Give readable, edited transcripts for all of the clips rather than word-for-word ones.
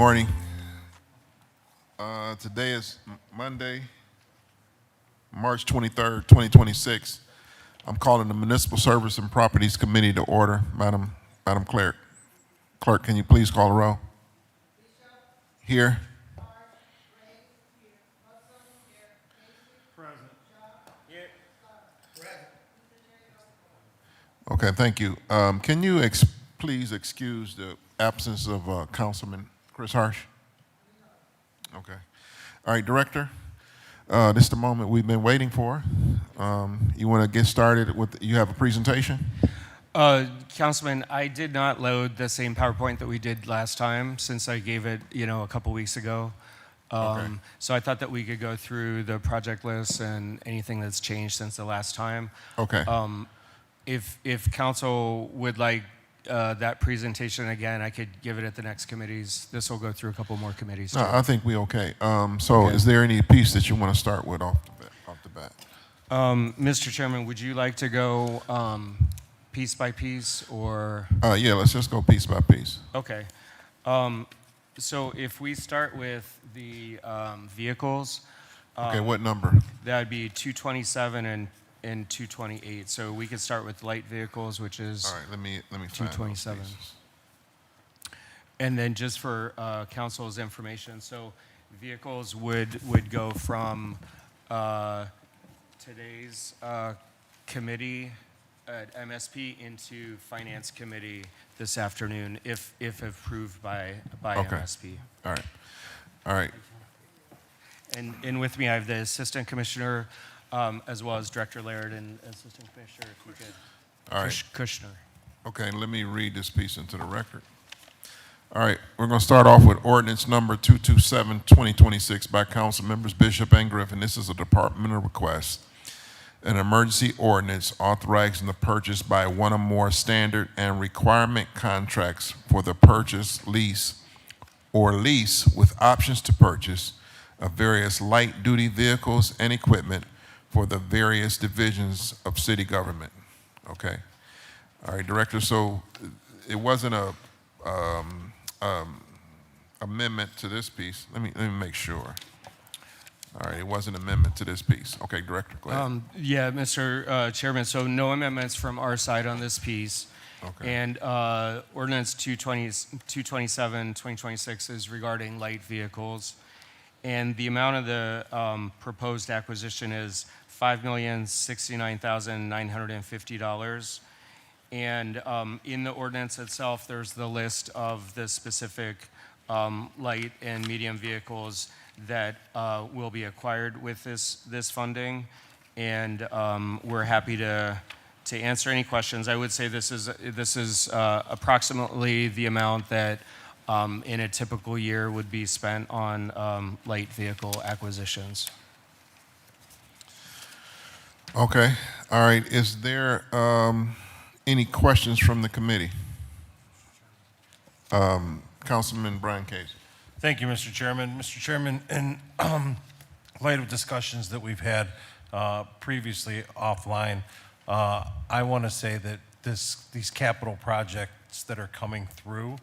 morning. Today is Monday, March 23rd, 2026. I'm calling the Municipal Service and Properties Committee to order. Madam Clerk. Clerk, can you please call the roll? Here. Okay, thank you. Can you please excuse the absence of Councilman Chris Harsh? Okay. All right, Director. This is the moment we've been waiting for. You want to get started with, you have a presentation? Councilman, I did not load the same PowerPoint that we did last time since I gave it, a couple weeks ago. Okay. So I thought that we could go through the project list and anything that's changed since the last time. Okay. If council would like that presentation again, I could give it at the next committees. This will go through a couple more committees. No, I think we're okay. Okay. Is there any piece that you want to start with off the bat? Mr. Chairman, would you like to go piece by piece or? Yeah, let's just go piece by piece. Okay. So if we start with the vehicles. Okay, what number? That would be 227 and 228. So we could start with light vehicles, which is All right, let me 227. And then just for council's information, so vehicles would go from today's committee at MSP into Finance Committee this afternoon, if approved by Okay. MSP. All right. And with me, I have the Assistant Commissioner, as well as Director Laird and Assistant Commissioner, if you could. All right. Kushner. Okay, let me read this piece into the record. All right, we're going to start off with ordinance number 227-2026 by council members Bishop and Griffin. This is a departmental request. An emergency ordinance authorizing the purchase by one or more standard and requirement contracts for the purchase, lease, or lease with options to purchase of various light-duty vehicles and equipment for the various divisions of city government. Okay. All right, Director. So it wasn't a amendment to this piece. Let me make sure. All right, it was an amendment to this piece. Okay, Director, go ahead. Yeah, Mr. Chairman. So no amendments from our side on this piece. Okay. And ordinance 227, 2026 is regarding light vehicles. And the amount of the proposed acquisition is $5,069,950. And in the ordinance itself, there's the list of the specific light and medium vehicles that will be acquired with this funding. And we're happy to answer any questions. I would say this is approximately the amount that in a typical year would be spent on light vehicle acquisitions. Okay. All right. Is there any questions from the committee? Councilman Brian Case. Thank you, Mr. Chairman. Mr. Chairman, in light of discussions that we've had previously offline, I want to say that these capital projects that are coming through,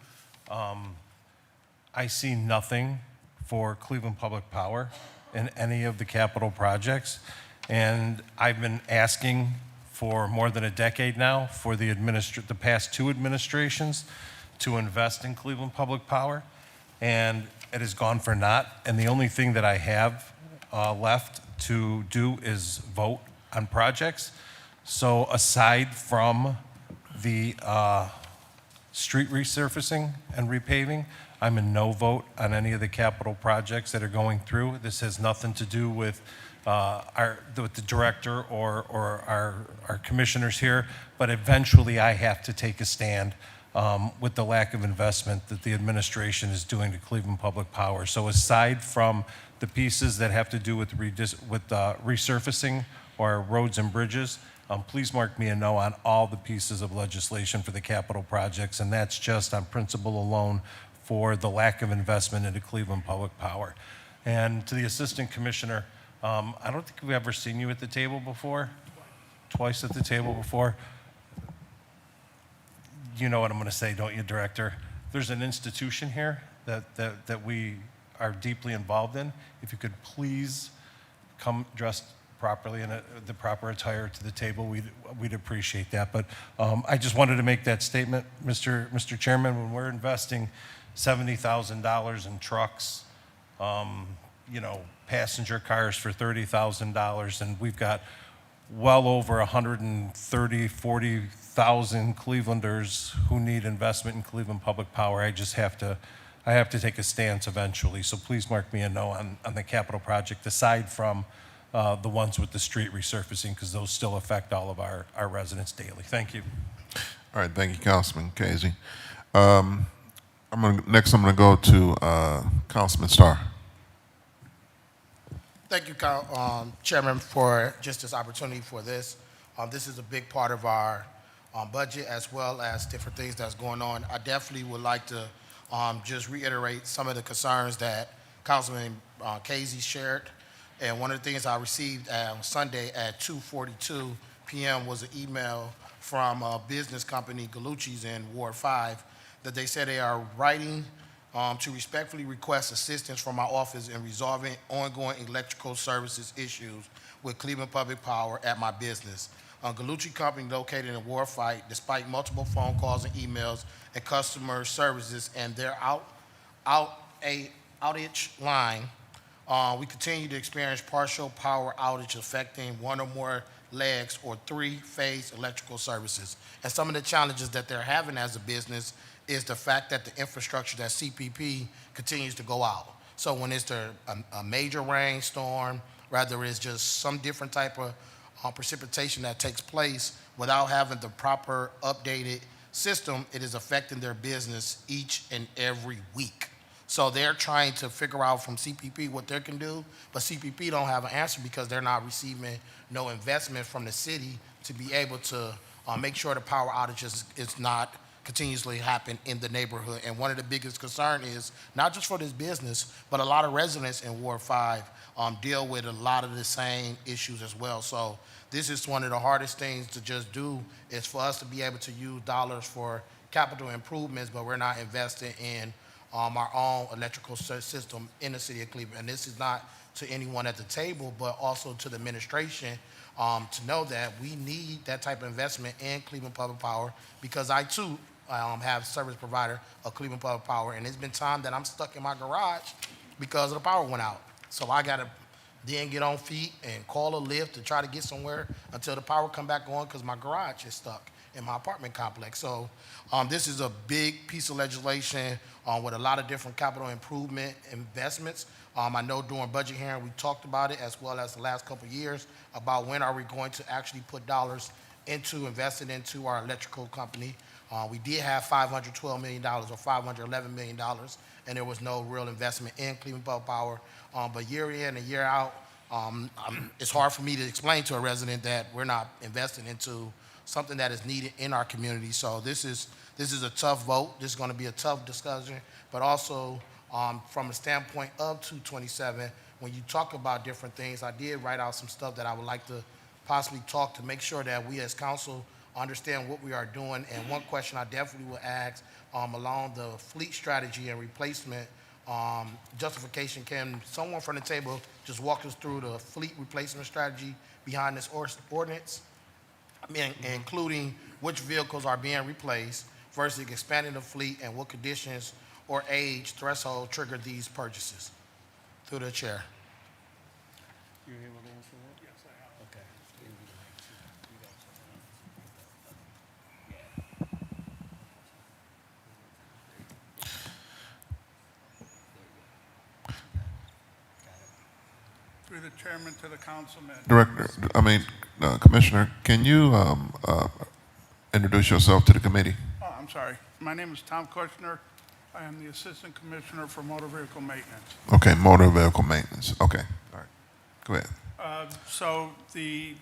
I see nothing for Cleveland Public Power in any of the capital projects. And I've been asking for more than a decade now for the past two administrations to invest in Cleveland Public Power. And it has gone for naught. And the only thing that I have left to do is vote on projects. So aside from the street resurfacing and repaving, I'm a no vote on any of the capital projects that are going through. This has nothing to do with the director or our commissioners here, but eventually I have to take a stand with the lack of investment that the administration is doing to Cleveland Public Power. So aside from the pieces that have to do with resurfacing or roads and bridges, please mark me a no on all the pieces of legislation for the capital projects, and that's just on principle alone for the lack of investment into Cleveland Public Power. And to the Assistant Commissioner, I don't think we've ever seen you at the table before, twice at the table before. You know what I'm going to say, don't you, Director? There's an institution here that we are deeply involved in. If you could please come dressed properly in the proper attire to the table, we'd appreciate that. But I just wanted to make that statement, Mr. Chairman, when we're investing $70,000 in trucks, passenger cars for $30,000, and we've got well over 130, 40,000 Clevelanders who need investment in Cleveland Public Power. I have to take a stance eventually. So please mark me a no on the capital project, aside from the ones with the street resurfacing, because those still affect all of our residents daily. Thank you. All right, thank you, Councilman Casey. Next, I'm gonna go to Councilman Starr. Thank you, Chairman, for just this opportunity for this. This is a big part of our budget, as well as different things that's going on. I definitely would like to just reiterate some of the concerns that Councilman Casey shared. And one of the things I received on Sunday at 2:42 p.m. was an email from a business company, Galucci's in Ward 5, that they said they are writing to respectfully request assistance from my office in resolving ongoing electrical services issues with Cleveland Public Power at my business. Galucci Company, located in Ward 5, despite multiple phone calls and emails and customer services and their outage line, we continue to experience partial power outage affecting one or more legs or three-phase electrical services. And some of the challenges that they're having as a business is the fact that the infrastructure that CPP continues to go out. So when it's a major rainstorm, rather it's just some different type of precipitation that takes place without having the proper updated system, it is affecting their business each and every week. So they're trying to figure out from CPP what they can do, but CPP don't have an answer because they're not receiving no investment from the city to be able to make sure the power outages is not continuously happen in the neighborhood. And one of the biggest concern is not just for this business, but a lot of residents in Ward 5 deal with a lot of the same issues as well. So this is one of the hardest things to just do, is for us to be able to use dollars for capital improvements, but we're not investing in our own electrical system in the city of Cleveland. And this is not to anyone at the table, but also to the administration, to know that we need that type of investment in Cleveland Public Power, because I too have service provider of Cleveland Public Power, and it's been time that I'm stuck in my garage because the power went out. So I gotta then get on feet and call a lift to try to get somewhere until the power come back on, because my garage is stuck in my apartment complex. So this is a big piece of legislation with a lot of different capital improvement investments. I know during budget hearing we talked about it, as well as the last couple of years, about when are we going to actually put dollars into investing into our electrical company. We did have $512 million or $511 million, and there was no real investment in Cleveland Public Power. But year in and year out, it's hard for me to explain to a resident that we're not investing into something that is needed in our community. So this is a tough vote. This is going to be a tough discussion, but also from a standpoint of 227, when you talk about different things, I did write out some stuff that I would like to possibly talk to make sure that we as council understand what we are doing. And one question I definitely will ask along the fleet strategy and replacement justification, can someone from the table just walk us through the fleet replacement strategy behind this ordinance? I mean, including which vehicles are being replaced versus expanding the fleet, and what conditions or age threshold trigger these purchases? Through the chair. You're able to answer that? Yes, I am. Okay. Through the chairman to the councilman. Commissioner, can you introduce yourself to the committee? Oh, I'm sorry. My name is Tom Kushner. I am the Assistant Commissioner for Motor Vehicle Maintenance. Okay, motor vehicle maintenance. Okay, all right. Go ahead. So the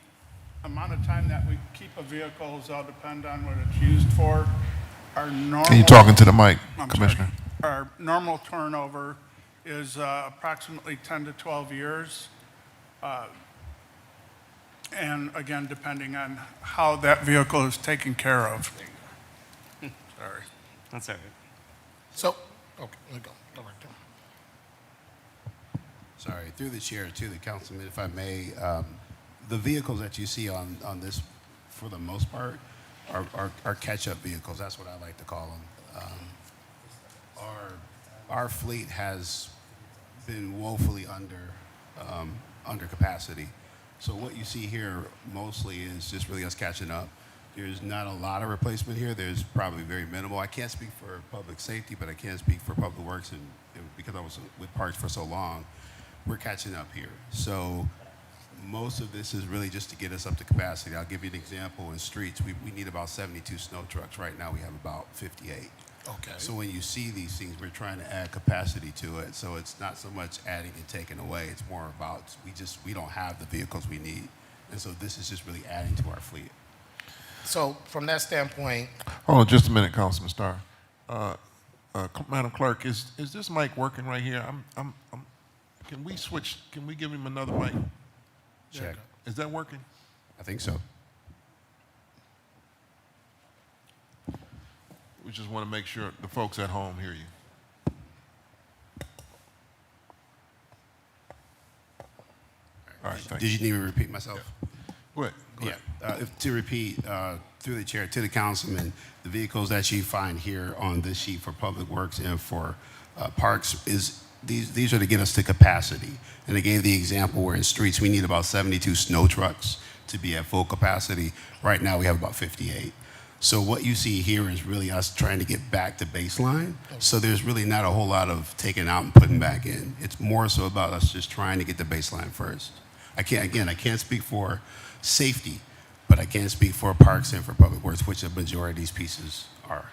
amount of time that we keep a vehicle is all depend on what it's used for. Our normal. Can you talk into the mic, I'm Commissioner? sorry. Our normal turnover is approximately 10 to 12 years. And again, depending on how that vehicle is taken care of. Sorry. That's all right. So Okay, let me go. Go right there. Sorry, through the chair to the councilman, if I may, the vehicles that you see on this, for the most part, are catch-up vehicles. That's what I like to call them. Our fleet has been woefully under capacity. So what you see here mostly is just really us catching up. There's not a lot of replacement here. There's probably very minimal. I can't speak for public safety, but I can speak for public works, and because I was with parks for so long, we're catching up here. So most of this is really just to get us up to capacity. I'll give you an example. In streets, we need about 72 snow trucks. Right now we have about 58. Okay. So when you see these things, we're trying to add capacity to it. So it's not so much adding and taking away. It's more about we don't have the vehicles we need. And so this is just really adding to our fleet. So from that standpoint, Hold on just a minute, Councilman Starr. Madam Clerk, is this mic working right here? Can we switch, can we give him another mic? Check. Is that working? I think so. We just want to make sure the folks at home hear you. All right, thank Did you. you need me to repeat myself? Go ahead. Go Yeah, ahead. to repeat, through the chair to the councilman, the vehicles that you find here on this sheet for public works and for parks is these are to get us to capacity. And I gave the example where in streets we need about 72 snow trucks to be at full capacity. Right now we have about 58. So what you see here is really us trying to get back to baseline. So there's really not a whole lot of taking out and putting back in. It's more so about us just trying to get the baseline first. I can't speak for safety, but I can speak for parks and for public works, which a majority of these pieces are.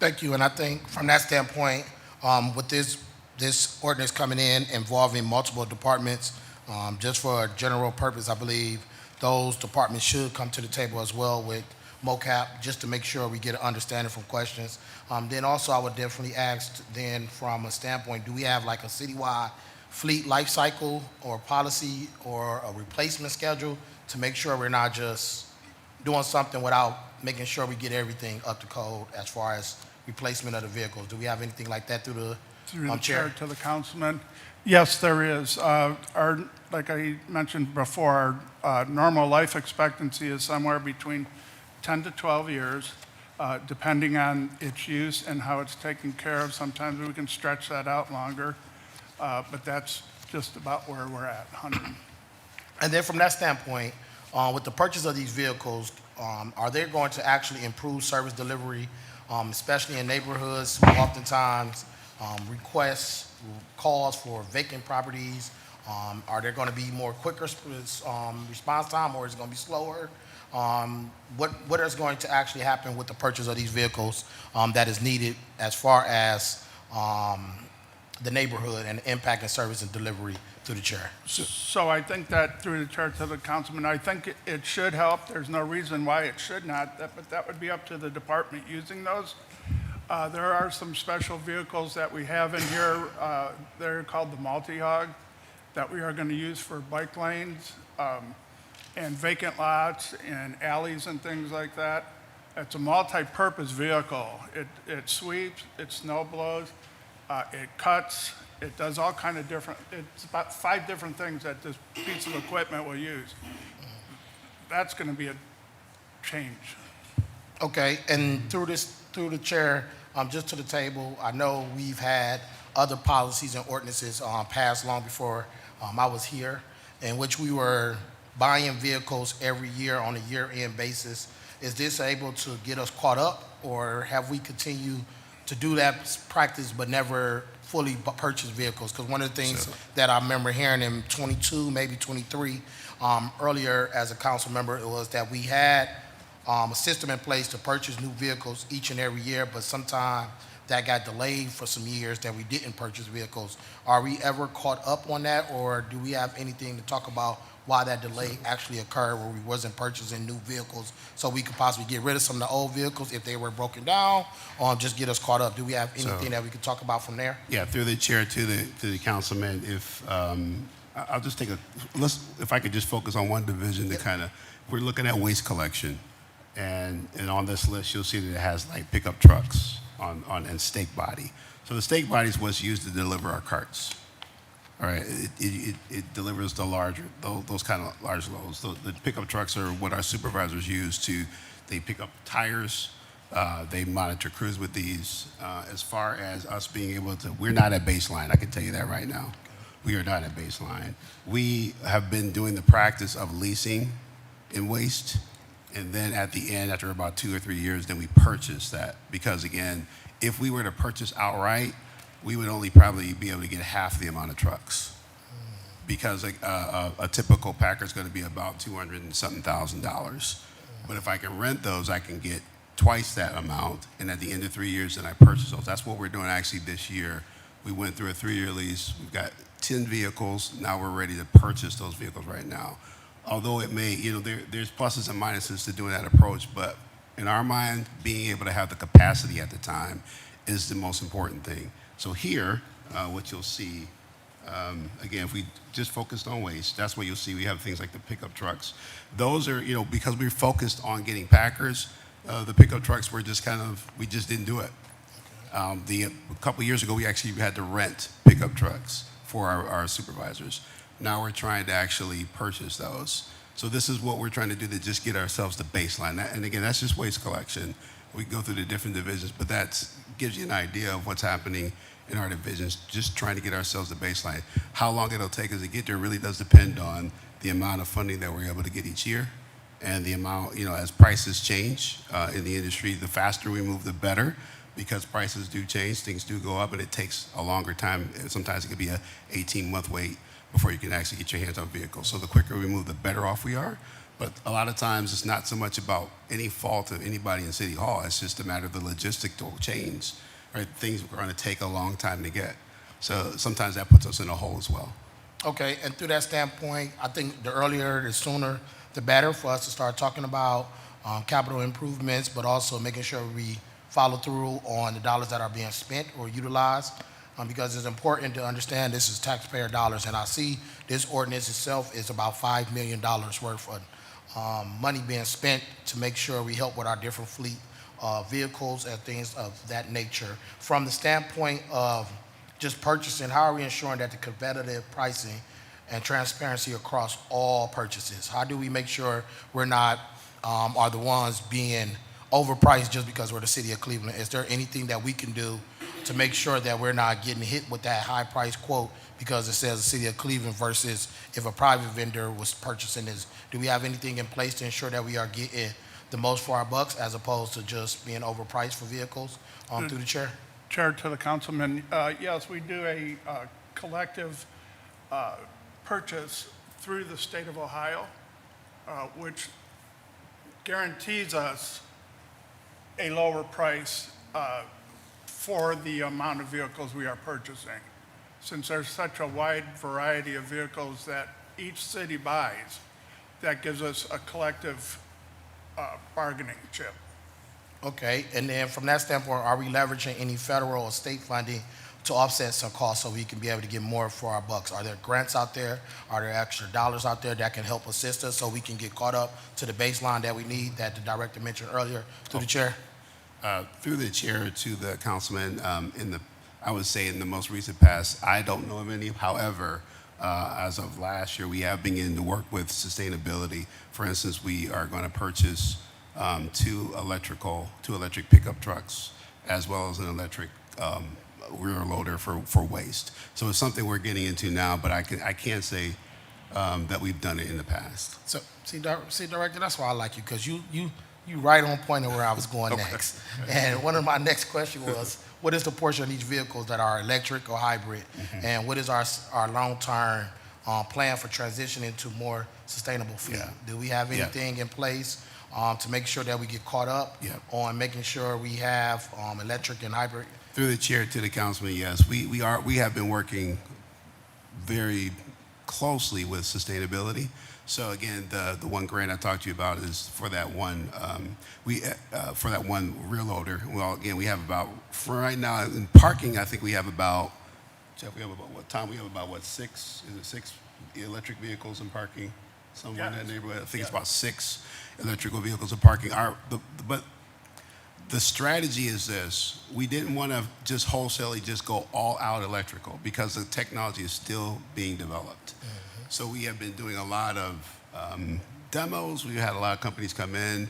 thank you, and I think from that standpoint, with this ordinance coming in involving multiple departments, just for a general purpose, I believe those departments should come to the table as well with MOCAP, just to make sure we get an understanding from questions. Then also, I would definitely ask then from a standpoint, do we have like a citywide fleet life cycle or policy or a replacement schedule to make sure we're not just doing something without making sure we get everything up to code as far as replacement of the vehicles? Do we have anything like that through the chair? To the councilman. Yes, there is. Like I mentioned before, our normal life expectancy is somewhere between 10 to 12 years, depending on its use and how it's taken care of. Sometimes we can stretch that out longer, but that's just about where we're at, 100. And then from that standpoint, with the purchase of these vehicles, are they going to actually improve service delivery, especially in neighborhoods who oftentimes requests calls for vacant properties? Are there going to be more quicker response time, or is it going to be slower? What is going to actually happen with the purchase of these vehicles that is needed as far as the neighborhood and the impact and service and delivery through the chair? So I think that through the chair to the councilman, I think it should help. There's no reason why it should not, but that would be up to the department using those. There are some special vehicles that we have in here. They're called the multi-hog that we are going to use for bike lanes and vacant lots and alleys and things like that. It's a multi-purpose vehicle. It sweeps, it snow blows, it cuts, it does all kind of different, it's about 5 different things that this piece of equipment will use. That's going to be a change. Okay, and through the chair, just to the table, I know we've had other policies and ordinances passed long before I was here, in which we were buying vehicles every year on a year-end basis. Is this able to get us caught up, or have we continued to do that practice but never fully purchase vehicles? Because one of the things that I remember hearing in 22, maybe 23, earlier as a council member, it was that we had a system in place to purchase new vehicles each and every year, but sometimes that got delayed for some years that we didn't purchase vehicles. Are we ever caught up on that, or do we have anything to talk about why that delay actually occurred where we wasn't purchasing new vehicles so we could possibly get rid of some of the old vehicles if they were broken down, or just get us caught up? Do we have anything that we could talk about from there? Yeah, through the chair to the councilman, if I'll just take if I could just focus on one division to kind of, we're looking at waste collection, and on this list you'll see that it has like pickup trucks and stake body. So the stake body is what's used to deliver our carts. All right, it delivers the larger, those kind of large loads. The pickup trucks are what our supervisors use to, they pick up tires, they monitor crews with these. As far as us being able to, we're not at baseline, I can tell you that right now. We are not at baseline. We have been doing the practice of leasing in waste, and then at the end, after about 2 or 3 years, then we purchase that. Because again, if we were to purchase outright, we would only probably be able to get half the amount of trucks, because a typical packer is going to be about $200,000 and something. But if I can rent those, I can get twice that amount, and at the end of 3 years, then I purchase those. That's what we're doing actually this year. We went through a 3-year lease. We've got 10 vehicles. Now we're ready to purchase those vehicles right now. Although it may, there's pluses and minuses to doing that approach, but in our mind, being able to have the capacity at the time is the most important thing. So here, what you'll see, again, if we just focused on waste, that's what you'll see. We have things like the pickup trucks. Those are, because we're focused on getting packers, the pickup trucks were just we just didn't do it. A couple of years ago, we actually had to rent pickup trucks for our supervisors. Now we're trying to actually purchase those. So this is what we're trying to do to just get ourselves the baseline. And again, that's just waste collection. We go through the different divisions, but that gives you an idea of what's happening in our divisions, just trying to get ourselves the baseline. How long it'll take us to get there really does depend on the amount of funding that we're able to get each year, and the amount, as prices change in the industry, the faster we move, the better, because prices do change, things do go up, and it takes a longer time. Sometimes it could be a 18-month wait before you can actually get your hands on vehicles. So the quicker we move, the better off we are. But a lot of times it's not so much about any fault of anybody in City Hall. It's just a matter of the logistical change, right? Things are going to take a long time to get. So sometimes that puts us in a hole as well. Okay, and through that standpoint, I think the earlier, the sooner, the better for us to start talking about capital improvements, but also making sure we follow through on the dollars that are being spent or utilized, because it's important to understand this is taxpayer dollars. And I see this ordinance itself is about $5 million worth of money being spent to make sure we help with our different fleet vehicles and things of that nature. From the standpoint of just purchasing, how are we ensuring that the competitive pricing and transparency across all purchases? How do we make sure we're not are the ones being overpriced just because we're the city of Cleveland? Is there anything that we can do to make sure that we're not getting hit with that high price quote because it says the city of Cleveland versus if a private vendor was purchasing this? Do we have anything in place to ensure that we are getting the most for our bucks as opposed to just being overpriced for vehicles? Through the chair. Chair to the councilman, yes, we do a collective purchase through the state of Ohio, which guarantees us a lower price for the amount of vehicles we are purchasing. Since there's such a wide variety of vehicles that each city buys, that gives us a collective bargaining chip. Okay, and then from that standpoint, are we leveraging any federal or state funding to offset some costs so we can be able to get more for our bucks? Are there grants out there? Are there extra dollars out there that can help assist us so we can get caught up to the baseline that we need that the director mentioned earlier? Through the chair. Through the chair to the councilman, I would say in the most recent past, I don't know of any. However, as of last year, we have been getting to work with sustainability. For instance, we are going to purchase two electric pickup trucks, as well as an electric rear loader for waste. So it's something we're getting into now, but I can't say that we've done it in the past. So, see, Director, that's why I like you, because you right on point of where I was going next. And one of my next questions was, what is the portion of these vehicles that are electric or hybrid? Mm-hmm. And what is our long-term plan for transitioning to more sustainable fleet? Yeah. Do we have anything in place to make sure that we get caught up on making sure we have electric and hybrid? Through the chair to the councilman, yes, we have been working very closely with sustainability. So again, the one grant I talked to you about is for that one for that one rear loader. Well, again, we have about, for right now in parking, I think we have about, Jeff, we have about what, Tom? We have about what, six electric vehicles in parking? Somewhere in that neighborhood. I think it's about 6 electrical vehicles in parking. But The strategy is this. We didn't want to just wholesalely just go all out electrical because the technology is still being developed. So we have been doing a lot of demos. We had a lot of companies come in.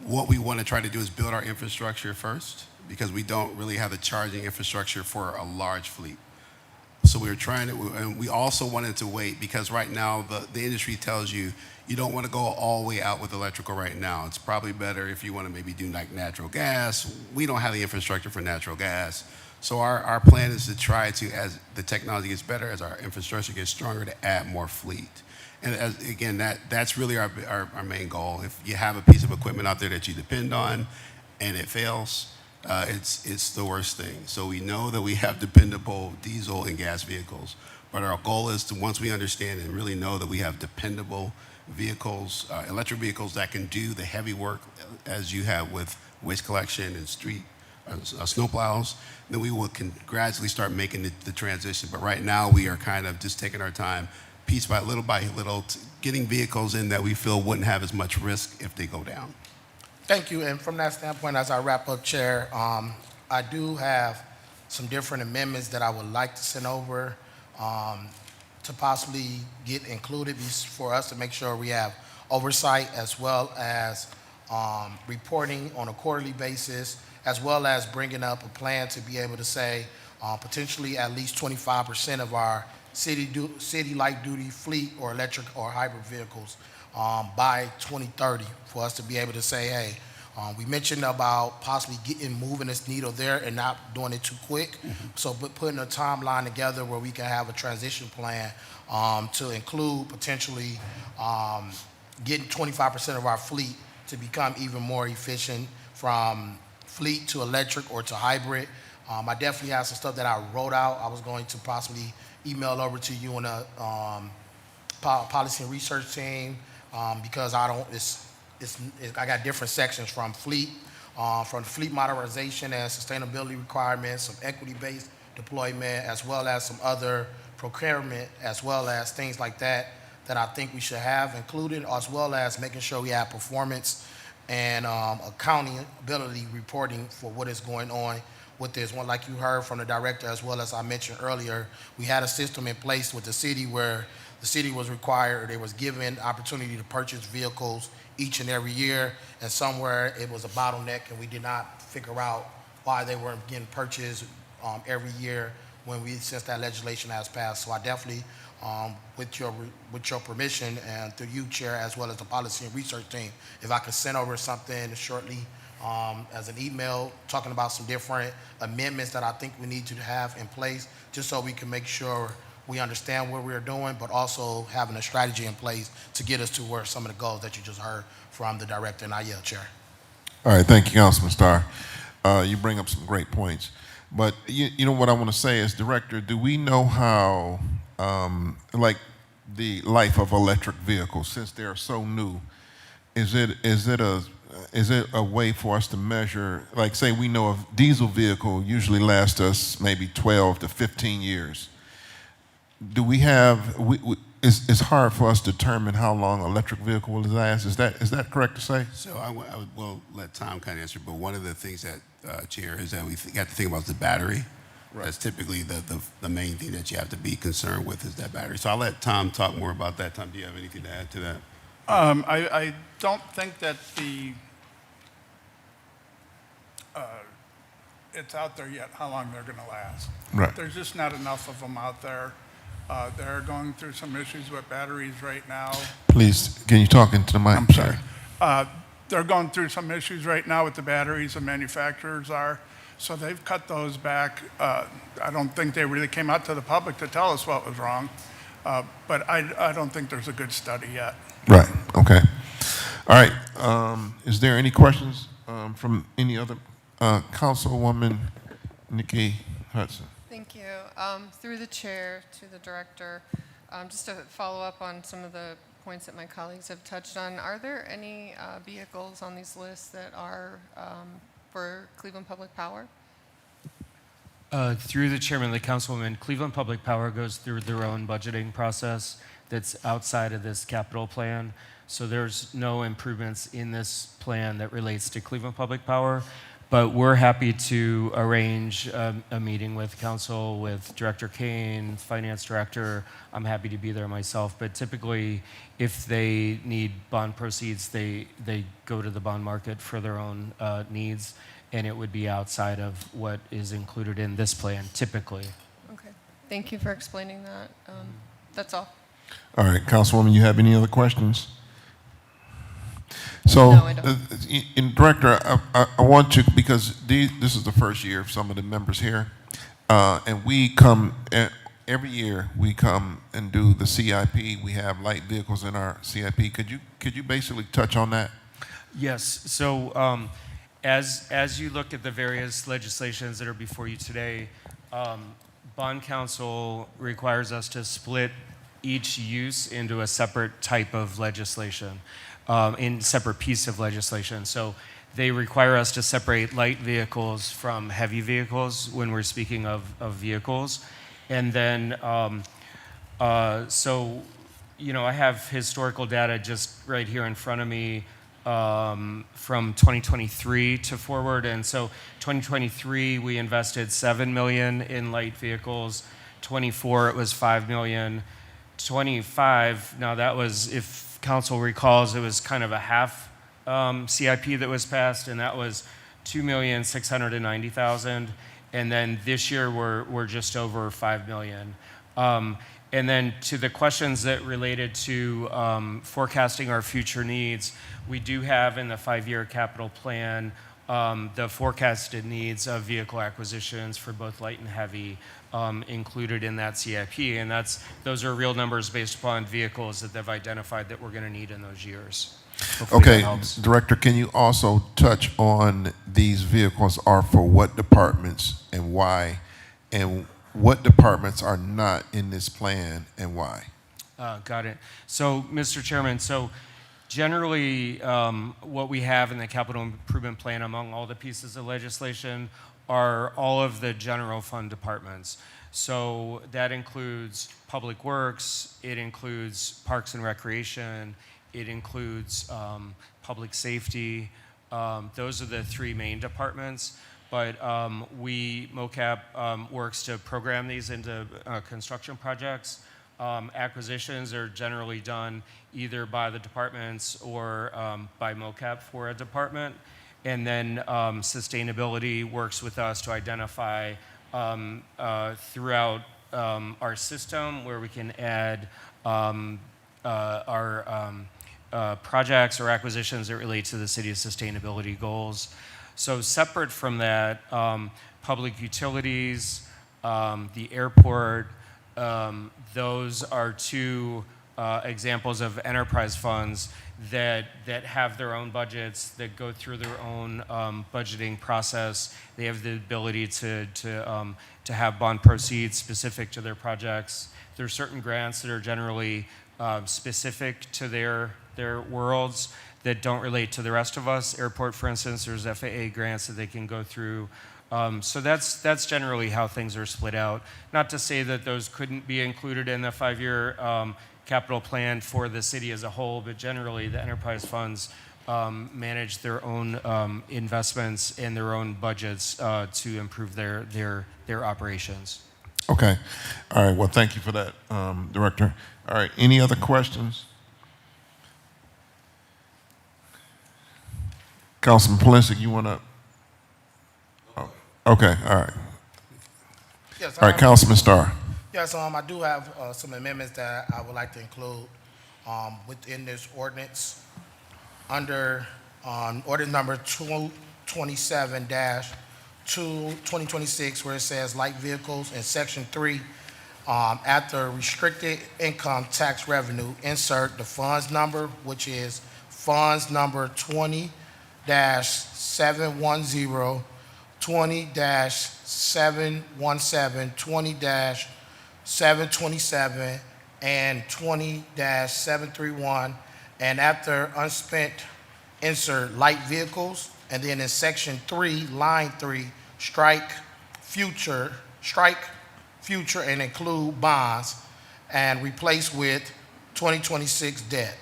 What we want to try to do is build our infrastructure first because we don't really have the charging infrastructure for a large fleet. So we were trying to, and we also wanted to wait because right now the industry tells you you don't want to go all the way out with electrical right now. It's probably better if you want to maybe do like natural gas. We don't have the infrastructure for natural gas. So our plan is to try to, as the technology gets better, as our infrastructure gets stronger, to add more fleet. And again, that's really our main goal. If you have a piece of equipment out there that you depend on and it fails, it's the worst thing. So we know that we have dependable diesel and gas vehicles, but our goal is to, once we understand and really know that we have dependable vehicles, electric vehicles that can do the heavy work as you have with waste collection and street snowplows, then we will gradually start making the transition. But right now we are kind of just taking our time, piece by little, getting vehicles in that we feel wouldn't have as much risk if they go down. Thank you, and from that standpoint, as I wrap up, Chair, I do have some different amendments that I would like to send over to possibly get included for us to make sure we have oversight as well as reporting on a quarterly basis, as well as bringing up a plan to be able to say potentially at least 25% of our city light duty fleet or electric or hybrid vehicles by 2030 for us to be able to say, hey, we mentioned about possibly moving this needle there and not doing it too quick. So but putting a timeline together where we can have a transition plan to include potentially getting 25% of our fleet to become even more efficient from fleet to electric or to hybrid. I definitely have some stuff that I wrote out. I was going to possibly email over to you and a policy and research team because I got different sections from fleet modernization and sustainability requirements, some equity-based deployment, as well as some other procurement, as well as things like that I think we should have included, as well as making sure we have performance and accountability reporting for what is going on with this one. Like you heard from the director, as well as I mentioned earlier, we had a system in place with the city where the city was required, they was given opportunity to purchase vehicles each and every year, and somewhere it was a bottleneck and we did not figure out why they weren't getting purchased every year since that legislation has passed. So I definitely, with your permission and through you, Chair, as well as the policy and research team, if I could send over something shortly as an email talking about some different amendments that I think we need to have in place, just so we can make sure we understand what we're doing, but also having a strategy in place to get us to where some of the goals that you just heard from the director and I yield, Chair. All right, thank you, Councilman Starr. You bring up some great points. But you know what I want to say is, Director, do we know how, like the life of electric vehicles, since they are so new, is it a way for us to measure, like say we know a diesel vehicle usually lasts us maybe 12 to 15 years. Do we have, it's hard for us to determine how long an electric vehicle will last. Is that correct to say? So I will let Tom kind of answer, but one of the things that, Chair, is that we got to think about the battery. Right. That's typically the main thing that you have to be concerned with is that battery. So I'll let Tom talk more about that. Tom, do you have anything to add to that? I don't think that it's out there yet how long they're going to last. Right. There's just not enough of them out there. They're going through some issues with batteries right now. Please, can you talk into the mic? I'm sorry. They're going through some issues right now with the batteries, the manufacturers are. So they've cut those back. I don't think they really came out to the public to tell us what was wrong. But I don't think there's a good study yet. Right, okay. All right, is there any questions from any other? Councilwoman Nikki Hudson. Thank you. Through the chair to the director, just to follow up on some of the points that my colleagues have touched on, are there any vehicles on these lists that are for Cleveland Public Power? Through the chairman, the councilwoman, Cleveland Public Power goes through their own budgeting process that's outside of this capital plan. So there's no improvements in this plan that relates to Cleveland Public Power. But we're happy to arrange a meeting with council, with Director Kane, Finance Director. I'm happy to be there myself. But typically, if they need bond proceeds, they go to the bond market for their own needs, and it would be outside of what is included in this plan, typically. Okay, thank you for explaining that. That's all. All right, Councilwoman, you have any other questions? So, No, I don't. Director, I want to, because this is the first year of some of the members here, and we come, every year, we come and do the CIP. We have light vehicles in our CIP. Could you basically touch on that? Yes. So as you look at the various legislations that are before you today, Bond Council requires us to split each use into a separate type of legislation, in separate piece of legislation. So they require us to separate light vehicles from heavy vehicles when we're speaking of vehicles. And then, so, you know, I have historical data just right here in front of me from 2023 to forward. And so 2023, we invested $7 million in light vehicles. 24, it was $5 million. 25, now that was, if council recalls, it was kind of a half CIP that was passed, and that was $2,690,000. And then this year we're just over $5 million. And then to the questions that related to forecasting our future needs, we do have in the 5-year capital plan the forecasted needs of vehicle acquisitions for both light and heavy included in that CIP, and those are real numbers based upon vehicles that they've identified that we're going to need in those years. Hopefully that Okay, helps. Director, can you also touch on these vehicles are for what departments and why, and what departments are not in this plan and why? Got it. So, Mr. Chairman, so generally, what we have in the capital improvement plan among all the pieces of legislation are all of the general fund departments. So that includes Public Works, it includes Parks and Recreation, it includes Public Safety. Those are the 3 main departments. But MOCAP works to program these into construction projects. Acquisitions are generally done either by the departments or by MOCAP for a department. And then sustainability works with us to identify throughout our system where we can add our projects or acquisitions that relate to the city's sustainability goals. So separate from that, public utilities, the airport, those are 2 examples of enterprise funds that have their own budgets, that go through their own budgeting process. They have the ability to have bond proceeds specific to their projects. There are certain grants that are generally specific to their worlds that don't relate to the rest of us. Airport, for instance, there's FAA grants that they can go through. So that's generally how things are split out. Not to say that those couldn't be included in the 5-year capital plan for the city as a whole, but generally the enterprise funds manage their own investments and their own budgets to improve their operations. Okay. All right. Well, thank you for that, Director. All right. Any other questions? Councilman Pulisic, you want to? Oh, okay. All right. Yes, All right. Councilman Starr. Yes, I do have some amendments that I would like to include within this ordinance. Under ordinance number 227-2026, where it says light vehicles, in section 3, after restricted income tax revenue, insert the funds number, which is funds number 20-710, 20-717, 20-727, and 20-731, and after unspent, insert light vehicles, and then in section 3, line 3, strike future, and include bonds, and replace with 2026 debt.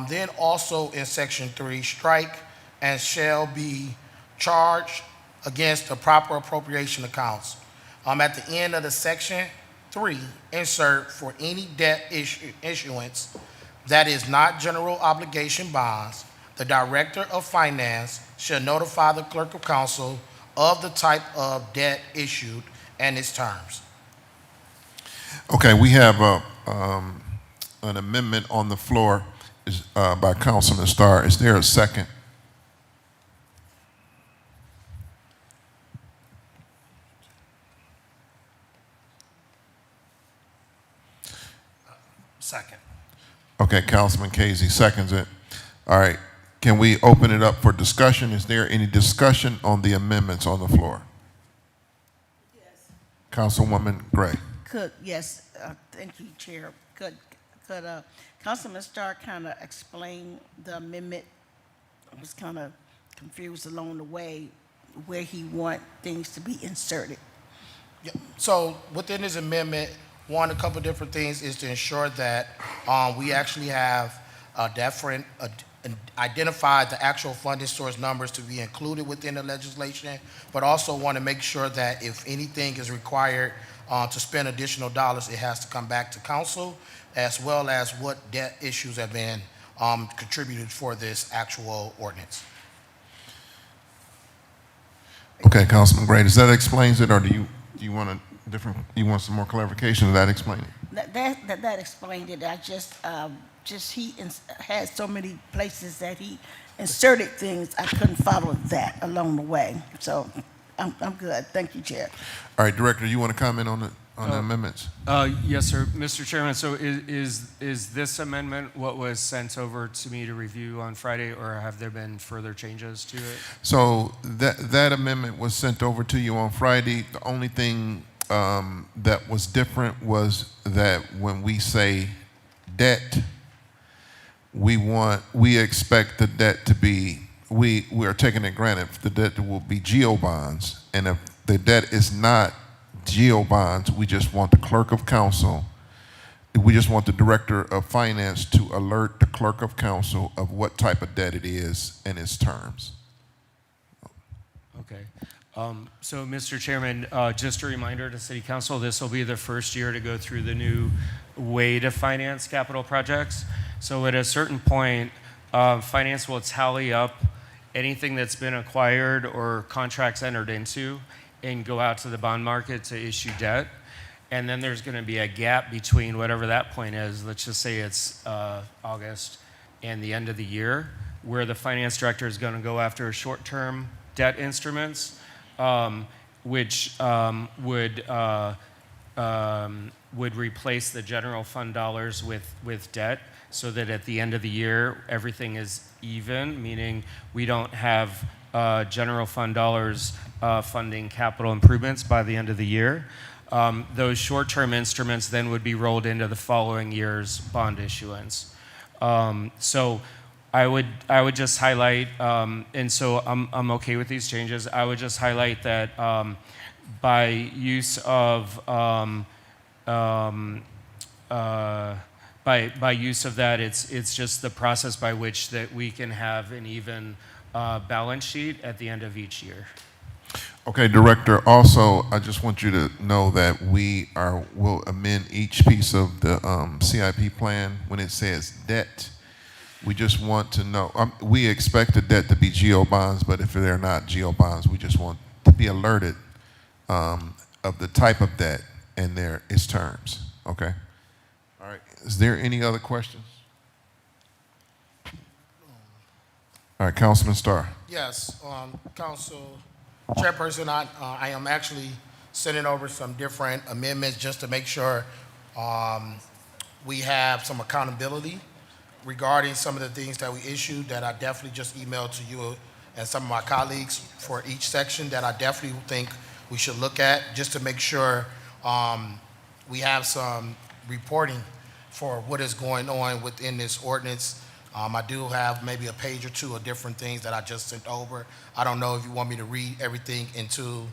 Then also in section 3, strike and shall be charged against the proper appropriation accounts. At the end of the section 3, insert for any debt issuance that is not general obligation bonds, the Director of Finance shall notify the Clerk of Council of the type of debt issued and its terms. Okay, we have an amendment on the floor by Councilman Starr. Is there a second? Second. Okay, Councilman Casey seconds it. All right, can we open it up for discussion? Is there any discussion on the amendments on the floor? Yes. Councilwoman Gray. Yes, thank you, Chair. Could Councilman Starr kind of explain the amendment? I was kind of confused along the way where he want things to be inserted. Yeah, so within this amendment, a couple of different things is to ensure that we actually have identified the actual funding source numbers to be included within the legislation, but also want to make sure that if anything is required to spend additional dollars, it has to come back to council, as well as what debt issues have been contributed for this actual ordinance. Okay, Councilman Gray, does that explains it, or do you want you want some more clarification? Does that explain it? That explained it. I just he had so many places that he inserted things, I couldn't follow that along the way. So I'm good. Thank you, Chair. All right, Director, you want to comment on the amendments? Yes, sir. Mr. Chairman, so is this amendment what was sent over to me to review on Friday, or have there been further changes to it? So that amendment was sent over to you on Friday. The only thing that was different was that when we say debt, we expect the debt to be, we are taking it granted, the debt will be GO bonds. And if the debt is not GO bonds, we just want the Clerk of Council, we just want the Director of Finance to alert the Clerk of Council of what type of debt it is and its terms. Okay. So, Mr. Chairman, just a reminder to City Council, this will be the first year to go through the new way to finance capital projects. So at a certain point, finance will tally up anything that's been acquired or contracts entered into and go out to the bond market to issue debt. And then there's going to be a gap between whatever that point is, let's just say it's August, and the end of the year, where the finance director is going to go after short-term debt instruments, which would replace the general fund dollars with debt, so that at the end of the year, everything is even, meaning we don't have general fund dollars funding capital improvements by the end of the year. Those short-term instruments then would be rolled into the following year's bond issuance. So I would just highlight, and so I'm okay with these changes. I would just highlight that by use of by use of that, it's just the process by which that we can have an even balance sheet at the end of each year. Okay, Director, also, I just want you to know that will amend each piece of the CIP plan when it says debt. We just want to know, we expect the debt to be GO bonds, but if they're not GO bonds, we just want to be alerted of the type of debt and its terms, okay? All right, is there any other questions? All right, Councilman Starr. Yes, Council Chairperson, I am actually sending over some different amendments just to make sure we have some accountability regarding some of the things that we issued that I definitely just emailed to you and some of my colleagues for each section that I definitely think we should look at, just to make sure we have some reporting for what is going on within this ordinance. I do have maybe a page or two of different things that I just sent over. I don't know if you want me to read everything into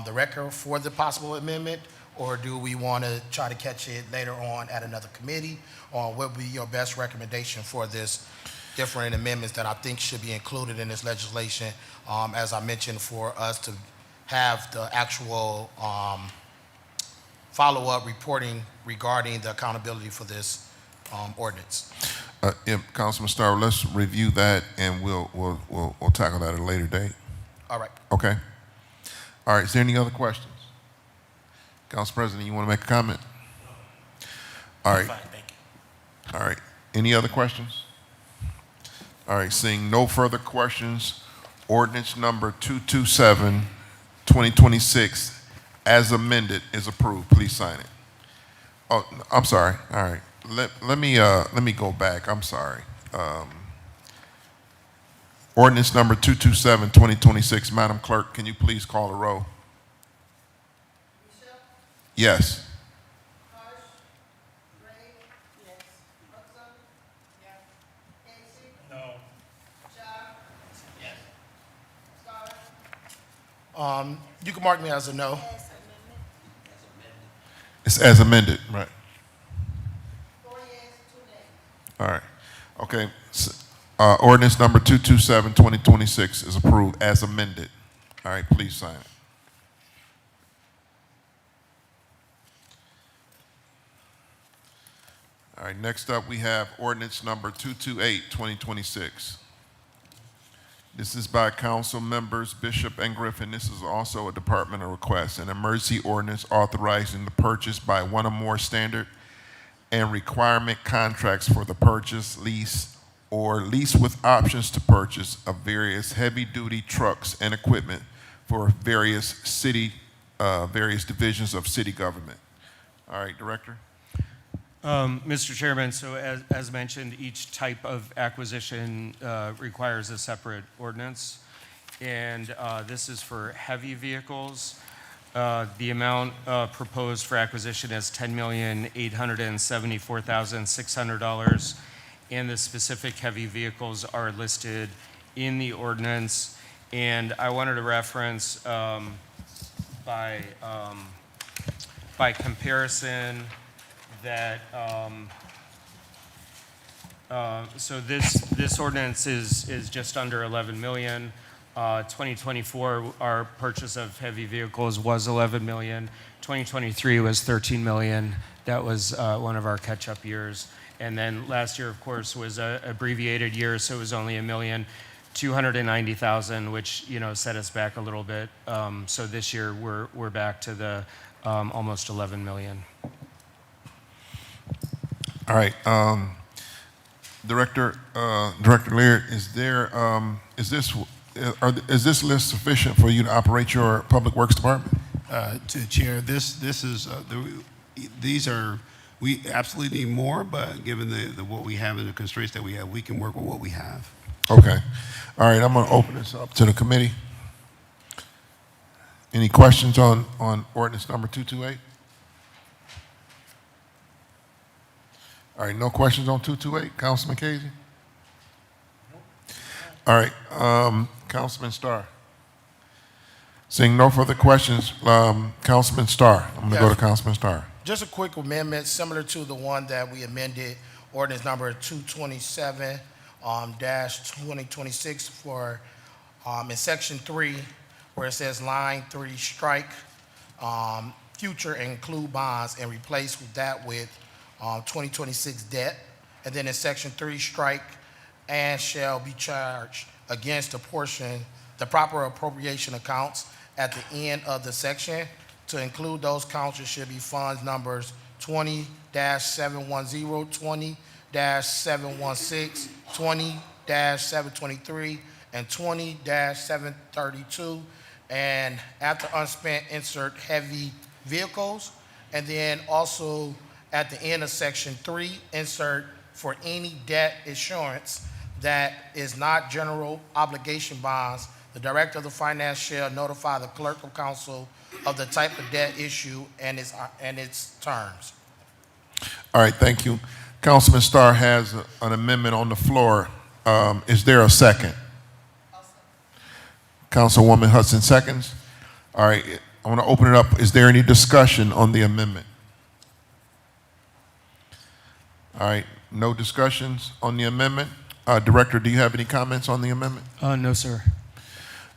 the record for the possible amendment, or do we want to try to catch it later on at another committee, or what would be your best recommendation for this different amendments that I think should be included in this legislation, as I mentioned, for us to have the actual follow-up reporting regarding the accountability for this ordinance. Yeah, Councilman Starr, let's review that and we'll tackle that at a later date. All right. Okay. All right, is there any other questions? Council President, you want to make a comment? All right. Fine, thank you. All right. Any other questions? All right, seeing no further questions, ordinance number 227, 2026, as amended, is approved. Please sign it. Oh, I'm sorry. All right. Let me go back. I'm sorry. Ordinance number 227, 2026. Madam Clerk, can you please call the roll? Yes. You can mark me as a no. It's as amended, right? All right. Okay. Ordinance number 227, 2026 is approved as amended. All right, please sign it. All right, next up we have ordinance number 228, 2026. This is by council members Bishop and Griffin. This is also a departmental request, an emergency ordinance authorizing the purchase by one or more standard and requirement contracts for the purchase, lease, or lease with options to purchase of various heavy-duty trucks and equipment for various divisions of city government. All right, Director. Mr. Chairman, so as mentioned, each type of acquisition requires a separate ordinance, and this is for heavy vehicles. The amount proposed for acquisition is $10,874,600, and the specific heavy vehicles are listed in the ordinance. And I wanted to reference by comparison that so this ordinance is just under 11 million. 2024, our purchase of heavy vehicles was 11 million. 2023 was 13 million. That was one of our catch-up years. And then last year, of course, was a abbreviated year, so it was only 1,290,000, which set us back a little bit. So this year we're back to the almost 11 million. All right, Director Lear, is this list sufficient for you to operate your Public Works Department? To Chair, we absolutely need more, but given what we have and the constraints that we have, we can work with what we have. Okay. All right, I'm going to open this up to the committee. Any questions on ordinance number 228? All right, no questions on 228. Councilman Casey? All right, Councilman Starr. Seeing no further questions, Councilman Starr. I'm going to go to Councilman Starr. Just a quick amendment, similar to the one that we amended, ordinance number 227 -2026 for in section 3, where it says line 3 strike future and include bonds and replace that with 2026 debt. And then in section 3 strike and shall be charged against the proper appropriation accounts at the end of the section. To include those counts, it should be funds numbers 20-710, 20-716, 20-723, and 20-732. And after unspent, insert heavy vehicles. And then also at the end of section 3, insert for any debt insurance that is not general obligation bonds, the director of the finance shall notify the clerk of council of the type of debt issue and its terms. All right, thank you. Councilman Starr has an amendment on the floor. Is there a second? Councilwoman Hudson seconds. All right, I want to open it up. Is there any discussion on the amendment? All right, no discussions on the amendment. Director, do you have any comments on the amendment? No, sir.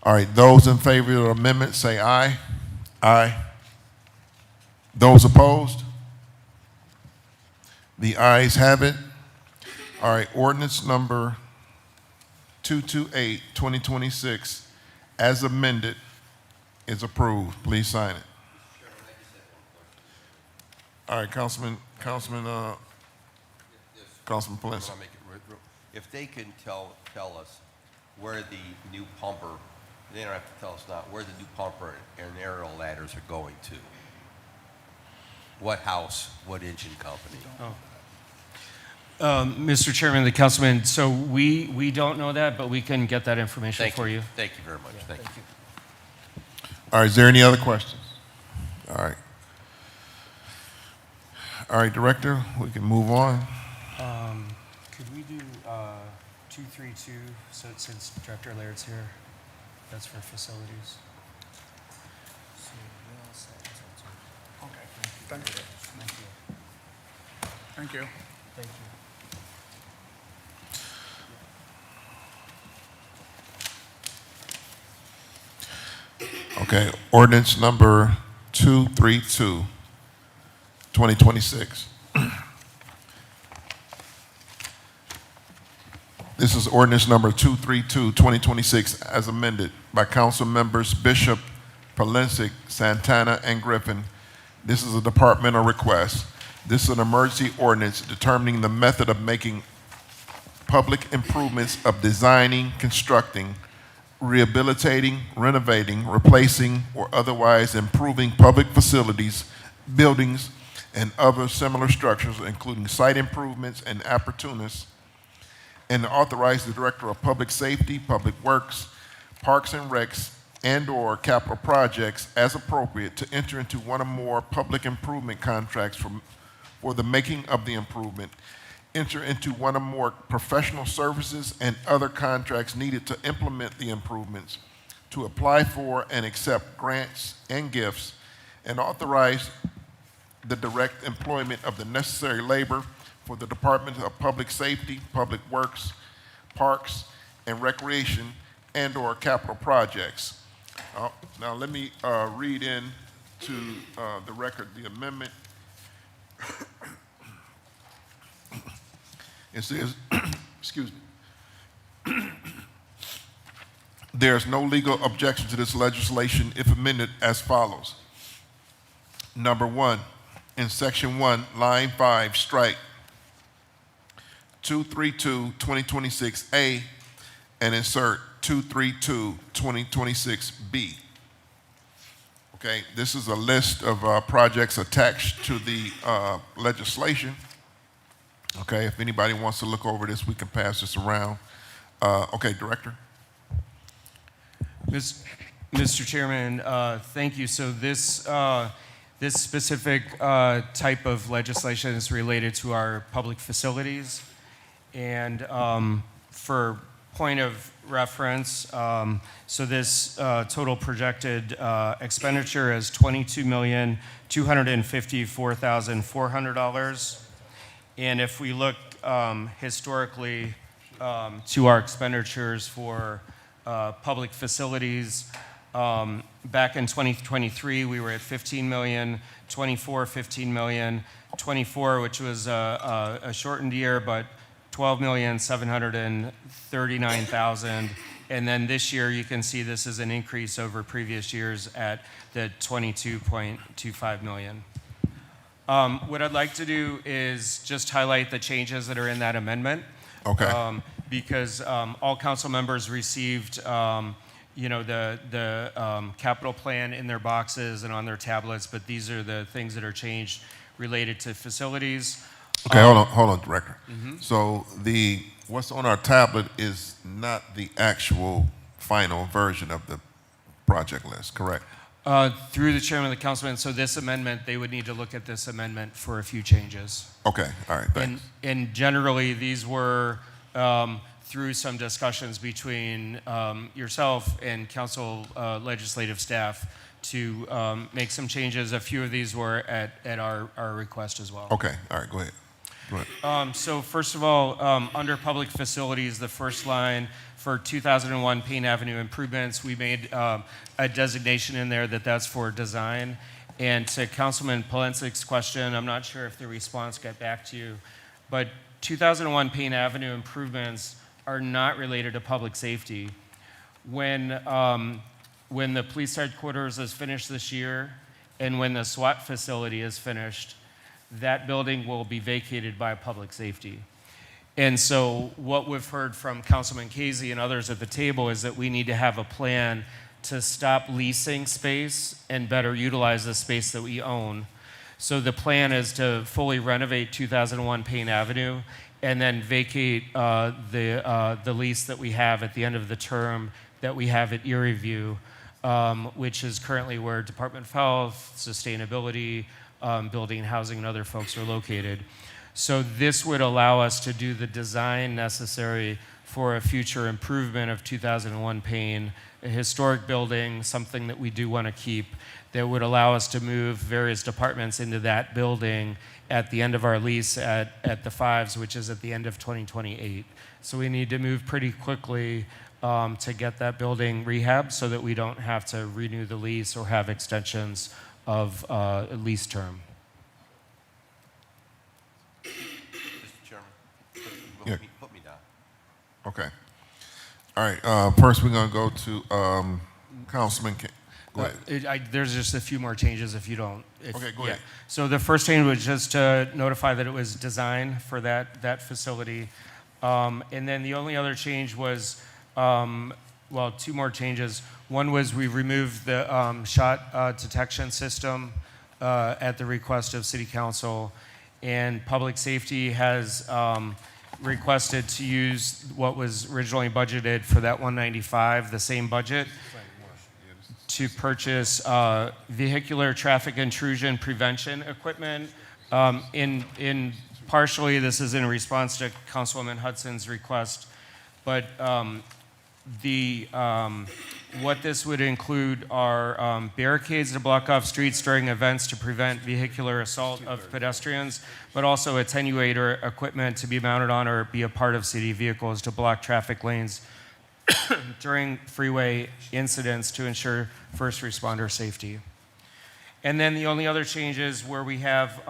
All right, those in favor of the amendment say aye. Aye. Those opposed? The ayes have it. All right, ordinance number 228, 2026, as amended, is approved. Please sign it. All right, Councilman Palencia. I'll make it if they can tell us where the new pumper, they don't have to tell us now, where the new pumper and aerial ladders are going to. What house, what engine company? Mr. Chairman, the councilman, so we don't know that, but we can get that information for you. Thank you very much. Thank you. All right, is there any other questions? All right. All right, Director, we can move on. Could we do 232, so since Director Laird's here, that's for facilities. Okay, thank you. Thank you. Thank you. Okay, ordinance number 232, 2026. This is ordinance number 232, 2026, as amended by council members Bishop, Palencic, Santana, and Griffin. This is a departmental request. This is an emergency ordinance determining the method of making public improvements of designing, constructing, rehabilitating, renovating, replacing, or otherwise improving public facilities, buildings, and other similar structures, including site improvements and appurtenances, and to authorize the Director of Public Safety, Public Works, Parks and Recs, and/or capital projects as appropriate to enter into one or more public improvement contracts for the making of the improvement, enter into one or more professional services and other contracts needed to implement the improvements, to apply for and accept grants and gifts, and authorize the direct employment of the necessary labor for the Department of Public Safety, Public Works, Parks, and Recreation, and/or capital projects. Now let me read in to the record the amendment. It says, excuse me, there is no legal objection to this legislation if amended as follows. Number 1, in section 1, line 5, strike 232-2026A and insert 232-2026B. Okay, this is a list of projects attached to the legislation. Okay, if anybody wants to look over this, we can pass this around. Okay, Director. Mr. Chairman, thank you. So this specific type of legislation is related to our public facilities. And for point of reference, so this total projected expenditure is $22,254,400. And if we look historically to our expenditures for public facilities, back in 2023, we were at 15 million, 24, 15 million, 24, which was a shortened year, but 12,739,000. And then this year, you can see this is an increase over previous years at the 22.25 million. What I'd like to do is just highlight the changes that are in that amendment. Okay. Because all council members received the capital plan in their boxes and on their tablets, but these are the things that are changed related to facilities. Okay, hold on, Director. So what's on our tablet is not the actual final version of the project list, correct? Through the chairman of the councilman, so this amendment, they would need to look at this amendment for a few changes. Okay, all right, thanks. And generally, these were through some discussions between yourself and council legislative staff to make some changes. A few of these were at our request as well. Okay, all right, go ahead. Go ahead. So first of all, under public facilities, the first line for 2001 Payne Avenue improvements, we made a designation in there that that's for design. And to Councilman Polensik's question, I'm not sure if the response got back to you, but 2001 Payne Avenue improvements are not related to public safety. When the police headquarters is finished this year, and when the SWAT facility is finished, that building will be vacated by public safety. And so what we've heard from Councilman Casey and others at the table is that we need to have a plan to stop leasing space and better utilize the space that we own. So the plan is to fully renovate 2001 Payne Avenue and then vacate the lease that we have at the end of the term that we have at Erie View, which is currently where Department of Health, Sustainability, Building, Housing, and other folks are located. So this would allow us to do the design necessary for a future improvement of 2001 Payne, a historic building, something that we do want to keep, that would allow us to move various departments into that building at the end of our lease at the Fives, which is at the end of 2028. So we need to move pretty quickly to get that building rehabbed so that we don't have to renew the lease or have extensions of lease term. Mr. Chairman, Yeah. put me down. Okay. All right. First, we're going to go to Councilman. Go ahead. There's just a few more changes if you don't. Okay, go ahead. So the first change was just to notify that it was designed for that facility. And then the only other change was, two more changes. One was we removed the shot detection system at the request of City Council, and Public Safety has requested to use what was originally budgeted for that 195, the same budget, to purchase vehicular traffic intrusion prevention equipment. In partially, this is in response to Councilwoman Hudson's request, but what this would include are barricades to block off streets during events to prevent vehicular assault of pedestrians, but also attenuator equipment to be mounted on or be a part of city vehicles to block traffic lanes during freeway incidents to ensure first responder safety. And then the only other changes where we have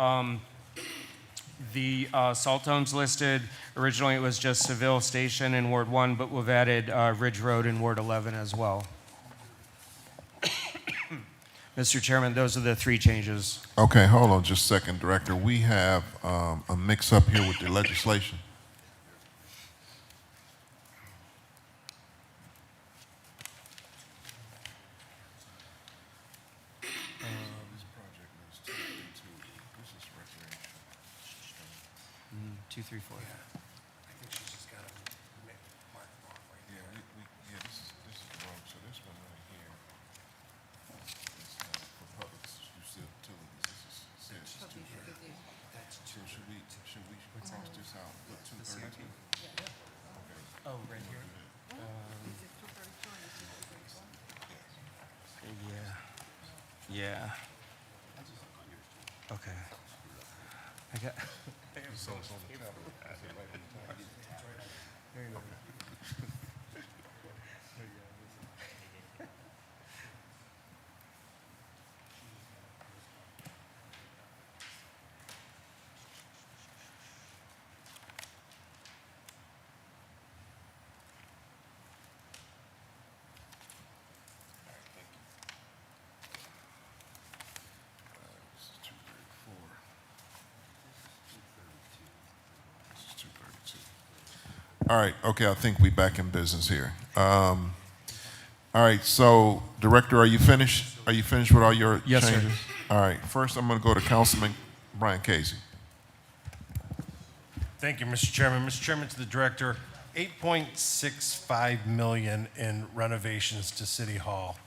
the salt homes listed. Originally it was just Seville Station in Ward 1, but we've added Ridge Road in Ward 11 as well. Mr. Chairman, those are the three changes. Okay, hold on just a second, Director. We have a mix-up here with the legislation. Mm, 2, 3, 4. Yeah, this is wrong. So this one right here is for public utilities. This is 230. So should we cross this out? Put 232. Oh, right here? Yeah. Okay. I got. This is 234. This is 232. All right, okay, I think we back in business here. All right, so Director, are you finished? Are you finished with all your Yes, sir. changes? All right, first I'm going to go to Councilman Brian Casey. Thank you, Mr. Chairman. Mr. Chairman, to the Director, $8.65 million in renovations to City Hall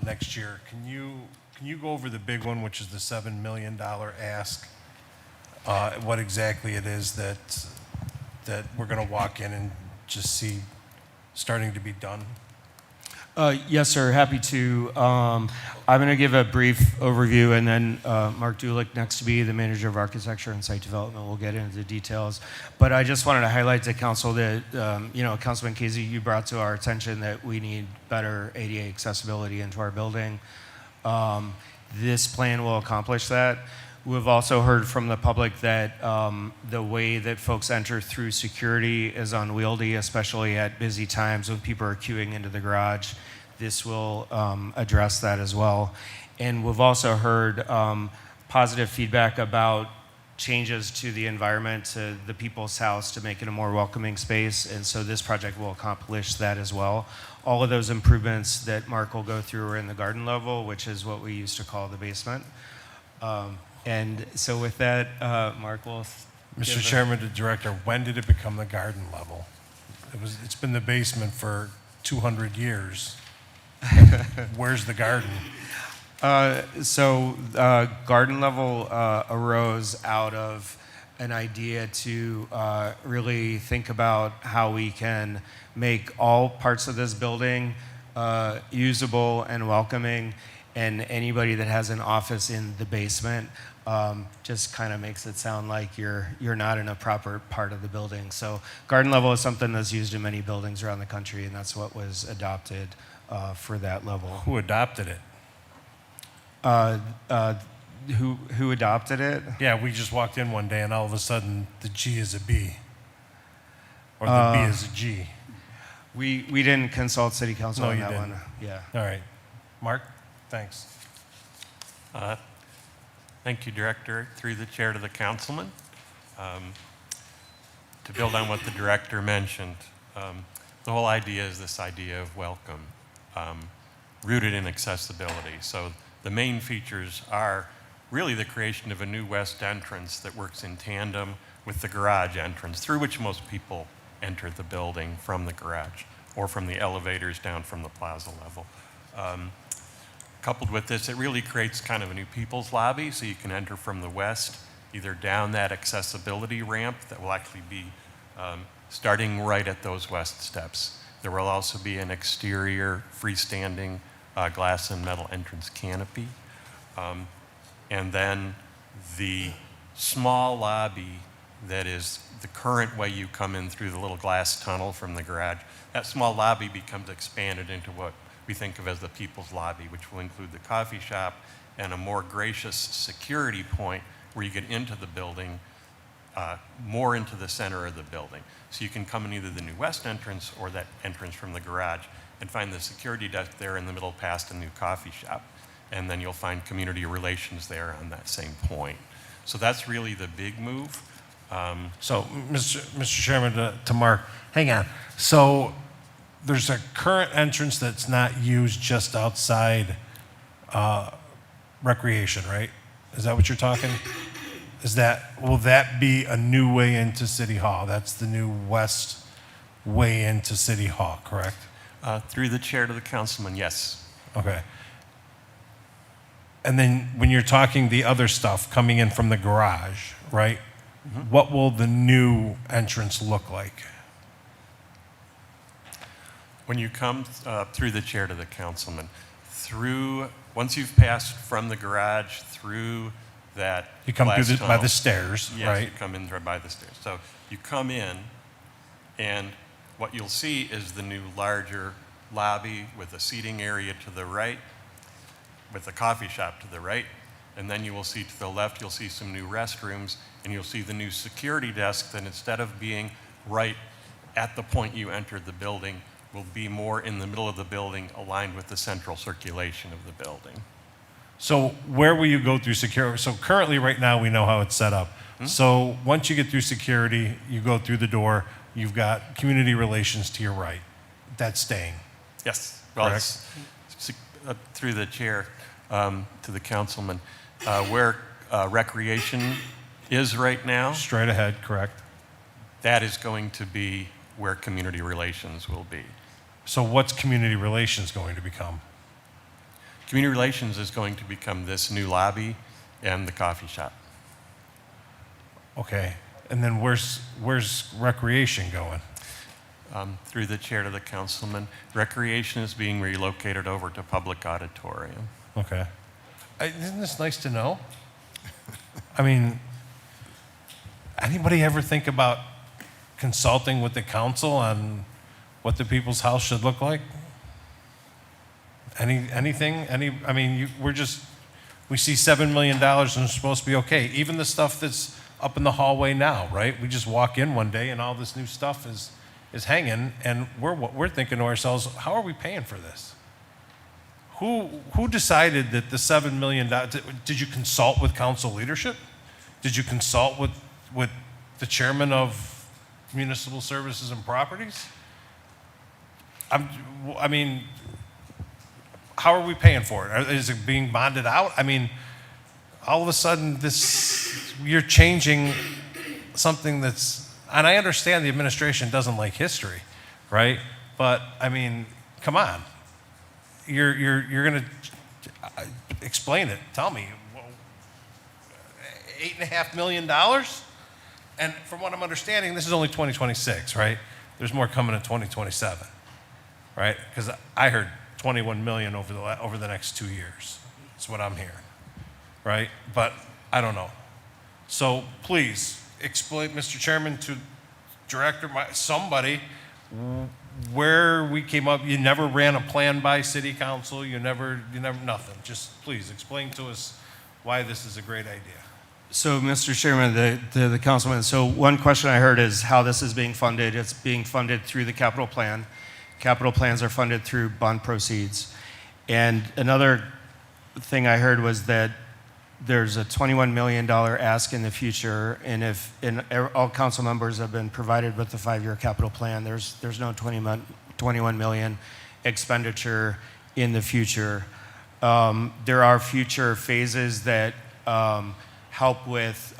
next year. Can you go over the big one, which is the $7 million ask? What exactly it is that we're going to walk in and just see starting to be done? Yes, sir. Happy to. I'm going to give a brief overview, and then Mark Dulick, next to me, the manager of architecture and site development, will get into the details. But I just wanted to highlight to council that, Councilman Casey, you brought to our attention that we need better ADA accessibility into our building. This plan will accomplish that. We've also heard from the public that the way that folks enter through security is unwieldy, especially at busy times when people are queuing into the garage. This will address that as well. And we've also heard positive feedback about changes to the environment, to the people's house, to make it a more welcoming space. And so this project will accomplish that as well. All of those improvements that Mark will go through are in the garden level, which is what we used to call the basement. And so with that, Mark will. Mr. Chairman, the director, when did it become the garden level? It's been the basement for 200 years. Where's the garden? Garden level arose out of an idea to really think about how we can make all parts of this building usable and welcoming, and anybody that has an office in the basement just kind of makes it sound like you're not in a proper part of the building. So garden level is something that's used in many buildings around the country, and that's what was adopted for that level. Who adopted it? Who adopted it? Yeah, we just walked in one day and all of a sudden the G is a B. Or the B is a G. We didn't consult city council No, on you that didn't. one. Yeah. All right. Mark, thanks. Thank you, Director. Through the chair to the councilman. To build on what the director mentioned, the whole idea is this idea of welcome, rooted in accessibility. So the main features are really the creation of a new west entrance that works in tandem with the garage entrance, through which most people enter the building from the garage or from the elevators down from the plaza level. Coupled with this, it really creates kind of a new people's lobby, so you can enter from the west, either down that accessibility ramp that will actually be starting right at those west steps. There will also be an exterior freestanding glass and metal entrance canopy. And then the small lobby that is the current way you come in through the little glass tunnel from the garage, that small lobby becomes expanded into what we think of as the people's lobby, which will include the coffee shop and a more gracious security point where you get into the building, more into the center of the building. So you can come in either the new west entrance or that entrance from the garage and find the security desk there in the middle past a new coffee shop. And then you'll find community relations there on that same point. So that's really the big move. So, Mr. Chairman, to Mark, hang on. So there's a current entrance that's not used just outside recreation, right? Is that what you're talking? Will that be a new way into City Hall? That's the new west way into City Hall, correct? Through the chair to the councilman, yes. Okay. And then when you're talking the other stuff coming in from the garage, right? Mm-hmm. What will the new entrance look like? When you come through the chair to the councilman, once you've passed from the garage through that You come glass through by tunnel, the stairs, yes, right? you come in there by the stairs. So you come in, and what you'll see is the new larger lobby with a seating area to the right, with a coffee shop to the right, and then you will see to the left, you'll see some new restrooms, and you'll see the new security desk that instead of being right at the point you entered the building, will be more in the middle of the building, aligned with the central circulation of the building. So where will you go through security? So currently, right now, we know how it's set up. Mm-hmm. So once you get through security, you go through the door, you've got community relations to your right. That's staying. Yes. Well, correct? Through the chair to the councilman, where recreation is right now, Straight ahead, correct. that is going to be where community relations will be. So what's community relations going to become? Community relations is going to become this new lobby and the coffee shop. Okay. And then where's recreation going? through the chair to the councilman, recreation is being relocated over to public auditorium. Okay. Isn't this nice to know? I mean, anybody ever think about consulting with the council on what the people's house should look like? Anything? I mean, we see $7 million and it's supposed to be okay. Even the stuff that's up in the hallway now, right? We just walk in one day and all this new stuff is hanging, and we're thinking to ourselves, how are we paying for this? Who decided that the $7 million, did you consult with council leadership? Did you consult with the chairman of Municipal Services and Properties? I mean, how are we paying for it? Is it being bonded out? I mean, all of a sudden, you're changing something that's, and I understand the administration doesn't like history, right? But I mean, come on, you're going to explain it. Tell me, $8.5 million, and from what I'm understanding, this is only 2026, right? There's more coming in 2027, right? Because I heard 21 million over the next 2 years. That's what I'm hearing, right? But I don't know. So please explain, Mr. Chairman, to Director, somebody, where we came up. You never ran a plan by City Council. You never nothing. Just please explain to us why this is a great idea. So, Mr. Chairman, the councilman, so one question I heard is how this is being funded. It's being funded through the capital plan. Capital plans are funded through bond proceeds. And another thing I heard was that there's a $21 million ask in the future, and all council members have been provided with the 5-year capital plan, there's no 21 million expenditure in the future. There are future phases that help with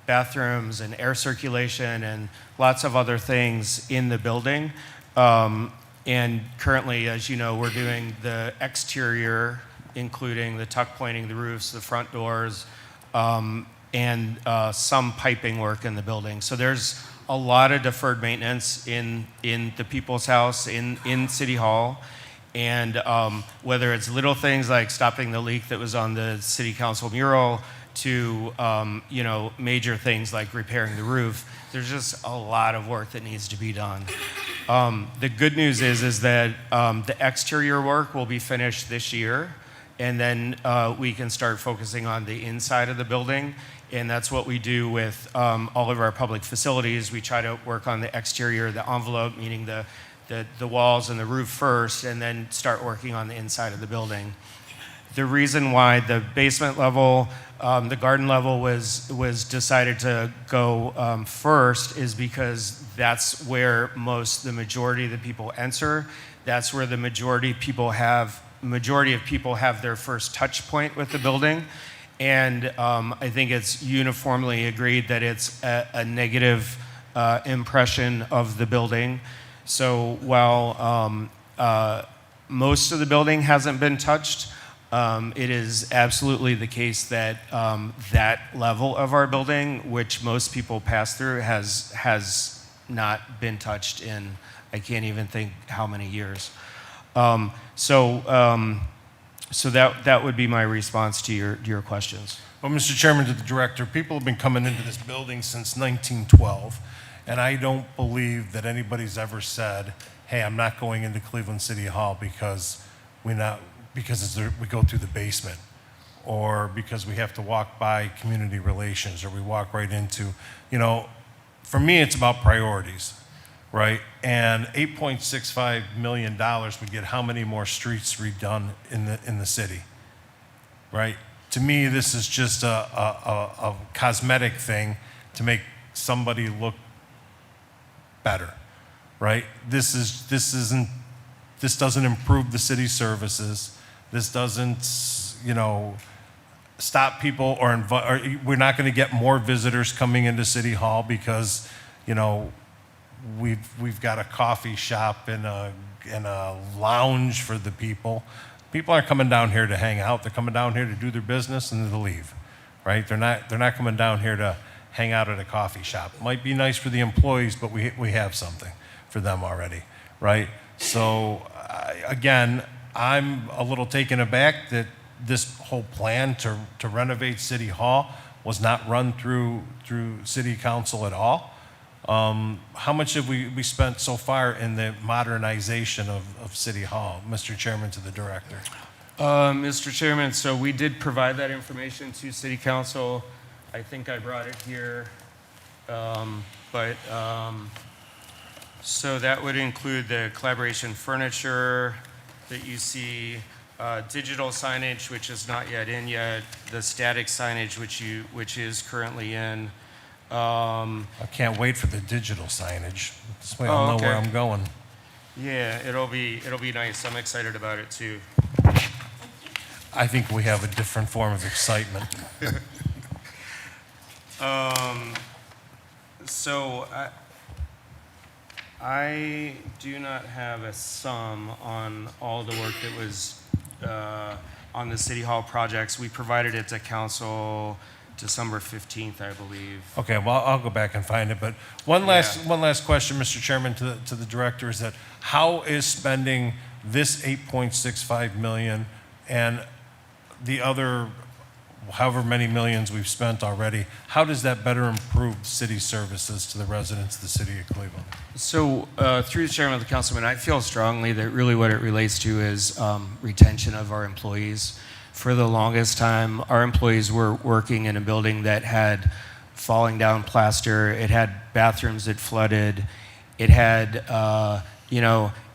bathrooms and air circulation and lots of other things in the building. And currently, as you know, we're doing the exterior, including the tuck pointing, the roofs, the front doors, and some piping work in the building. So there's a lot of deferred maintenance in the People's House, in City Hall. And whether it's little things like stopping the leak that was on the City Council mural to major things like repairing the roof, there's just a lot of work that needs to be done. The good news is that the exterior work will be finished this year, and then we can start focusing on the inside of the building, and that's what we do with all of our public facilities. We try to work on the exterior, the envelope, meaning the walls and the roof first, and then start working on the inside of the building. The reason why the basement level, the garden level was decided to go first is because that's where the majority of the people enter. That's where the majority of people have their first touch point with the building. And I think it's uniformly agreed that it's a negative impression of the building. So while most of the building hasn't been touched, it is absolutely the case that that level of our building, which most people pass through, has not been touched in, I can't even think how many years. So that would be my response to your questions. Well, Mr. Chairman, to the director, people have been coming into this building since 1912, and I don't believe that anybody's ever said, hey, I'm not going into Cleveland City Hall because we go through the basement, or because we have to walk by community relations, or we walk right into, for me, it's about priorities, right? And $8.65 million would get how many more streets redone in the city, right? To me, this is just a cosmetic thing to make somebody look better, right? This doesn't improve the city's services. This doesn't, stop people or we're not going to get more visitors coming into City Hall because, we've got a coffee shop and a lounge for the people. People aren't coming down here to hang out. They're coming down here to do their business and to leave, right? They're not coming down here to hang out at a coffee shop. Might be nice for the employees, but we have something. for them already, right? So again, I'm a little taken aback that this whole plan to renovate City Hall was not run through City Council at all. How much have we spent so far in the modernization of City Hall? Mr. Chairman, to the director. Mr. Chairman, so we did provide that information to City Council. I think I brought it here. So that would include the collaboration furniture that you see, digital signage, which is not yet in yet, the static signage, which is currently in. I can't wait for the digital signage. This way I'll know where I'm going. Yeah, it'll be nice. I'm excited about it too. I think we have a different form of excitement. So I do not have a sum on all the work that was on the City Hall projects. We provided it to council December 15th, I believe. Okay, well, I'll go back and find it, but one last question, Mr. Chairman, to the director, is that how is spending this 8.65 million and the other however many millions we've spent already, how does that better improve city services to the residents of the city of Cleveland? So through the chairman of the councilman, I feel strongly that really what it relates to is retention of our employees. For the longest time, our employees were working in a building that had falling down plaster. It had bathrooms that flooded. It had,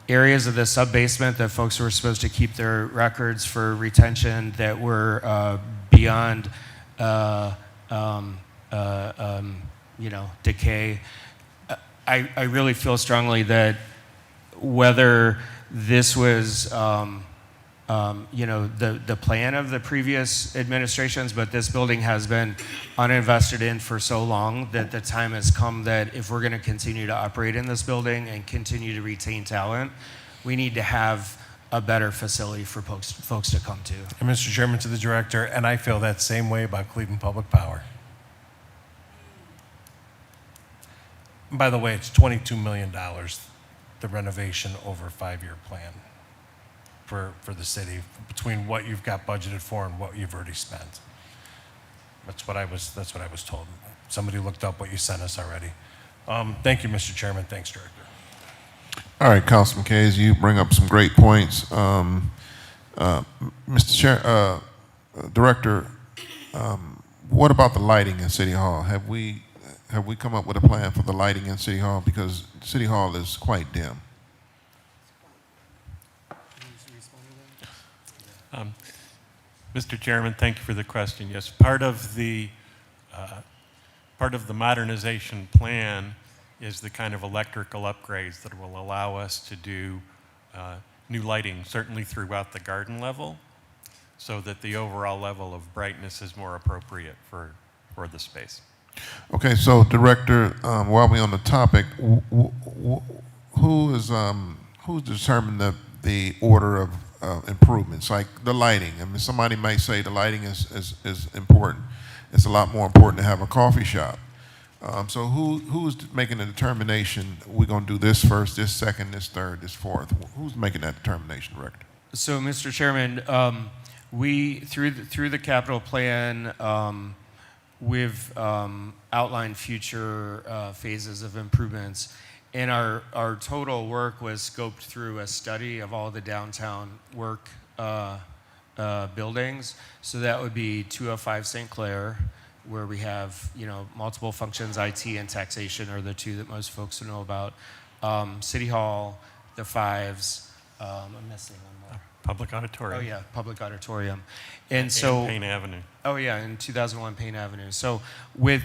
areas of the sub-basement that folks were supposed to keep their records for retention that were beyond, decay. I really feel strongly that whether this was, the plan of the previous administrations, but this building has been uninvested in for so long that the time has come that if we're going to continue to operate in this building and continue to retain talent, we need to have a better facility for folks to come to. And Mr. Chairman, to the director, and I feel that same way about Cleveland Public Power. By the way, it's $22 million, the renovation over a 5-year plan for the city, between what you've got budgeted for and what you've already spent. That's what I was told. Somebody looked up what you sent us already. Thank you, Mr. Chairman. Thanks, Director. All right, Councilman Kays, you bring up some great points. Director, what about the lighting in City Hall? Have we come up with a plan for the lighting in City Hall? Because City Hall is quite dim. Mr. Chairman, thank you for the question. Yes, part of the modernization plan is the kind of electrical upgrades that will allow us to do new lighting, certainly throughout the garden level, so that the overall level of brightness is more appropriate for the space. Okay, so Director, while we're on the topic, who's determined the order of improvements, like the lighting? I mean, somebody might say the lighting is important. It's a lot more important to have a coffee shop. So who's making the determination, we're going to do this first, this second, this third, this fourth? Who's making that determination, Director? So, Mr. Chairman, we, through the capital plan, we've outlined future phases of improvements. And our total work was scoped through a study of all the downtown work buildings. So that would be 205 St. Clair, where we have multiple functions. IT and taxation are the two that most folks know about. City Hall, the Fives. I'm missing one more. Public auditorium. Oh yeah, public auditorium. And so Payne Avenue. Oh yeah, in 2001 Payne Avenue. So with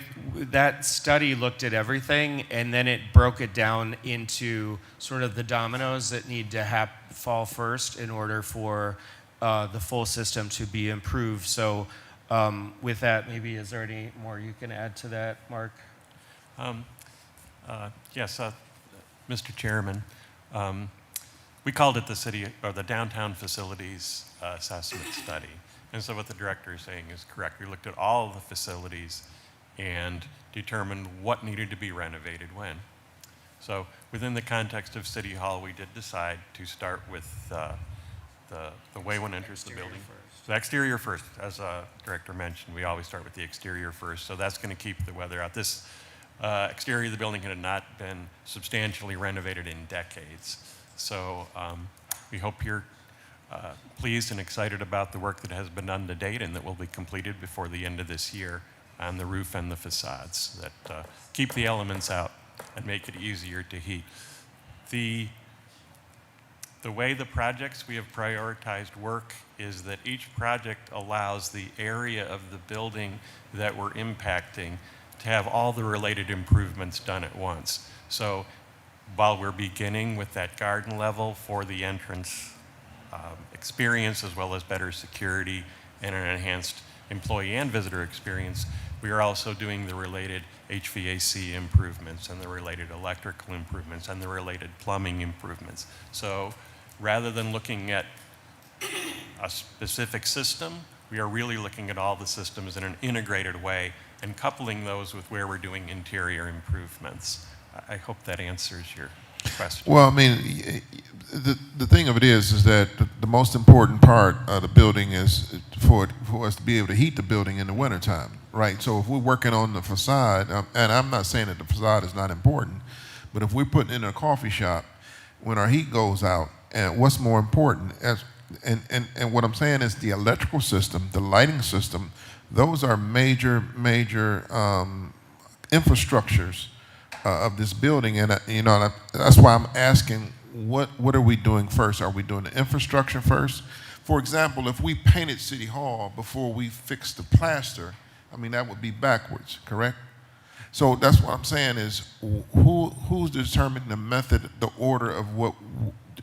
that study looked at everything, and then it broke it down into sort of the dominoes that need to fall first in order for the full system to be improved. So with that, maybe is there any more you can add to that, Mark? Yes, Mr. Chairman. We called it the city or the downtown facilities assessment study. And so what the director is saying is correct. We looked at all of the facilities and determined what needed to be renovated when. So within the context of City Hall, we did decide to start with the way one enters the building. The exterior first, as Director mentioned, we always start with the exterior first, so that's going to keep the weather out. This exterior of the building had not been substantially renovated in decades. So we hope you're pleased and excited about the work that has been done to date and that will be completed before the end of this year on the roof and the facades that keep the elements out and make it easier to heat. The way the projects we have prioritized work is that each project allows the area of the building that we're impacting to have all the related improvements done at once. So while we're beginning with that garden level for the entrance experience, as well as better security and an enhanced employee and visitor experience, we are also doing the related HVAC improvements and the related electrical improvements and the related plumbing improvements. So rather than looking at a specific system, we are really looking at all the systems in an integrated way and coupling those with where we're doing interior improvements. I hope that answers your question. Well, I mean, the thing of it is that the most important part of the building is for us to be able to heat the building in the wintertime, right? So if we're working on the facade, and I'm not saying that the facade is not important, but if we're putting in a coffee shop, when our heat goes out, and what's more important, and what I'm saying is the electrical system, the lighting system, those are major infrastructures of this building, and that's why I'm asking, what are we doing first? Are we doing the infrastructure first? For example, if we painted City Hall before we fixed the plaster, I mean, that would be backwards, correct? So that's what I'm saying is, who's determining the method, the order of what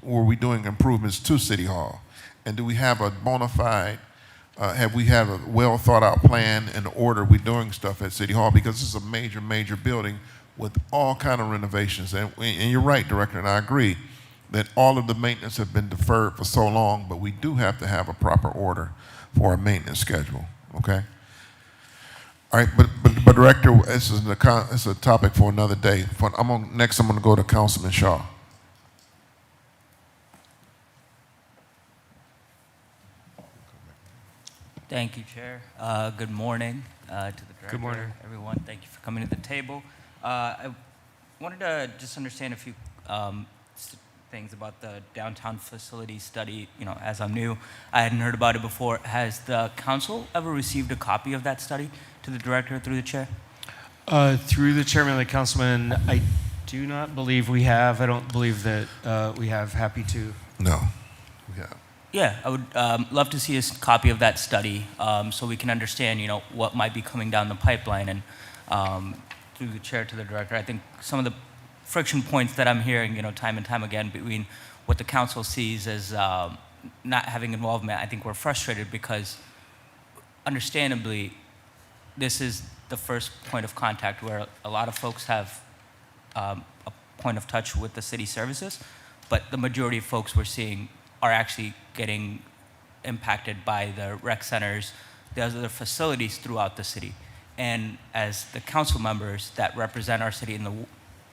were we doing improvements to City Hall? And do we have a bona fide, have we had a well thought out plan and order we're doing stuff at City Hall? Because this is a major building with all kind of renovations. And you're right, Director, and I agree that all of the maintenance have been deferred for so long, but we do have to have a proper order for our maintenance schedule, okay? All right, but Director, this is a topic for another day. Next, I'm gonna go to Councilman Shaw. Thank you, Chair. Good morning to the Director. Good morning. Everyone. Thank you for coming to the table. I wanted to just understand a few things about the downtown facility study. You know, as I'm new, I hadn't heard about it before. Has the council ever received a copy of that study to the Director through the Chair? Through the chairman and the councilman, I do not believe we have. I don't believe that we have. Happy to. No, yeah. Yeah, I would love to see a copy of that study so we can understand, you know, what might be coming down the pipeline. And through the Chair to the Director, I think some of the friction points that I'm hearing, you know, time and time again between what the council sees as not having involvement, I think we're frustrated because, understandably, this is the first point of contact where a lot of folks have a point of touch with the city services, but the majority of folks we're seeing are actually getting impacted by the rec centers, the other facilities throughout the city. And as the council members that represent our city in the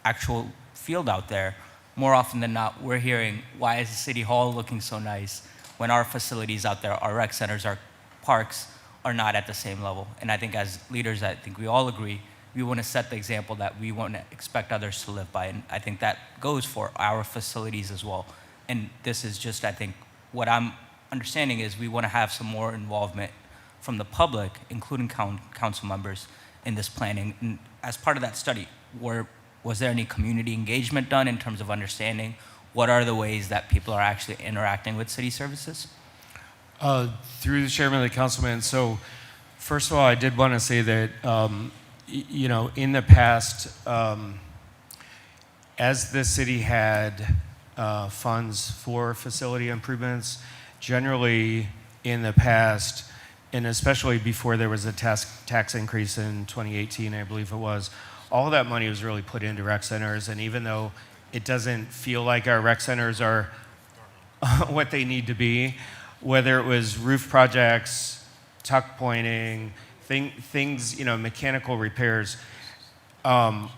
actual field out there, more often than not, we're hearing, why is the City Hall looking so nice when our facilities out there, our rec centers, our parks, are not at the same level? And I think as leaders, I think we all agree, we want to set the example that we want to expect others to live by. And I think that goes for our facilities as well. And this is just, I think, what I'm understanding is we want to have some more involvement from the public, including council members, in this planning. And as part of that study, was there any community engagement done in terms of understanding what are the ways that people are actually interacting with city services? Through the chairman and the councilman. So, first of all, I did want to say that, you know, in the past, as the city had funds for facility improvements, generally in the past, and especially before there was a tax increase in 2018, I believe it was, all of that money was really put into rec centers. And even though it doesn't feel like our rec centers are what they need to be, whether it was roof projects, tuck pointing, things, you know, mechanical repairs,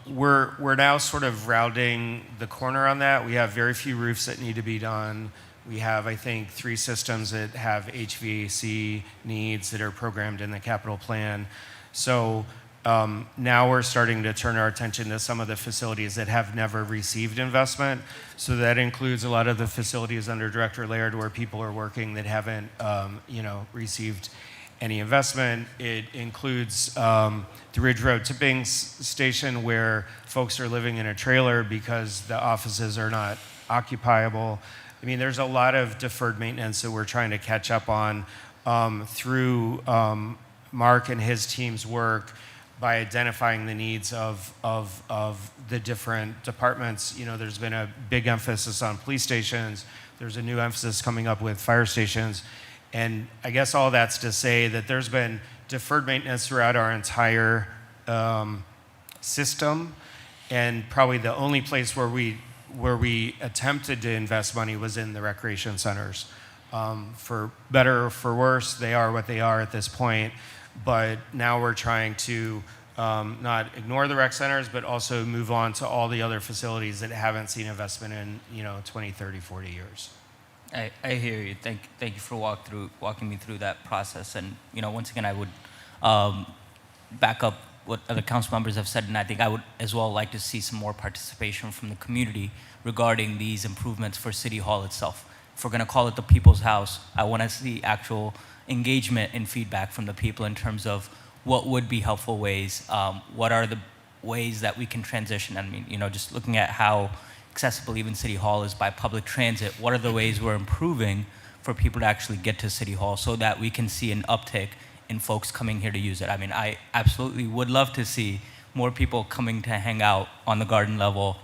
we're now sort of rounding the corner on that. We have very few roofs that need to be done. We have, I think, 3 systems that have HVAC needs that are programmed in the capital plan. So now we're starting to turn our attention to some of the facilities that have never received investment. So that includes a lot of the facilities under Director Laird where people are working that haven't, received any investment. It includes the Ridge Road Tipping Station where folks are living in a trailer because the offices are not occupiable. I mean, there's a lot of deferred maintenance that we're trying to catch up on through Mark and his team's work by identifying the needs of the different departments. You know, there's been a big emphasis on police stations. There's a new emphasis coming up with fire stations. And I guess all that's to say that there's been deferred maintenance throughout our entire system. And probably the only place where we attempted to invest money was in the recreation centers. For better or for worse, they are what they are at this point. But now we're trying to not ignore the rec centers, but also move on to all the other facilities that haven't seen investment in 20, 30, 40 years. I hear you. Thank you for walking me through that process. And once again, I would back up what other council members have said, and I think I would as well like to see some more participation from the community regarding these improvements for City Hall itself. If we're going to call it the People's House, I want to see actual engagement and feedback from the people in terms of what would be helpful ways, what are the ways that we can transition. I mean, just looking at how accessible even City Hall is by public transit, what are the ways we're improving for people to actually get to City Hall so that we can see an uptick in folks coming here to use it. I mean, I absolutely would love to see more people coming to hang out on the garden level,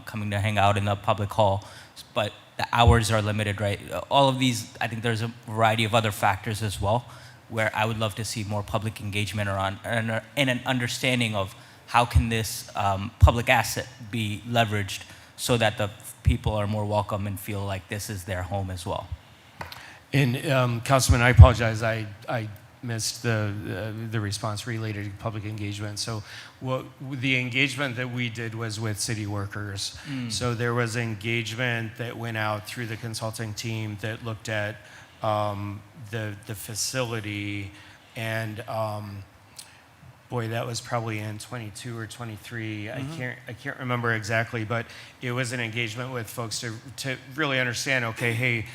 coming to hang out in the public hall, but the hours are limited, right? All of these, I think there's a variety of other factors as well, where I would love to see more public engagement around and an understanding of how can this public asset be leveraged so that the people are more welcome and feel like this is their home as well. And Councilman, I apologize. I missed the response related to public engagement. So the engagement that we did was with city workers. So there was engagement that went out through the consulting team that looked at the facility, and boy, that was probably in 22 or 23. Mm-hmm. I can't remember exactly, but it was an engagement with folks to really understand, okay, hey,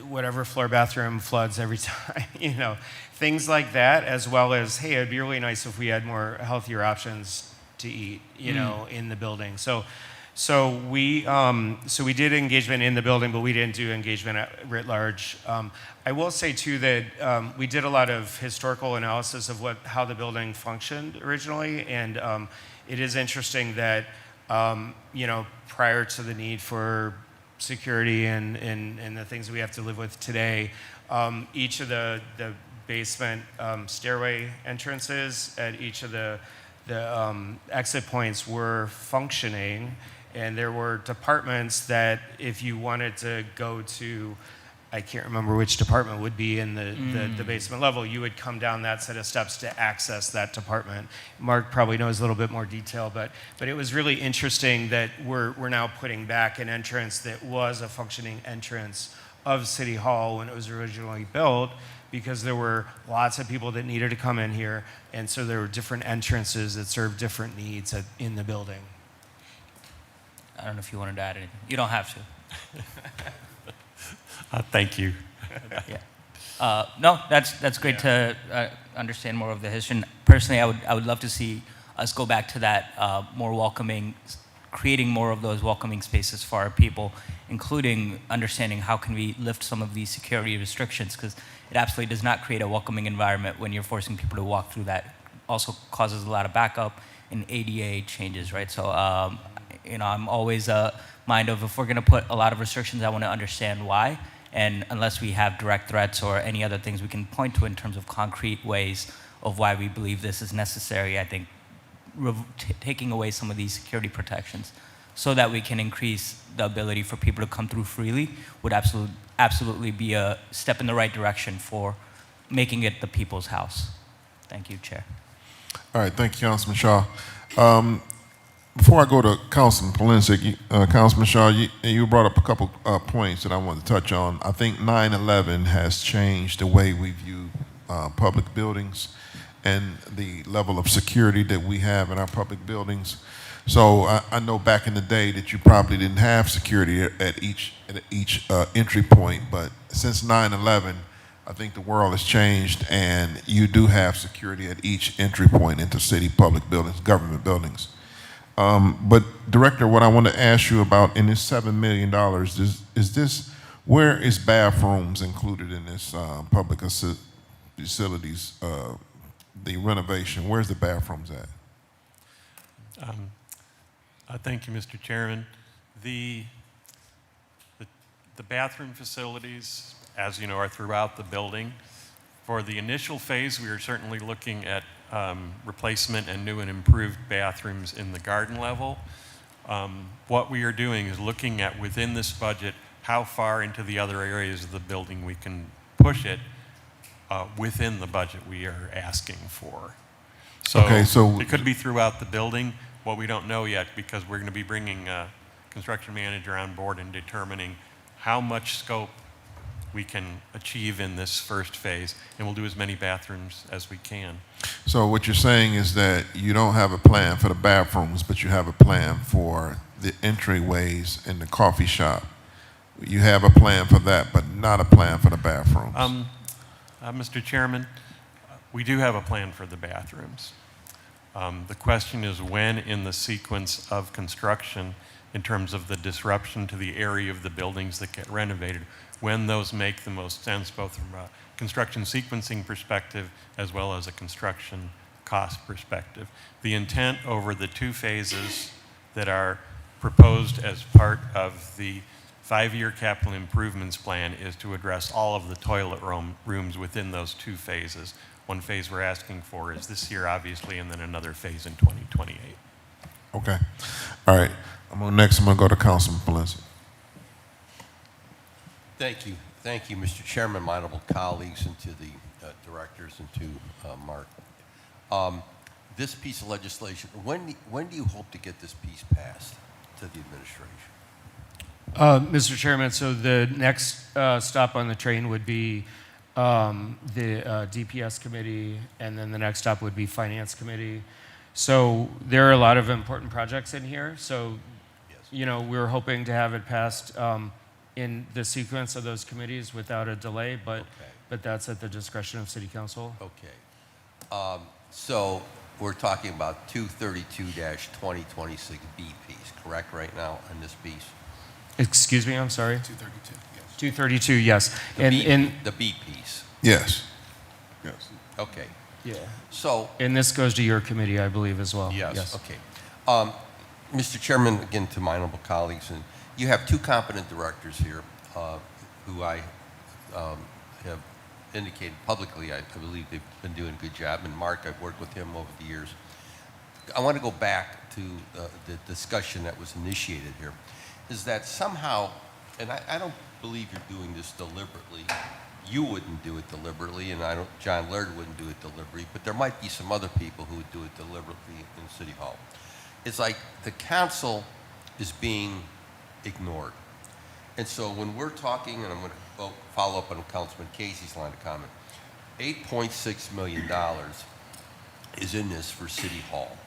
whatever floor bathroom floods every time, things like that, as well as, hey, it'd be really nice if we had more healthier options to eat, in the building. So we did engagement in the building, but we didn't do engagement writ large. I will say too that we did a lot of historical analysis of how the building functioned originally, and it is interesting that prior to the need for security and the things we have to live with today, each of the basement stairway entrances at each of the exit points were functioning, and there were departments that if you wanted to go to, I can't remember which department would be in the basement level, you would come down that set of steps to access that department. Mark probably knows a little bit more detail, but it was really interesting that we're now putting back an entrance that was a functioning entrance of City Hall when it was originally built, because there were lots of people that needed to come in here, and so there were different entrances that served different needs in the building. I don't know if you wanted to add anything. You don't have to. Thank you. Yeah. No, that's great to understand more of the history. And personally, I would love to see us go back to that more welcoming, creating more of those welcoming spaces for our people, including understanding how can we lift some of these security restrictions, because it absolutely does not create a welcoming environment when you're forcing people to walk through that. Also causes a lot of backup and ADA changes, right? So, I'm always mind of, if we're going to put a lot of restrictions, I want to understand why. And unless we have direct threats or any other things we can point to in terms of concrete ways of why we believe this is necessary, I think taking away some of these security protections so that we can increase the ability for people to come through freely would absolutely be a step in the right direction for making it the people's house. Thank you, Chair. All right, thank you, Councilman Shaw. Before I go to Councilman Polinsik, Councilman Shaw, you brought up a couple points that I wanted to touch on. I think 9/11 has changed the way we view public buildings and the level of security that we have in our public buildings. So I know back in the day that you probably didn't have security at each entry point, but since 9/11, I think the world has changed, and you do have security at each entry point into city public buildings, government buildings. But Director, what I want to ask you about in this $7 million, is this, where is bathrooms included in this public facilities, the renovation? Where's the bathrooms at? Thank you, Mr. Chairman. The bathroom facilities, as you know, are throughout the building. For the initial phase, we are certainly looking at replacement and new and improved bathrooms in the garden level. What we are doing is looking at within this budget how far into the other areas of the building we can push it within the budget we are asking for. So, Okay, so- it could be throughout the building. What we don't know yet, because we're going to be bringing a construction manager on board and determining how much scope we can achieve in this first phase, and we'll do as many bathrooms as we can. So what you're saying is that you don't have a plan for the bathrooms, but you have a plan for the entryways in the coffee shop. You have a plan for that, but not a plan for the bathrooms. Mr. Chairman, we do have a plan for the bathrooms. The question is when in the sequence of construction, in terms of the disruption to the area of the buildings that get renovated, when those make the most sense, both from a construction sequencing perspective as well as a construction cost perspective. The intent over the 2 phases that are proposed as part of the 5-year capital improvements plan is to address all of the toilet rooms within those 2 phases. One phase we're asking for is this year, obviously, and then another phase in 2028. Okay. All right. Next, I'm going to go to Councilman Polinsik. Thank you. Thank you, Mr. Chairman, my honorable colleagues, and to the directors and to Mark. This piece of legislation, when do you hope to get this piece passed to the administration? Mr. Chairman, so the next stop on the train would be the DPS committee, and then the next stop would be Finance Committee. So there are a lot of important projects in here. So, you know, we're hoping to have it passed in the sequence of those committees without a delay, but that's at the discretion of City Council. Okay. So we're talking about 232-2026B piece, correct, right now, on this piece? Excuse me, I'm sorry? 232, yes. 232, yes. The B piece. Yes. Yes. Okay. Yeah. So, And this goes to your committee, I believe, as well. yes. Okay. Mr. Chairman, again, to my honorable colleagues, and you have 2 competent directors here who I have indicated publicly. I believe they've been doing a good job. And Mark, I've worked with him over the years. I want to go back to the discussion that was initiated here, is that somehow, and I don't believe you're doing this deliberately. You wouldn't do it deliberately, and John Laird wouldn't do it deliberately, but there might be some other people who would do it deliberately in City Hall. It's like the council is being ignored. And so when we're talking, and I'm going to follow up on Councilman Casey's line of comment, $8.6 million is in this for City Hall.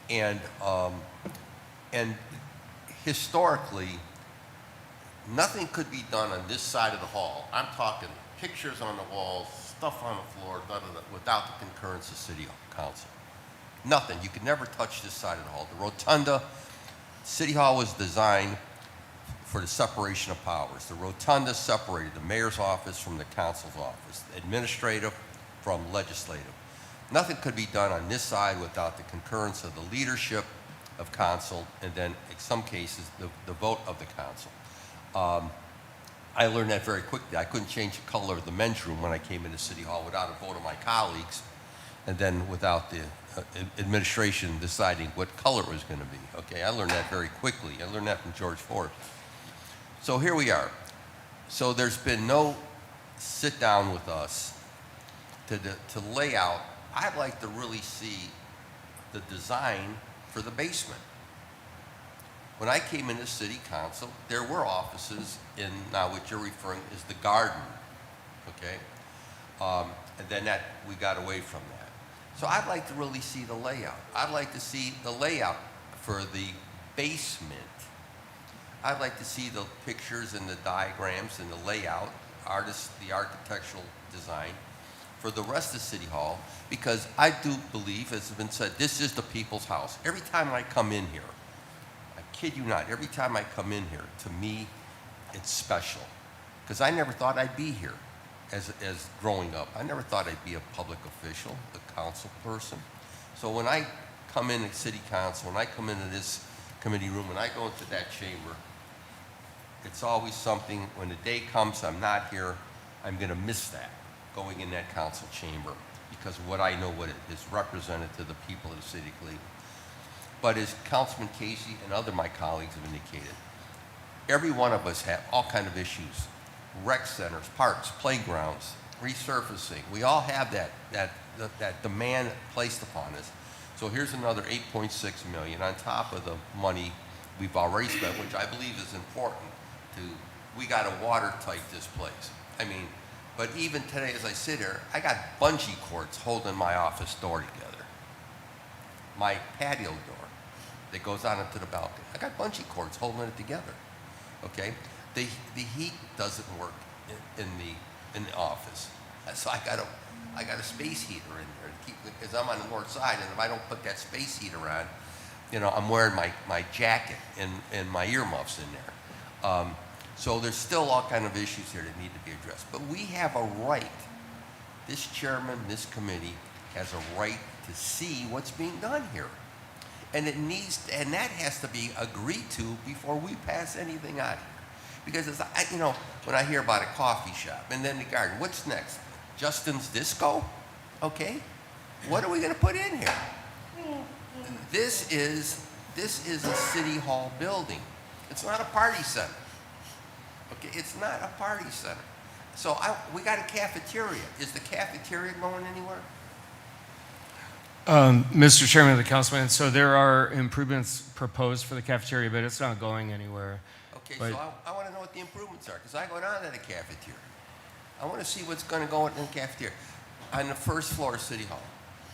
And historically, nothing could be done on this side of the hall. I'm talking pictures on the walls, stuff on the floor, without the concurrence of City Council. Nothing. You could never touch this side of the hall. The rotunda, City Hall was designed for the separation of powers. The rotunda separated the mayor's office from the council's office, administrative from legislative. Nothing could be done on this side without the concurrence of the leadership of council, and then in some cases, the vote of the council. I learned that very quickly. I couldn't change the color of the men's room when I came into City Hall without a vote of my colleagues, and then without the administration deciding what color it was going to be. Okay, I learned that very quickly. I learned that from George Ford. So here we are. So there's been no sit down with us to lay out I'd like to really see the design for the basement. When I came into city council, there were offices in, now what you're referring is the garden, okay? And then we got away from that. So I'd like to really see the layout. I'd like to see the layout for the basement. I'd like to see the pictures and the diagrams and the layout, the architectural design for the rest of City Hall, because I do believe, as has been said, this is the people's house. Every time I come in here, I kid you not, every time I come in here, to me, it's special. Because I never thought I'd be here as growing up. I never thought I'd be a public official, a council person. So when I come into city council, when I come into this committee room, when I go into that chamber, it's always something, when the day comes I'm not here, I'm gonna miss that, going in that council chamber, because of what I know what it is represented to the people of the city of Cleveland. But as Councilman Casey and other my colleagues have indicated, every one of us have all kind of issues. Rec centers, parks, playgrounds, resurfacing. We all have that demand placed upon us. So here's another 8.6 million on top of the money we've already spent, which I believe is important we got to watertight this place. I mean, but even today as I sit here, I got bungee cords holding my office door together. My patio door that goes out into the balcony. I got bungee cords holding it together, okay? The heat doesn't work in the office. So I got a space heater in there to keep, because I'm on the north side, and if I don't put that space heater on, you know, I'm wearing my jacket and my earmuffs in there. So there's still all kind of issues here that need to be addressed. But we have a right, this chairman, this committee has a right to see what's being done here. And that has to be agreed to before we pass anything out here. Because you know, when I hear about a coffee shop and then the garden, what's next? Justin's Disco? Okay. What are we gonna put in here? This is a city hall building. It's not a party center. Okay, it's not a party center. So we got a cafeteria. Is the cafeteria going anywhere? Mr. Chairman of the Councilman, so there are improvements proposed for the cafeteria, but it's not going anywhere. Okay, But- so I want to know what the improvements are, because I go down to the cafeteria. I want to see what's going to go in the cafeteria. On the first floor of City Hall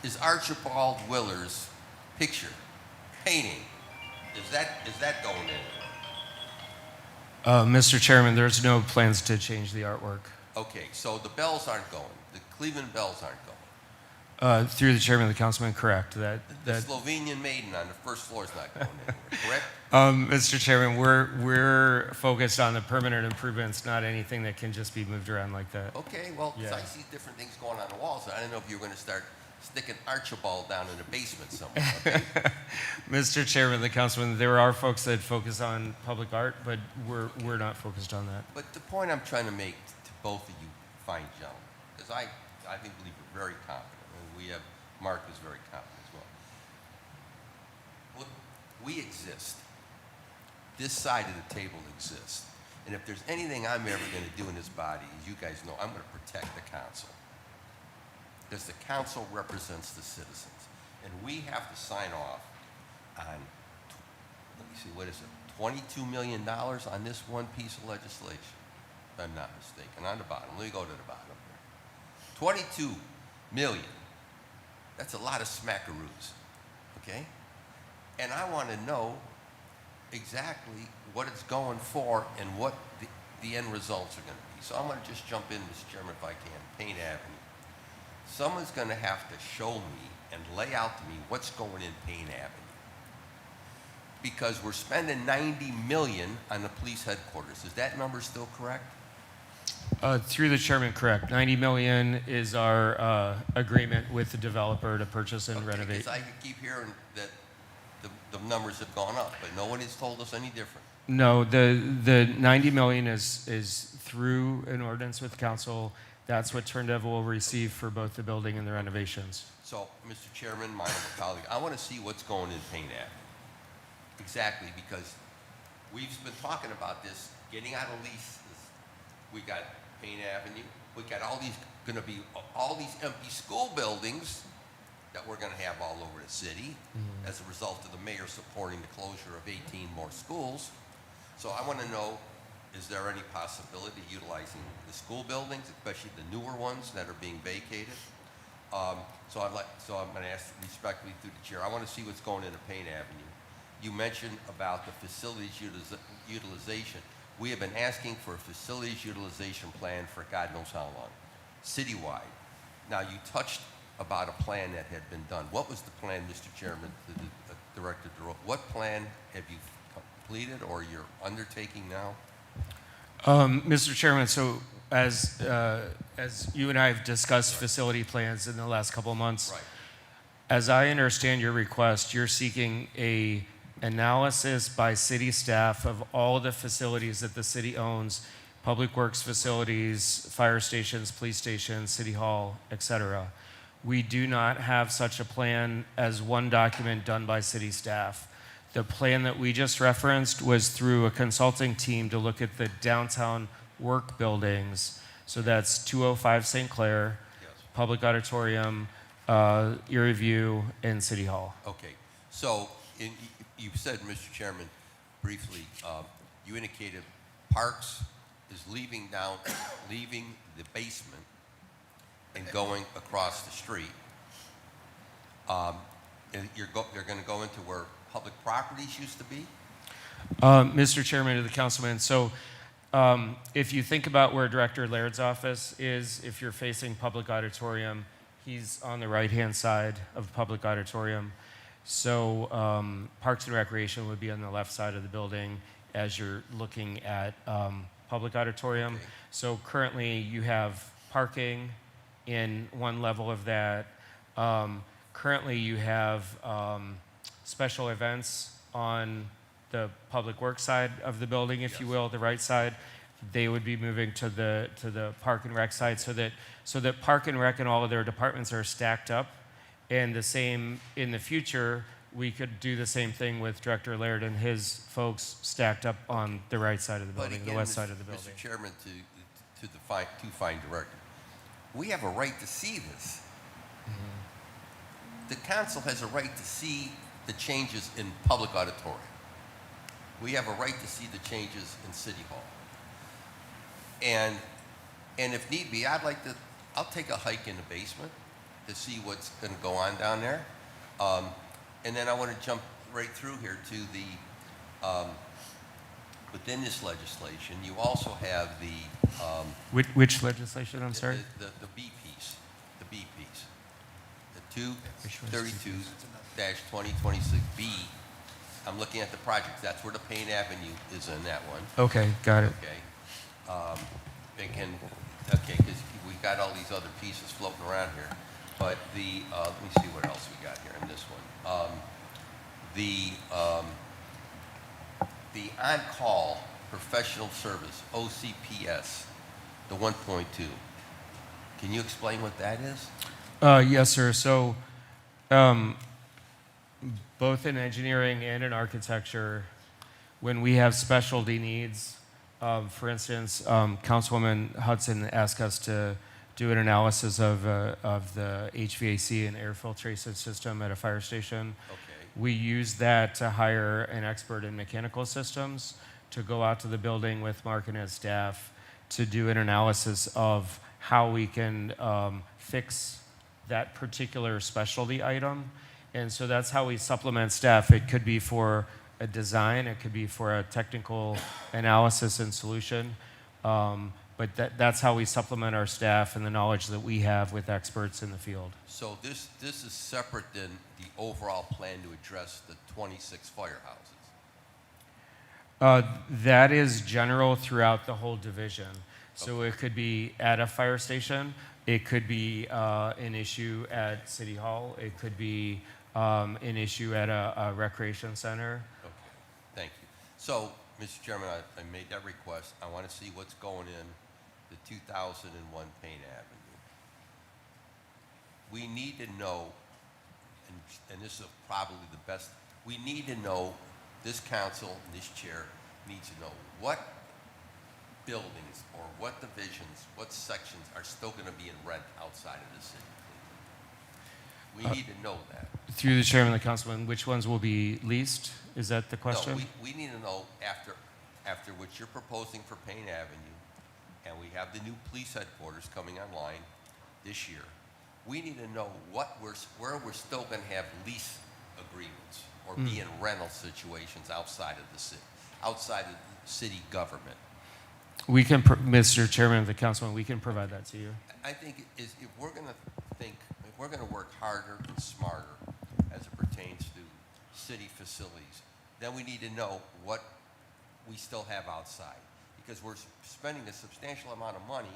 is Archibald Willer's picture, painting. Is that going in? Mr. Chairman, there's no plans to change the artwork. Okay, so the bells aren't going. The Cleveland bells aren't going. Through the Chairman of the Councilman, correct. The Slovenian maiden on the first floor is not going anywhere, correct? Mr. Chairman, we're focused on the permanent improvements, not anything that can just be moved around like that. Okay, well, 'cause Yeah. I see different things going on the walls. I didn't know if you were going to start sticking Archibald down in the basement somewhere, okay? Mr. Chairman of the Councilman, there are folks that focus on public art, but we're not focused on that. But the point I'm trying to make to both of you fine gentlemen, because I think believe you're very competent, and Mark is very competent as well. Look, we exist. This side of the table exists. And if there's anything I'm ever going to do in this body, as you guys know, I'm going to protect the council. Because the council represents the citizens. And we have to sign off on, let me see, what is it, $22 million on this one piece of legislation, if I'm not mistaken, on the bottom. Let me go to the bottom here. 22 million. That's a lot of smackaroos, okay? And I want to know exactly what it's going for and what the end results are going to be. So I'm going to just jump in, Mr. Chairman, if I can, Payne Avenue. Someone's going to have to show me and lay out to me what's going in Payne Avenue. Because we're spending $90 million on the police headquarters. Is that number still correct? Through the Chairman, correct. $90 million is our agreement with the developer to purchase and renovate. Because I keep hearing that the numbers have gone up, but no one has told us any different. No, the $90 million is through an ordinance with council. That's what Turndale will receive for both the building and the renovations. So, Mr. Chairman, my colleague, I want to see what's going in Payne Avenue. Exactly, because we've been talking about this, getting out of leases. We got Payne Avenue. We got all these empty school buildings that we're gonna have all over the city as a result of the mayor supporting the closure of 18 more schools. So I wanna know, is there any possibility of utilizing the school buildings, especially the newer ones that are being vacated? So I'm gonna ask respectfully through the chair, I wanna see what's going into Payne Avenue. You mentioned about the facilities utilization. We have been asking for a facilities utilization plan for God knows how long, citywide. Now, you touched about a plan that had been done. What was the plan, Mr. Chairman, to the Director DeRoe? What plan have you completed or you're undertaking now? Mr. Chairman, so as you and I have discussed facility plans in the last couple of months, Right. as I understand your request, you're seeking a analysis by city staff of all the facilities that the city owns, public works facilities, fire stations, police stations, city hall, et cetera. We do not have such a plan as one document done by city staff. The plan that we just referenced was through a consulting team to look at the downtown work buildings. So that's 205 St. Clair, Yes. Public Auditorium, Erie View, and City Hall. Okay. So you said, Mr. Chairman, briefly, you indicated Parks is leaving the basement and going across the street. And you're going to go into where public properties used to be? Mr. Chairman, to the councilman, so if you think about where Director Laird's office is, if you're facing Public Auditorium, he's on the right-hand side of Public Auditorium. So Parks and Recreation would be on the left side of the building as you're looking at Public Auditorium. Okay. So currently you have parking in one level of that. Currently you have special events on the public works side of the building, if you will, the right side. They would be moving to the Park and Rec side so that Park and Rec and all of their departments are stacked up. And the same in the future, we could do the same thing with Director Laird and his folks stacked up on the right side of the But building, again, the west side of the building. Mr. Chairman, to the fine director, we have a right to see this. The council has a right to see the changes in Public Auditorium. We have a right to see the changes in City Hall. And if need be, I'll take a hike in the basement to see what's going to go on down there. And then I want to jump right through here to the, within this legislation, you also have the, Which legislation, I'm sorry? the B piece, the 232-2026B. I'm looking at the projects. That's where the Payne Avenue is in that one. Okay, got it. Okay. Because we've got all these other pieces floating around here. But let me see what else we got here in this one. The on-call professional service, OCPS, the 1.2. Can you explain what that is? Yes, sir. So, both in engineering and in architecture, when we have specialty needs, for instance, Councilwoman Hudson asked us to do an analysis of the HVAC and air filtration system at a fire station. Okay. We use that to hire an expert in mechanical systems to go out to the building with Mark and his staff to do an analysis of how we can fix that particular specialty item. And so that's how we supplement staff. It could be for a design, it could be for a technical analysis and solution. But that's how we supplement our staff and the knowledge that we have with experts in the field. So this is separate than the overall plan to address the 26 firehouses. That is general throughout the whole division. So it could be at a fire station, it could be an issue at City Hall, it could be an issue at a recreation center. Okay, thank you. So, Mr. Chairman, I made that request. I want to see what's going in the 2001 Payne Avenue. We need to know, and this is probably the best, we need to know, this council and this chair needs to know what buildings or what divisions, what sections are still going to be in rent outside of the city. We need to know that. Through the chairman and the councilman, which ones will be leased? Is that the question? No, we need to know after what you're proposing for Payne Avenue, and we have the new police headquarters coming online this year. We need to know where we're still going to have lease agreements or be in rental situations outside of the city, outside of the city government. We can, Mr. Chairman of the councilman, we can provide that to you. I think if we're going to work harder and smarter as it pertains to city facilities, then we need to know what we still have outside, because we're spending a substantial amount of money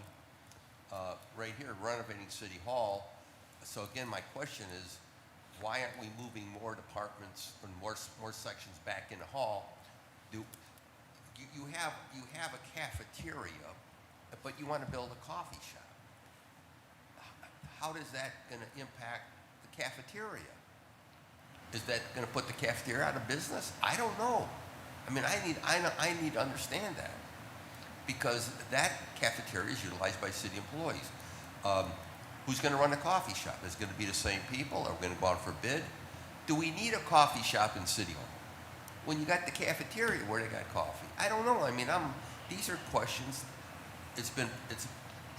right here renovating City Hall. So again, my question is, why aren't we moving more departments and more sections back in the hall? You have a cafeteria, but you want to build a coffee shop. How is that going to impact the cafeteria? Is that going to put the cafeteria out of business? I don't know. I mean, I need to understand that, because that cafeteria is utilized by city employees. Who's going to run the coffee shop? Is it going to be the same people? Are we going to go out for bid? Do we need a coffee shop in City Hall when you got the cafeteria where they got coffee? I don't know. I mean, these are questions. It's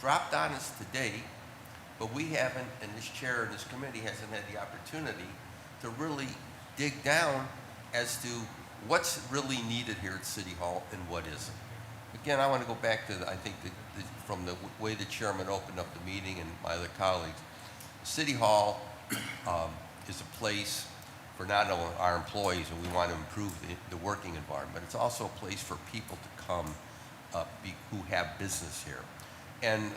dropped on us today, but we haven't, and this chair and this committee hasn't had the opportunity to really dig down as to what's really needed here at City Hall and what isn't. Again, I want to go back to, I think, from the way the chairman opened up the meeting and my other colleagues. City Hall is a place for not only our employees, and we want to improve the working environment, but it's also a place for people to come who have business here. And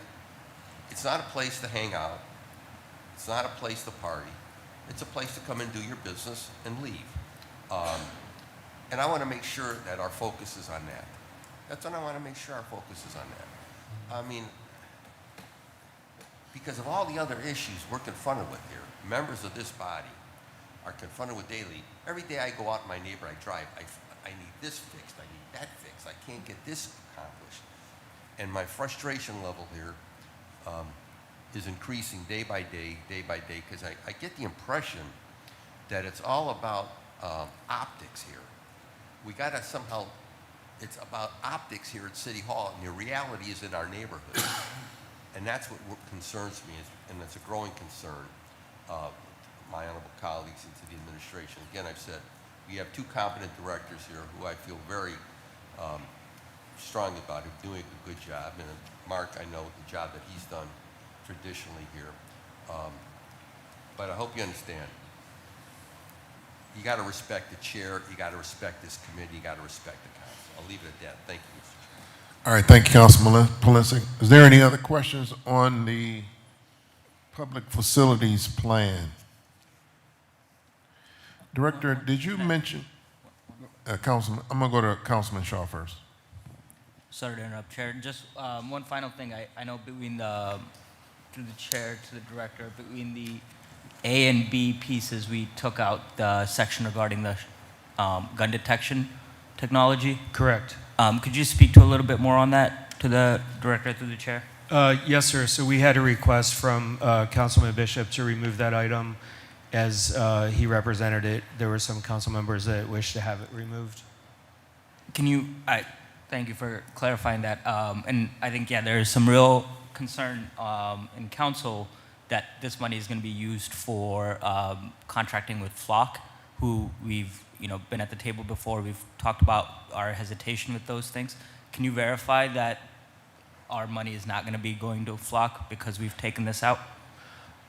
it's not a place to hang out. It's not a place to party. It's a place to come and do your business and leave. And I want to make sure that our focus is on that. That's what I want to make sure our focus is on that. I mean, because of all the other issues we're confronted with here, members of this body are confronted with daily. Every day I go out in my neighborhood, I drive, I need this fixed, I need that fixed, I can't get this accomplished. And my frustration level here is increasing day by day, because I get the impression that it's all about optics here. We got to somehow, it's about optics here at City Hall, and the reality is in our neighborhood. And that's what concerns me, and it's a growing concern of my honorable colleagues and to the administration. Again, I've said, we have two competent directors here who I feel very strongly about, who are doing a good job. And Mark, I know the job that he's done traditionally here. But I hope you understand, you got to respect the chair, you got to respect this committee, you got to respect the council. I'll leave it at that. Thank you, Mr. Chairman. All right, thank you, Councilman Pulisic. Is there any other questions on the public facilities plan? Director, did you mention, Councilman, I'm going to go to Councilman Shaw first. Sorry to interrupt, Chair. Just one final thing. I know between through the chair to the director, between the A and B pieces, we took out the section regarding the gun detection technology. Correct. Could you speak to a little bit more on that to the director through the chair? Yes, sir. So we had a request from Councilman Bishop to remove that item. As he represented it, there were some council members that wished to have it removed. Can you, thank you for clarifying that. And I think, yeah, there is some real concern in council that this money is going to be used for contracting with Flock, who we've been at the table before. We've talked about our hesitation with those things. Can you verify that our money is not going to be going to Flock because we've taken this out?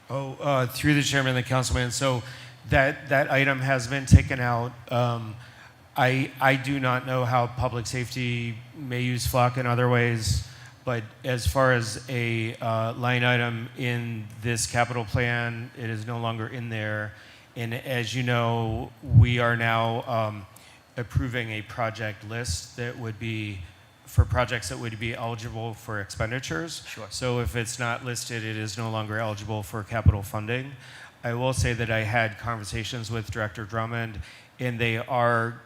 Through the chairman and the councilman. So that item has been taken out. I do not know how public safety may use Flock in other ways, but as far as a line item in this capital plan, it is no longer in there. And as you know, we are now approving a project list that would be for projects that would be eligible for expenditures. Sure. So if it's not listed, it is no longer eligible for capital funding. I will say that I had conversations with Director Drummond, and they are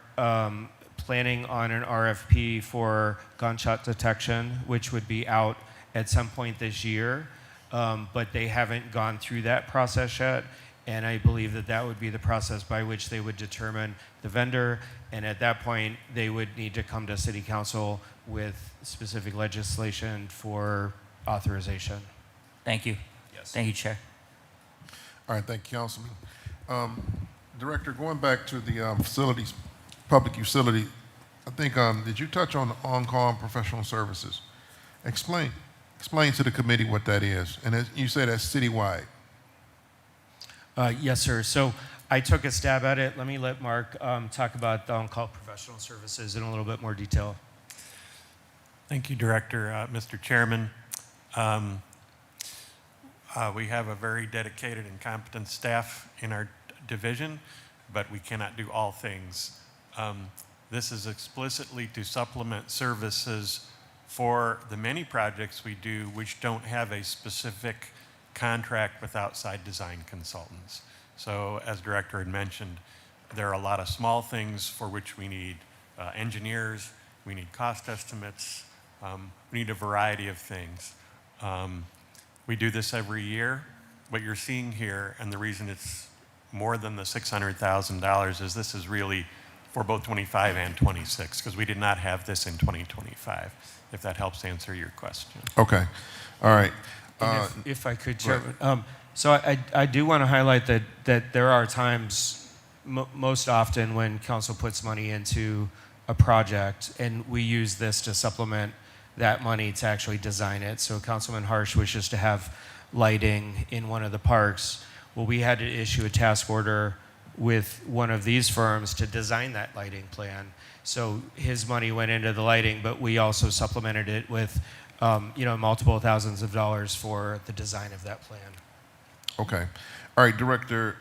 planning on an RFP for gunshot detection, which would be out at some point this year, but they haven't gone through that process yet. And I believe that that would be the process by which they would determine the vendor. And at that point, they would need to come to City Council with specific legislation for authorization. Thank you. Yes. Thank you, Chair. All right, thank you, Councilman. Director, going back to the facilities, public utility, I think, did you touch on the on-call and professional services? Explain to the committee what that is. And you say that's citywide. Yes, sir. So I took a stab at it. Let me let Mark talk about the on-call professional services in a little bit more detail. Thank you, Director. Mr. Chairman, we have a very dedicated and competent staff in our division, but we cannot do all things. This is explicitly to supplement services for the many projects we do which don't have a specific contract with outside design consultants. So as Director had mentioned, there are a lot of small things for which we need engineers, we need cost estimates, we need a variety of things. We do this every year. What you're seeing here, and the reason it's more than the $600,000 is this is really for both 25 and 26, because we did not have this in 2025, if that helps answer your question. Okay, all right. And if I could, Chairman. So I do want to highlight that there are times, most often, when council puts money into a project, and we use this to supplement that money to actually design it. So Councilman Harsh wishes to have lighting in one of the parks. Well, we had to issue a task order with one of these firms to design that lighting plan. So his money went into the lighting, but we also supplemented it with multiple thousands of dollars for the design of that plan. Okay. All right, Director,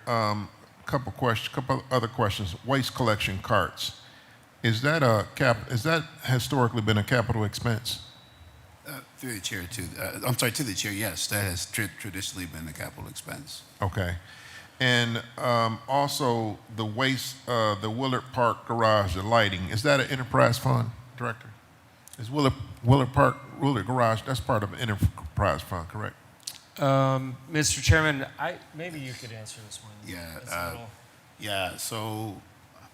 couple other questions. Waste collection carts. Is that historically been a capital expense? Through the chair, to the chair, yes, that has traditionally been a capital expense. Okay. And also the the Willard Park garage, the lighting, is that an enterprise fund, Director? Is Willard garage, that's part of an enterprise fund, correct? Mr. Chairman, maybe you could answer this one. Yeah, so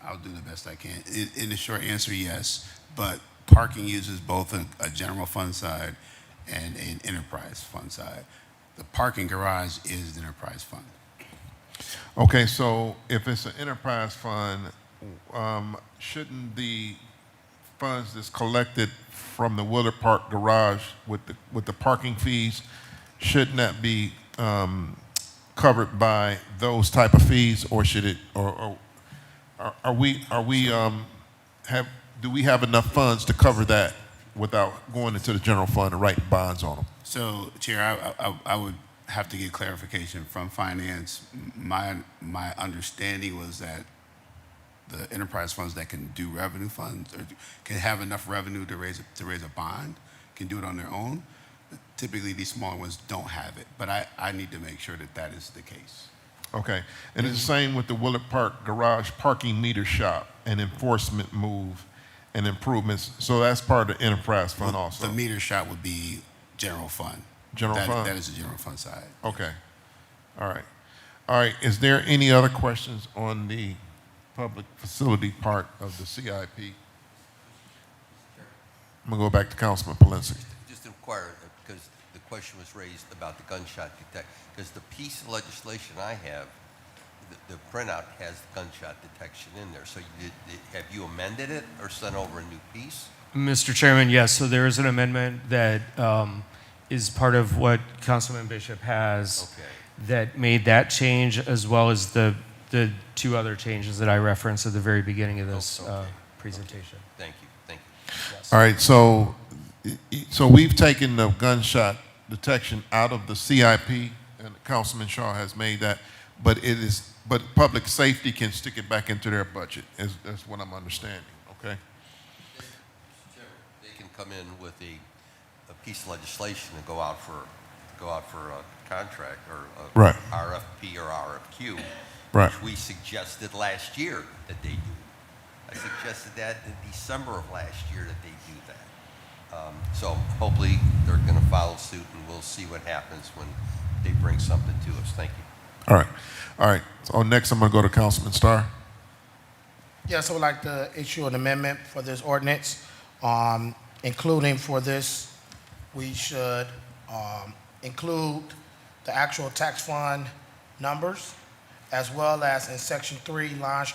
I'll do the best I can. In the short answer, yes, but parking uses both a general fund side and an enterprise fund side. The parking garage is the enterprise fund. Okay, so if it's an enterprise fund, shouldn't the funds that's collected from the Willard Park garage with the parking fees, shouldn't that be covered by those type of fees, or should it, or do we have enough funds to cover that without going into the general fund and writing bonds on them? So, Chair, I would have to get clarification from finance. My understanding was that the enterprise funds that can do revenue funds or can have enough revenue to raise a bond can do it on their own. Typically, these smaller ones don't have it, but I need to make sure that is the case. Okay, and it's the same with the Willard Park garage parking meter shop and enforcement move and improvements. So that's part of the enterprise fund also. The meter shop would be general fund. General fund? That is the general fund side. Okay, all right. All right, is there any other questions on the public facility part of the CIP? I'm gonna go back to Councilman Polinsky. Just inquire, because the question was raised about the gunshot detection, because the piece of legislation I have, the printout has gunshot detection in there. So have you amended it or sent over a new piece? Mr. Chairman, yes. So there is an amendment that is part of what Councilman Bishop has that made that change, as well as the two other changes that I referenced at the very beginning of this presentation. Thank you. All right, so we've taken the gunshot detection out of the CIP, and Councilman Shaw has made that, but public safety can stick it back into their budget. That's what I'm understanding. Okay. They can come in with a piece of legislation and go out for a contract or a RFP or RFQ, which we suggested last year that they do. I suggested that in December of last year that they do that. So hopefully they're going to follow suit, and we'll see what happens when they bring something to us. Thank you. All right. All right. So next, I'm going to go to Councilman Starr. Yes, I would like to issue an amendment for this ordinance, including for this, we should include the actual tax fund numbers, as well as in section 3, line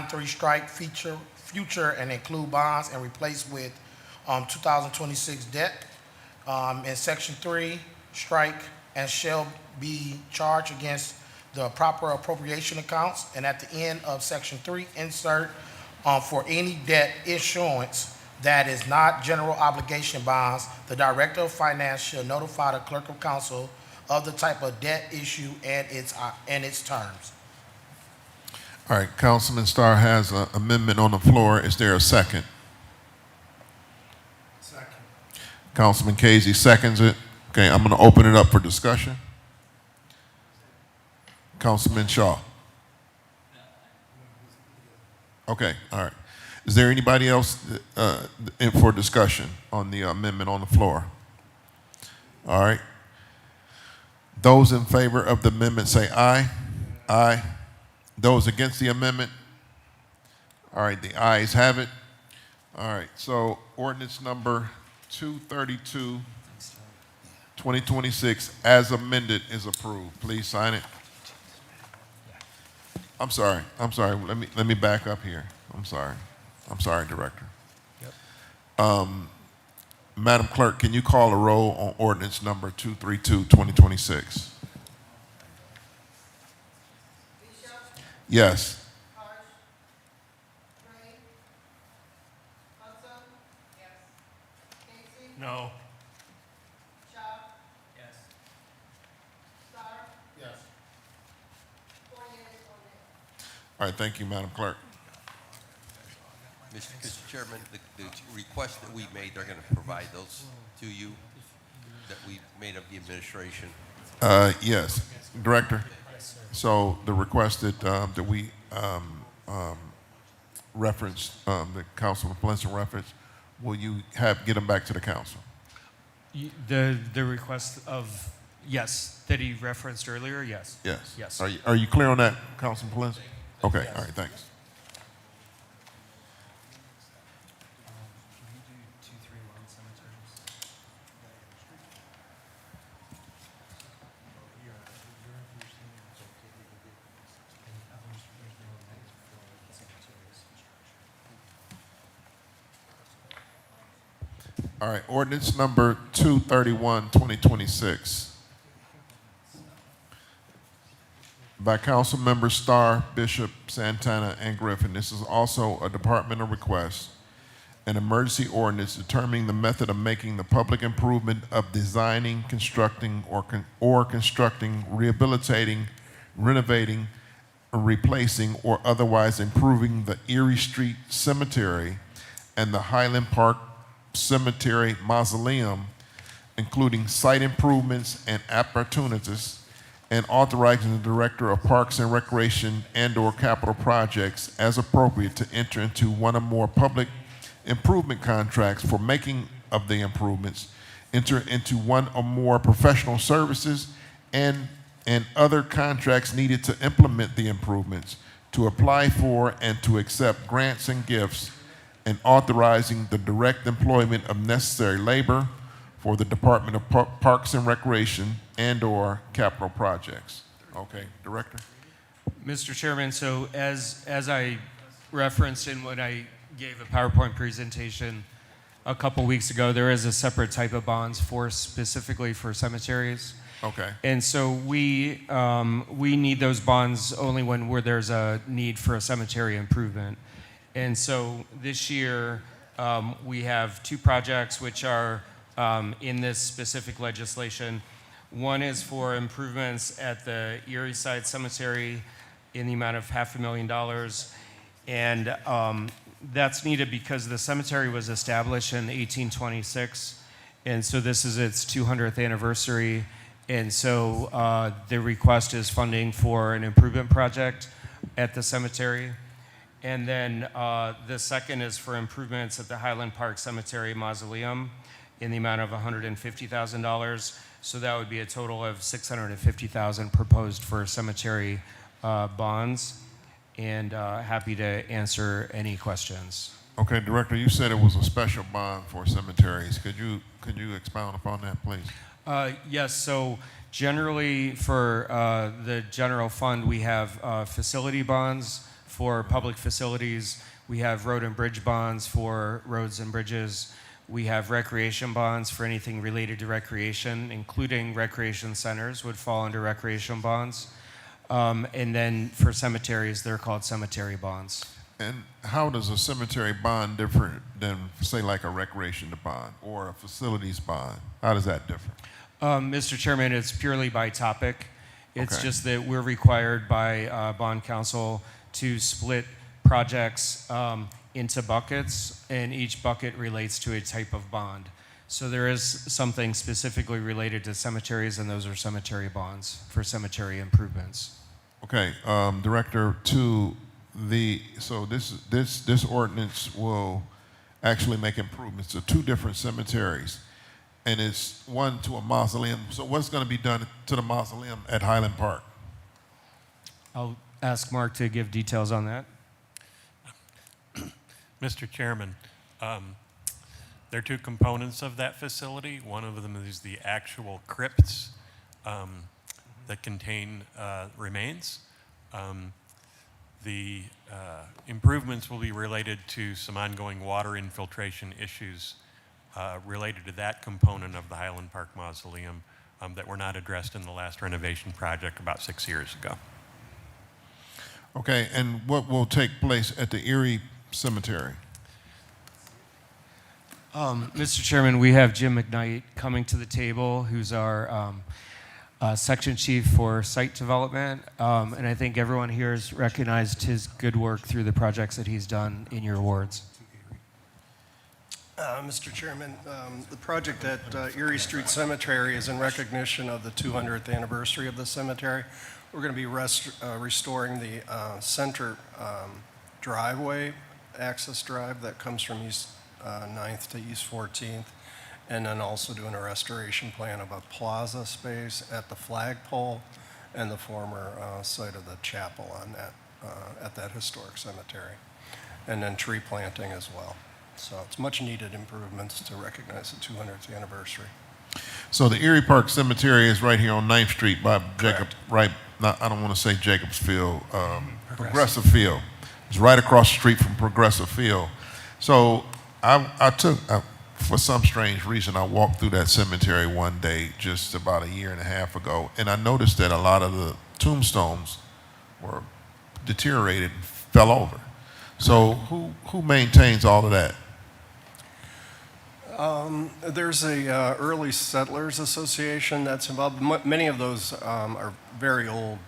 3, strike future and include bonds and replace with 2026 debt. In section 3, strike and shall be charged against the proper appropriation accounts. And at the end of section 3, insert for any debt issuance that is not general obligation bonds, the Director of Finance shall notify the Clerk of Council of the type of debt issue and its terms. All right. Councilman Starr has an amendment on the floor. Is there a second? Second. Councilman Casey seconds it. Okay, I'm going to open it up for discussion. Councilman Shaw. Okay, all right. Is there anybody else for discussion on the amendment on the floor? All right. Those in favor of the amendment say aye. Aye. Those against the amendment? All right, the ayes have it. All right, so ordinance number 232, 2026, as amended, is approved. Please sign it. I'm sorry. Let me back up here. I'm sorry, Director. Madam Clerk, can you call a roll on ordinance number 232, 2026? Yes. No. All right, thank you, Madam Clerk. Mr. Chairman, the request that we made, they're going to provide those to you that we made of the administration. Yes, Director. So the request that we referenced, that Councilman Blinson referenced, will you get them back to the council? The request of, yes, that he referenced earlier, yes. Yes. Yes. Are you clear on that, Councilman Blinson? Okay, all right, thanks. All right, ordinance number 231, 2026. By Council Members Starr, Bishop, Santana, and Griffin. This is also a departmental request. An emergency ordinance determining the method of making the public improvement of designing, constructing, or constructing, rehabilitating, renovating, replacing, or otherwise improving the Erie Street Cemetery and the Highland Park Cemetery Mausoleum, including site improvements and opportunities, and authorizing the Director of Parks and Recreation and/or Capital Projects as appropriate to enter into one or more public improvement contracts for making of the improvements, enter into one or more professional services and other contracts needed to implement the improvements, to apply for and to accept grants and gifts, and authorizing the direct employment of necessary labor for the Department of Parks and Recreation and/or Capital Projects. Okay, Director? Mr. Chairman, so as I referenced in when I gave a PowerPoint presentation a couple weeks ago, there is a separate type of bonds specifically for cemeteries. Okay. And so we need those bonds only where there's a need for a cemetery improvement. And so this year, we have two projects which are in this specific legislation. One is for improvements at the Erie Side Cemetery in the amount of $500,000. And that's needed because the cemetery was established in 1826. And so this is its 200th anniversary. And so the request is funding for an improvement project at the cemetery. And then the second is for improvements at the Highland Park Cemetery Mausoleum. in the amount of $150,000. So that would be a total of $650,000 proposed for cemetery bonds. And happy to answer any questions. Okay, Director, you said it was a special bond for cemeteries. Could you expound upon that, please? Yes, so generally for the general fund, we have facility bonds for public facilities. We have road and bridge bonds for roads and bridges. We have recreation bonds for anything related to recreation, including recreation centers would fall under recreation bonds. And then for cemeteries, they're called cemetery bonds. And how does a cemetery bond differ than, say, like a recreation bond or a facilities bond? How does that differ? Mr. Chairman, it's purely by topic. It's Okay. just that we're required by bond council to split projects into buckets, and each bucket relates to a type of bond. So there is something specifically related to cemeteries, and those are cemetery bonds for cemetery improvements. Okay, Director, so this ordinance will actually make improvements to two different cemeteries, and it's one to a mausoleum. So what's going to be done to the mausoleum at Highland Park? I'll ask Mark to give details on that. Mr. Chairman, there are two components of that facility. One of them is the actual crypts that contain remains. The improvements will be related to some ongoing water infiltration issues related to that component of the Highland Park Mausoleum that were not addressed in the last renovation project about 6 years ago. Okay, and what will take place at the Erie Cemetery? Mr. Chairman, we have Jim McKnight coming to the table, who's our section chief for site development. And I think everyone here has recognized his good work through the projects that he's done in your wards. Mr. Chairman, the project at Erie Street Cemetery is in recognition of the 200th anniversary of the cemetery. We're going to be restoring the center driveway, access drive that comes from East 9th to East 14th, and then also doing a restoration plan of a plaza space at the flagpole and the former site of the chapel on that, at that historic cemetery, and then tree planting as well. So it's much needed improvements to recognize the 200th anniversary. So the Erie Park Cemetery is right here on 9th Street by Jacob, Correct. right, not, I don't want to say Jacobs Field, Progressive Field. It's right across the street from Progressive Field. So I took, for some strange reason, I walked through that cemetery one day just about a year and a half ago, and I noticed that a lot of the tombstones were deteriorated and fell over. So who maintains all of that? There's a early settlers association that's involved. Many of those are very old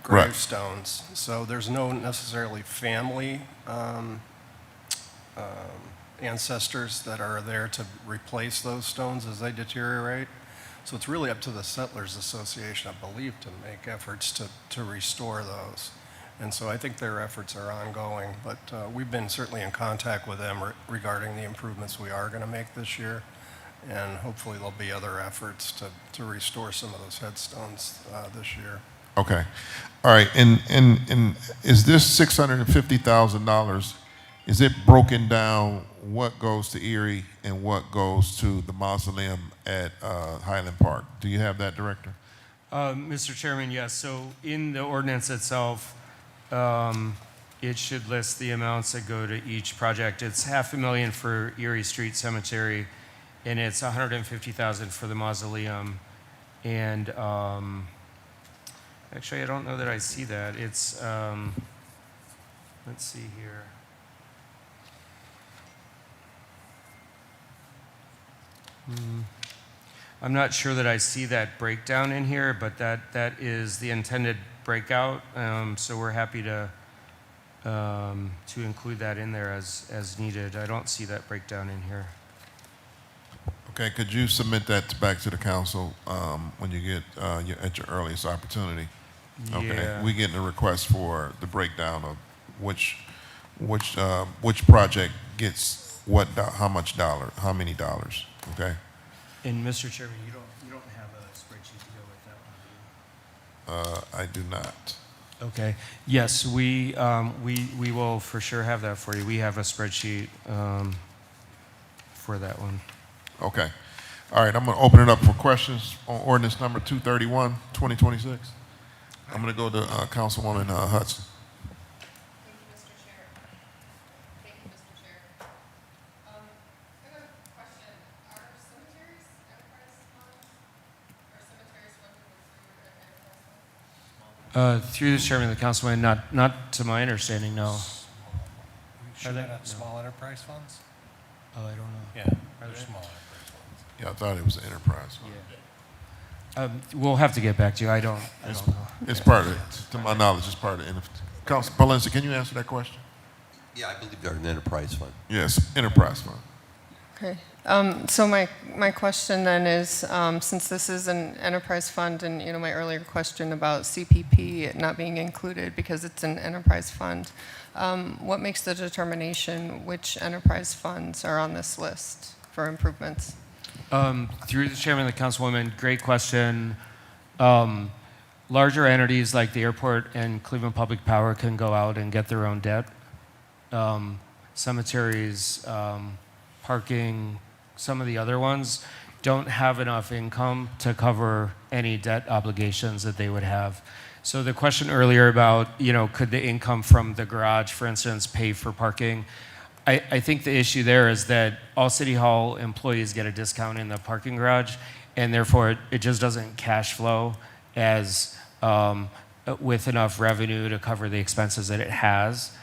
Right. gravestones, so there's no necessarily family ancestors that are there to replace those stones as they deteriorate. So it's really up to the settlers association, I believe, to make efforts to restore those. And so I think their efforts are ongoing, but we've been certainly in contact with them regarding the improvements we are going to make this year. And hopefully there'll be other efforts to restore some of those headstones this year. Okay. All right. And is this $650,000, is it broken down what goes to Erie and what goes to the mausoleum at Highland Park? Do you have that, Director? Mr. Chairman, yes. So in the ordinance itself, it should list the amounts that go to each project. It's $500,000 for Erie Street Cemetery, and it's $150,000 for the mausoleum. And actually, I don't know that I see that. It's let's see here. I'm not sure that I see that breakdown in here, but that is the intended breakout. So we're happy to include that in there as needed. I don't see that breakdown in here. Okay. Could you submit that back to the council when you get at your earliest opportunity? Okay. Yeah. We getting a request for the breakdown of which project gets what, how many dollars? Okay. And Mr. Chairman, you don't have a spreadsheet to go with that one, do you? I do not. Okay. Yes, we will for sure have that for you. We have a spreadsheet for that one. Okay. All right, I'm going to open it up for questions on ordinance number 231, 2026. I'm going to go to Councilwoman Hudson. Thank you, Mr. Chair. Thank you, Mr. Chair. I have a question. Are cemeteries enterprise funds? Are cemeteries funded through an enterprise fund? Through the chairman of the councilman, not to my understanding, no. Should they? that have small enterprise funds? Oh, I don't know. Yeah, they're small enterprise funds. Yeah, I thought it was an enterprise. We'll have to get back to you. I don't know. It's part of it. To my knowledge, it's part of it. Council Valencia, can you answer that question? Yeah, I believe they're an enterprise fund. Yes, enterprise fund. Okay. So my question then is, since this is an enterprise fund, and my earlier question about CPP not being included because it's an enterprise fund, what makes the determination which enterprise funds are on this list for improvements? Through the chairman of the councilwoman, great question. Larger entities like the airport and Cleveland Public Power can go out and get their own debt. Cemeteries, parking, some of the other ones don't have enough income to cover any debt obligations that they would have. So the question earlier about, could the income from the garage, for instance, pay for parking? I think the issue there is that all City Hall employees get a discount in the parking garage, and therefore it just doesn't cash flow as with enough revenue to cover the expenses that it has.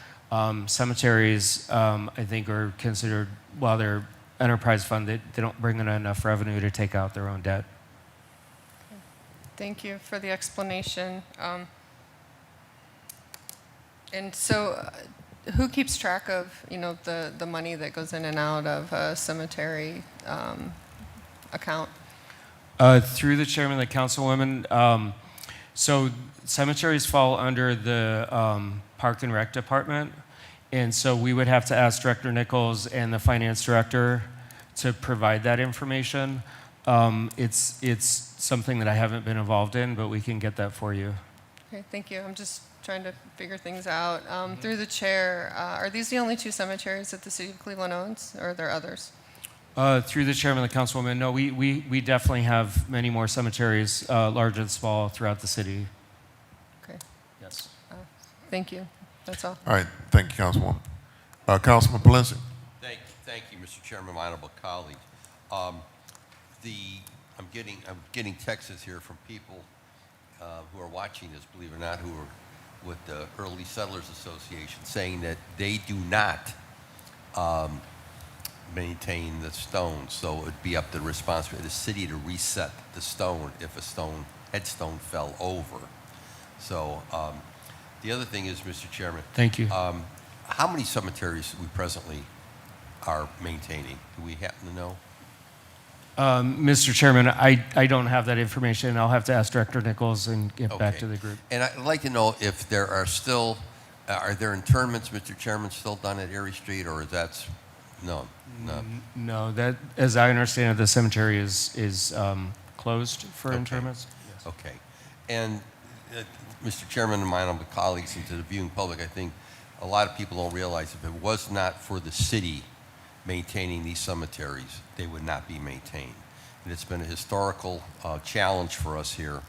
Cemeteries, I think, are considered, while they're enterprise fund, they don't bring in enough revenue to take out their own debt. Thank you for the explanation. And so, who keeps track of, the money that goes in and out of a cemetery account? Through the chairman of the councilwoman, so cemeteries fall under the Park and Rec department, and so we would have to ask Director Nichols and the finance director to provide that information. It's something that I haven't been involved in, but we can get that for you. Okay, thank you. I'm just trying to figure things out. Through the chair, are these the only two cemeteries that the city of Cleveland owns, or are there others? Through the chairman of the councilwoman, no, we definitely have many more cemeteries, large and small, throughout the city. Okay, Yes. thank you. That's all. All right, thank you, Councilwoman. Councilman Valencia. Thank you, Mr. Chairman, my honorable colleagues. I'm getting texts here from people who are watching this, believe it or not, who are with the Early Settlers Association, saying that they do not maintain the stones, so it'd be up to the responsibility of the city to reset the stone if a headstone fell over. So the other thing is, Mr. Chairman. Thank you. How many cemeteries we presently are maintaining? Do we happen to know? Mr. Chairman, I don't have that information. I'll have to ask Director Nichols and get back Okay. to the group. And I'd like to know if there are still, are there interments, Mr. Chairman, still done at Erie Street, or is that, no? No, that, as I understand it, the cemetery is closed for Okay. interments. Okay. And, Mr. Chairman and my honorable colleagues, and to the viewing public, I think a lot of people don't realize if it was not for the city maintaining these cemeteries, they would not be maintained. And it's been a historical challenge for us here.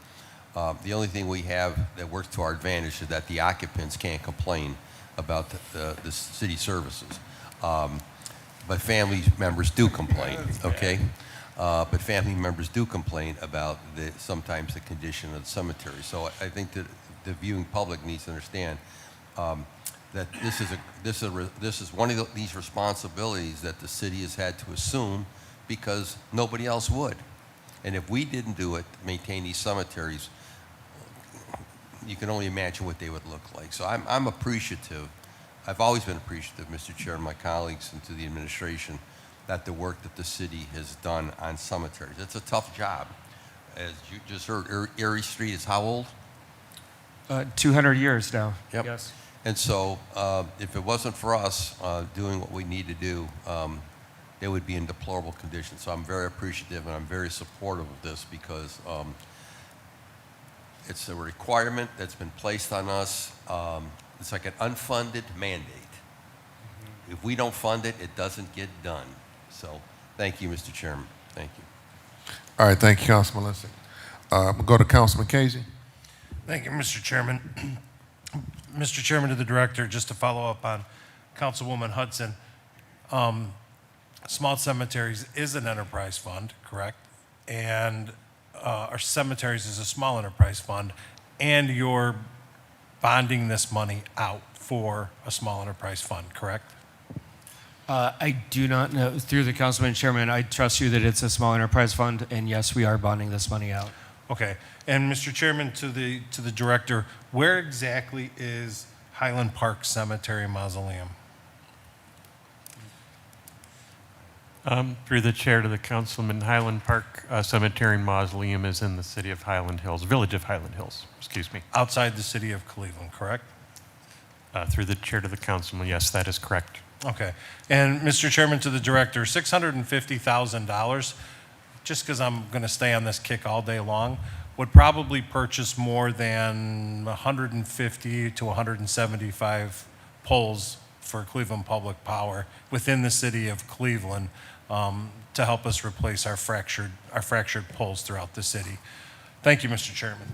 The only thing we have that works to our advantage is that the occupants can't complain about the city services. But family members do complain, okay? But family members do complain about sometimes the condition of the cemetery. So I think that the viewing public needs to understand that this is one of these responsibilities that the city has had to assume because nobody else would. And if we didn't do it, maintain these cemeteries, you can only imagine what they would look like. So I'm appreciative. I've always been appreciative, Mr. Chair, and my colleagues and to the administration, that the work that the city has done on cemeteries. It's a tough job. As you just heard, Erie Street is how old? 200 years now. Yep. Yes. And so if it wasn't for us doing what we need to do, they would be in deplorable condition. So I'm very appreciative and I'm very supportive of this because it's a requirement that's been placed on us. It's like an unfunded mandate. If we don't fund it, it doesn't get done. So thank you, Mr. Chairman. Thank you. All right, thank you, Councilman Lissing. We'll go to Councilman Casey. Thank you, Mr. Chairman. Mr. Chairman, to the director, just to follow up on Councilwoman Hudson, small cemeteries is an enterprise fund, correct? And our cemeteries is a small enterprise fund, and you're bonding this money out for a small enterprise fund, correct? I do not know, through the Councilman Chairman, I trust you that it's a small enterprise fund, and yes, we are bonding this money out. Okay. And Mr. Chairman, to the director, where exactly is Highland Park Cemetery Mausoleum? Through the chair to the councilman, Highland Park Cemetery and Mausoleum is in the city of Highland Hills, village of Highland Hills, excuse me. Outside the city of Cleveland, correct? Through the chair to the councilman, yes, that is correct. Okay. And Mr. Chairman, to the director, $650,000, just because I'm going to stay on this kick all day long, would probably purchase more than 150 to 175 poles for Cleveland Public Power within the city of Cleveland to help us replace our fractured poles throughout the city. Thank you, Mr. Chairman.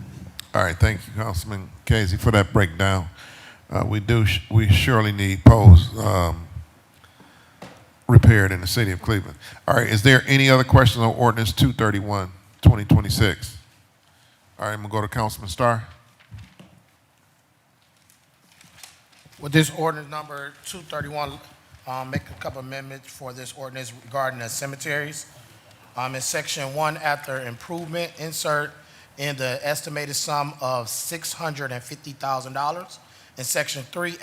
All right, thank you, Councilman Casey, for that breakdown. We surely need poles repaired in the city of Cleveland. All right, is there any other questions on ordinance 231, 2026? All right, I'm gonna go to Councilman Starr. With this ordinance number 231, make a couple amendments for this ordinance regarding the cemeteries. In section 1, after improvement, insert in the estimated sum of $650,000. In section 3,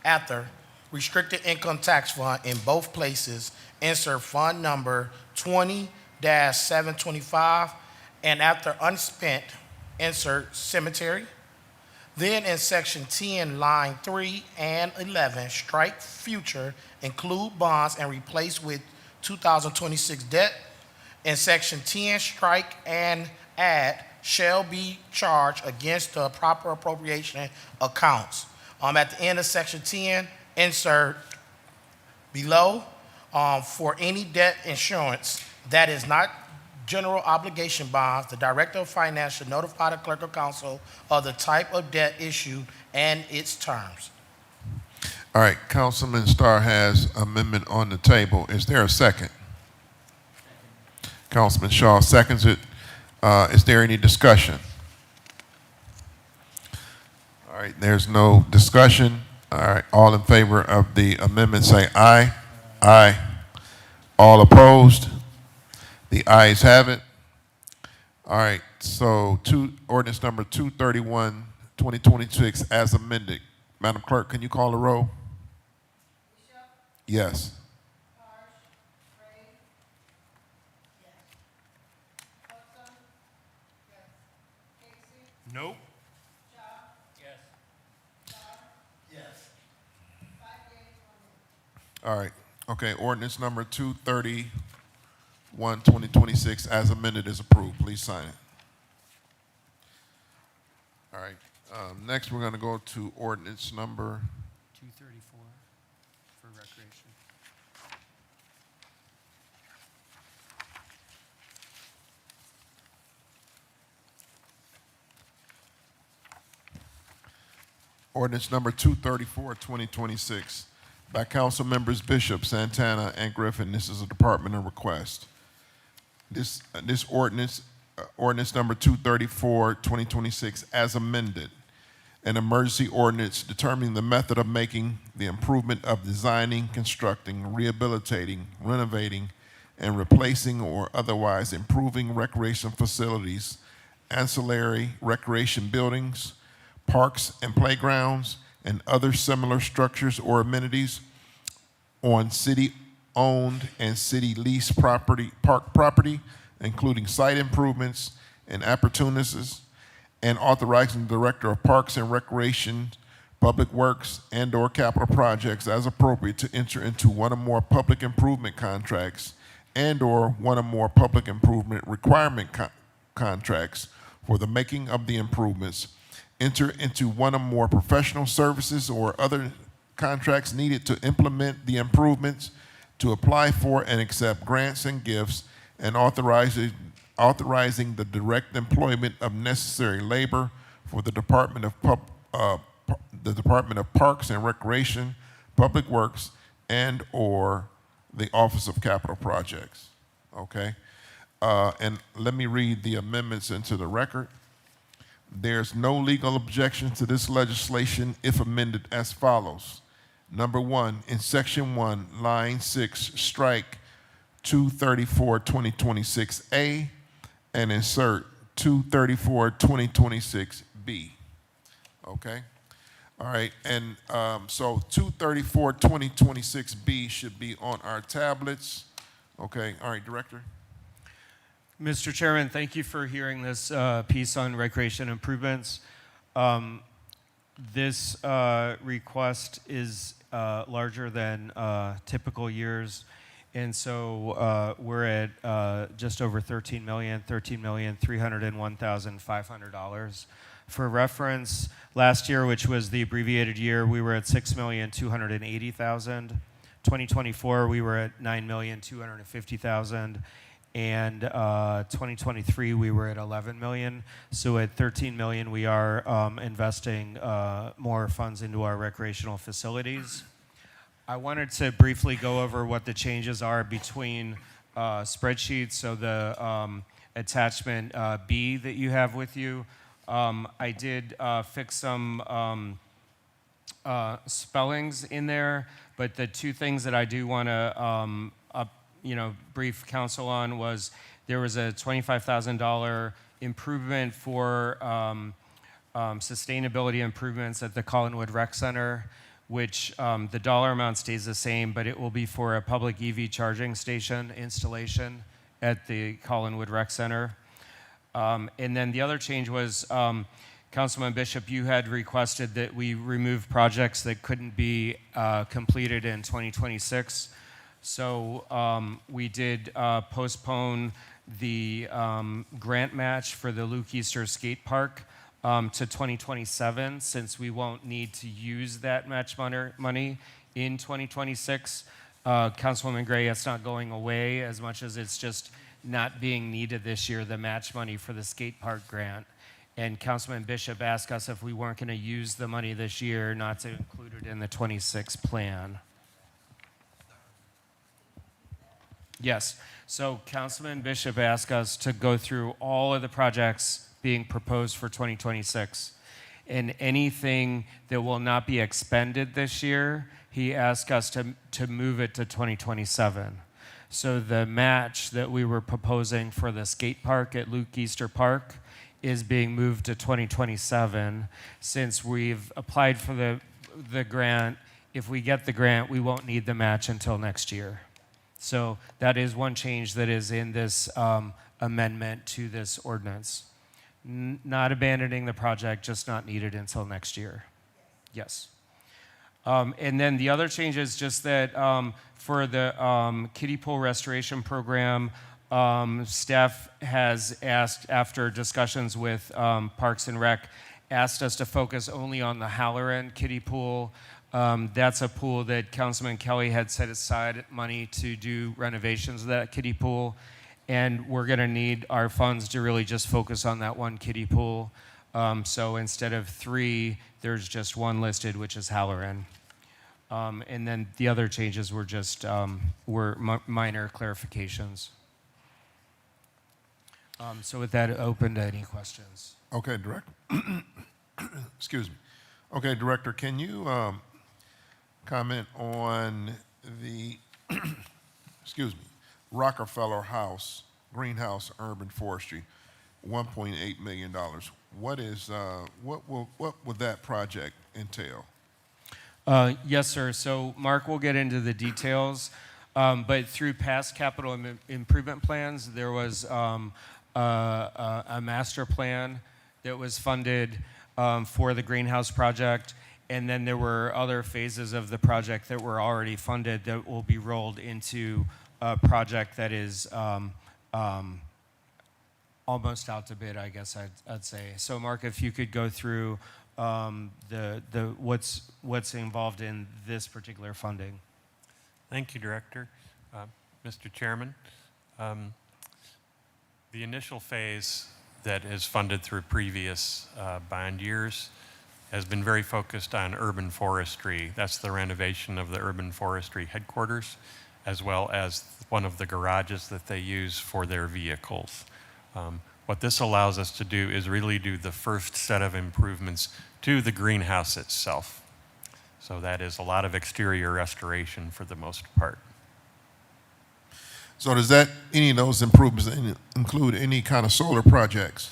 after restricted income tax fund in both places, insert fund number 20-725, and after unspent, insert cemetery. Then in section 10, line 3 and 11, strike future, include bonds, and replace with 2026 debt. In section 10, strike and add shall be charged against the proper appropriation accounts. At the end of section 10, insert below for any debt insurance that is not general obligation bonds, the Director of Finance should notify the Clerk of Council of the type of debt issued and its terms. All right, Councilman Starr has amendment on the table. Is there a second? Councilman Shaw seconds it. Is there any discussion? All right, there's no discussion. All right, all in favor of the amendment say aye. Aye. All opposed? The ayes have it. All right, so ordinance number 231, 2026 as amended. Madam Clerk, can you call the roll? Yes. Nope. All right. Okay, ordinance number 231, 2026 as amended is approved. Please sign it. All right. Next, we're going to go to ordinance number 234 for recreation. Ordinance number 234, 2026, by council members Bishop, Santana, and Griffin. This is a departmental request. This ordinance number 234, 2026, as amended, an emergency ordinance determining the method of making the improvement of designing, constructing, rehabilitating, renovating, and replacing or otherwise improving recreation facilities, ancillary recreation buildings, parks and playgrounds, and other similar structures or amenities on city-owned and city-leased park property, including site improvements and appurtenances, and authorizing the Director of Parks and Recreation Public Works and/or capital projects as appropriate to enter into one or more public improvement contracts and/or one or more public improvement requirement contracts for the making of the improvements, enter into one or more professional services or other contracts needed to implement the improvements, to apply for and accept grants and gifts, and authorizing the direct employment of necessary labor for the Department of Parks and Recreation, Public Works, and/or the Office of Capital Projects. Okay? And let me read the amendments into the record. There's no legal objection to this legislation if amended as follows. Number 1, in Section 1, Line 6, strike 234-2026A and insert 234-2026B. Okay? All right, and so 234-2026B should be on our tablets. Okay, all right, Director. Mr. Chairman, thank you for hearing this piece on recreation improvements. This request is larger than typical years, and so we're at just over $13,301,500. For reference, last year, which was the abbreviated year, we were at $6,280,000. 2024, we were at $9,250,000. And 2023, we were at $11 million. So at $13 million, we are investing more funds into our recreational facilities. I wanted to briefly go over what the changes are between spreadsheets. So the attachment B that you have with you, I did fix some spellings in there, but the two things that I do want to brief council on was there was a $25,000 improvement for sustainability improvements at the Collinwood Rec Center, which the dollar amount stays the same, but it will be for a public EV charging station installation at the Collinwood Rec Center. And then the other change was, Councilman Bishop, you had requested that we remove projects that couldn't be completed in 2026. So we did postpone the grant match for the Luke Easter Skate Park to 2027, since we won't need to use that match money in 2026. Councilwoman Gray, it's not going away as much as it's just not being needed this year, the match money for the skate park grant. And Councilman Bishop asked us if we weren't going to use the money this year, not to include it in the 26 plan. Yes, so Councilman Bishop asked us to go through all of the projects being proposed for 2026. And anything that will not be expended this year, he asked us to move it to 2027. So the match that we were proposing for the skate park at Luke Easter Park is being moved to 2027. Since we've applied for the grant, if we get the grant, we won't need the match until next year. So that is one change that is in this amendment to this ordinance. Not abandoning the project, just not needed until next year. Yes. And then the other change is just that for the kiddie pool restoration program, staff has asked, after discussions with Parks and Rec, asked us to focus only on the Halloran kiddie pool. That's a pool that Councilman Kelly had set aside money to do renovations of that kiddie pool. And we're going to need our funds to really just focus on that one kiddie pool. So instead of 3, there's just 1 listed, which is Halloran. And then the other changes were just minor clarifications. So with that, open to any questions. Okay, Director. Excuse me. Okay, Director, can you comment on the Rockefeller House, Greenhouse Urban Forestry, $1.8 million. What would that project entail? Yes, sir. So Mark will get into the details, but through past capital improvement plans, there was a master plan that was funded for the greenhouse project. And then there were other phases of the project that were already funded that will be rolled into a project that is almost out to bid, I guess I'd say. So Mark, if you could go through what's involved in this particular funding. Thank you, Director. Mr. Chairman, the initial phase that is funded through previous bond years has been very focused on urban forestry. That's the renovation of the urban forestry headquarters, as well as one of the garages that they use for their vehicles. What this allows us to do is really do the first set of improvements to the greenhouse itself. So that is a lot of exterior restoration for the most part. So does that, any of those improvements include any kind of solar projects?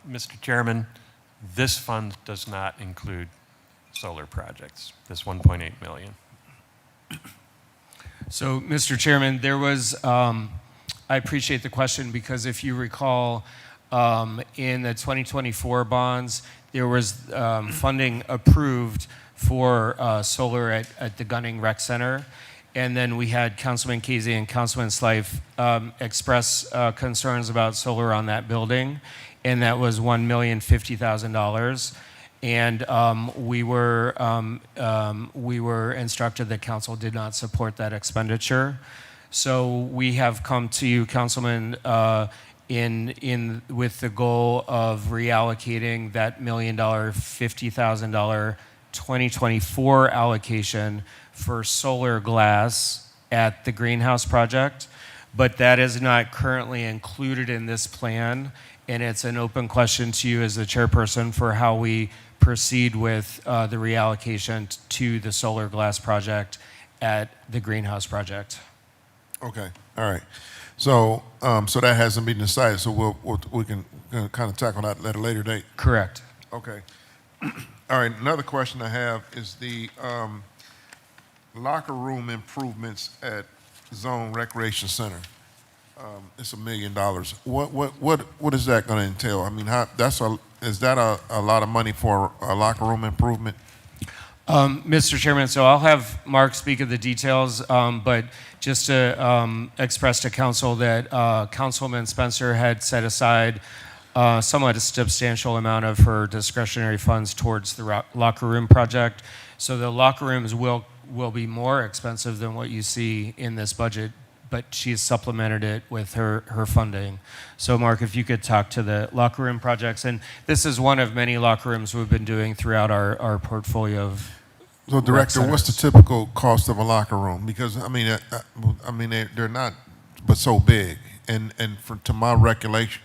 Mr. Chairman, this fund does not include solar projects, this 1.8 million. So, Mr. Chairman, there was, I appreciate the question because if you recall, in the 2024 bonds, there was funding approved for solar at the Gunning Rec Center. And then we had Councilman Casey and Councilman Slife express concerns about solar on that building. And that was $1,050,000. And we were instructed that council did not support that expenditure. So we have come to you, Councilman, with the goal of reallocating that $1,050,000 2024 allocation for solar glass at the greenhouse project, but that is not currently included in this plan, and it's an open question to you as the chairperson for how we proceed with the reallocation to the solar glass project at the greenhouse project. Okay, all right. So, so that hasn't been decided, so we can kind of tackle that at a later date? Correct. Okay. All right, another question I have is the locker room improvements at Zone Recreation Center. It's $1 million. What is that going to entail? I mean, is that a lot of money for a locker room improvement? Mr. Chairman, so I'll have Mark speak of the details, but just to express to council that Councilman Spencer had set aside somewhat a substantial amount of her discretionary funds towards the locker room project. So the locker rooms will be more expensive than what you see in this budget, but she's supplemented it with her funding. So Mark, if you could talk to the locker room projects, and this is one of many locker rooms we've been doing throughout our portfolio of So, Director, what's the typical cost of a locker room? Because they're not, but so big. And to my recollection,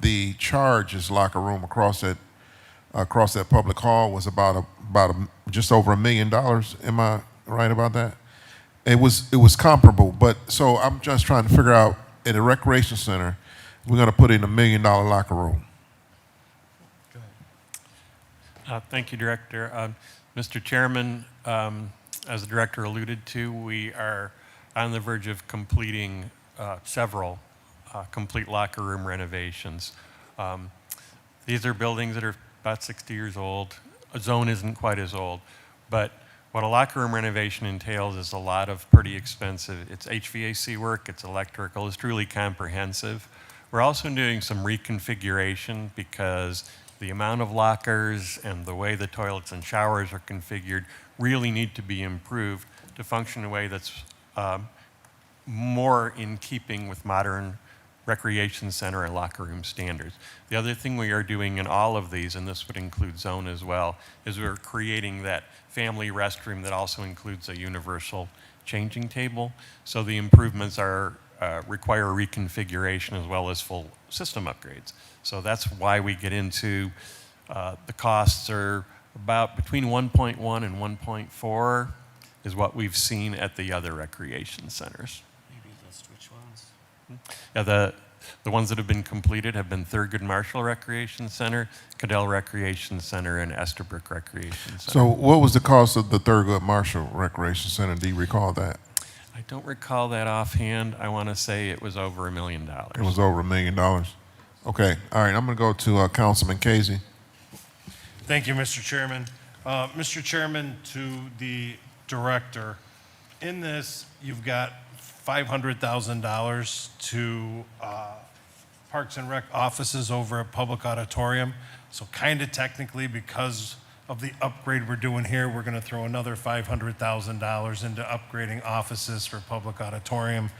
the charge is locker room across that public hall was about just over $1 million. Am I right about that? It was comparable, but so I'm just trying to figure out at a recreation center, we're going to put in $1 million locker room. Thank you, Director. Mr. Chairman, as the Director alluded to, we are on the verge of completing several complete locker room renovations. These are buildings that are about 60 years old. A zone isn't quite as old, but what a locker room renovation entails is a lot of pretty expensive. It's HVAC work, it's electrical, it's truly comprehensive. We're also doing some reconfiguration because the amount of lockers and the way the toilets and showers are configured really need to be improved to function in a way that's more in keeping with modern recreation center and locker room standards. The other thing we are doing in all of these, and this would include zone as well, is we're creating that family restroom that also includes a universal changing table. So the improvements require reconfiguration as well as full system upgrades. So that's why we get into the costs are about between 1.1 and 1.4 is what we've seen at the other recreation centers. Maybe list which ones? Yeah, the ones that have been completed have been Thurgood Marshall Recreation Center, Cadell Recreation Center, and Estabrook Recreation Center. So what was the cost of the Thurgood Marshall Recreation Center? Do you recall that? I don't recall that offhand. I want to say it was over $1 million. It was over $1 million. Okay, all right, I'm going to go to Councilman Casey. Thank you, Mr. Chairman. Mr. Chairman, to the director, in this, you've got $500,000 to Parks and Rec offices over at Public Auditorium. So kind of technically, because of the upgrade we're doing here, we're going to throw another $500,000 into upgrading offices for Public Auditorium,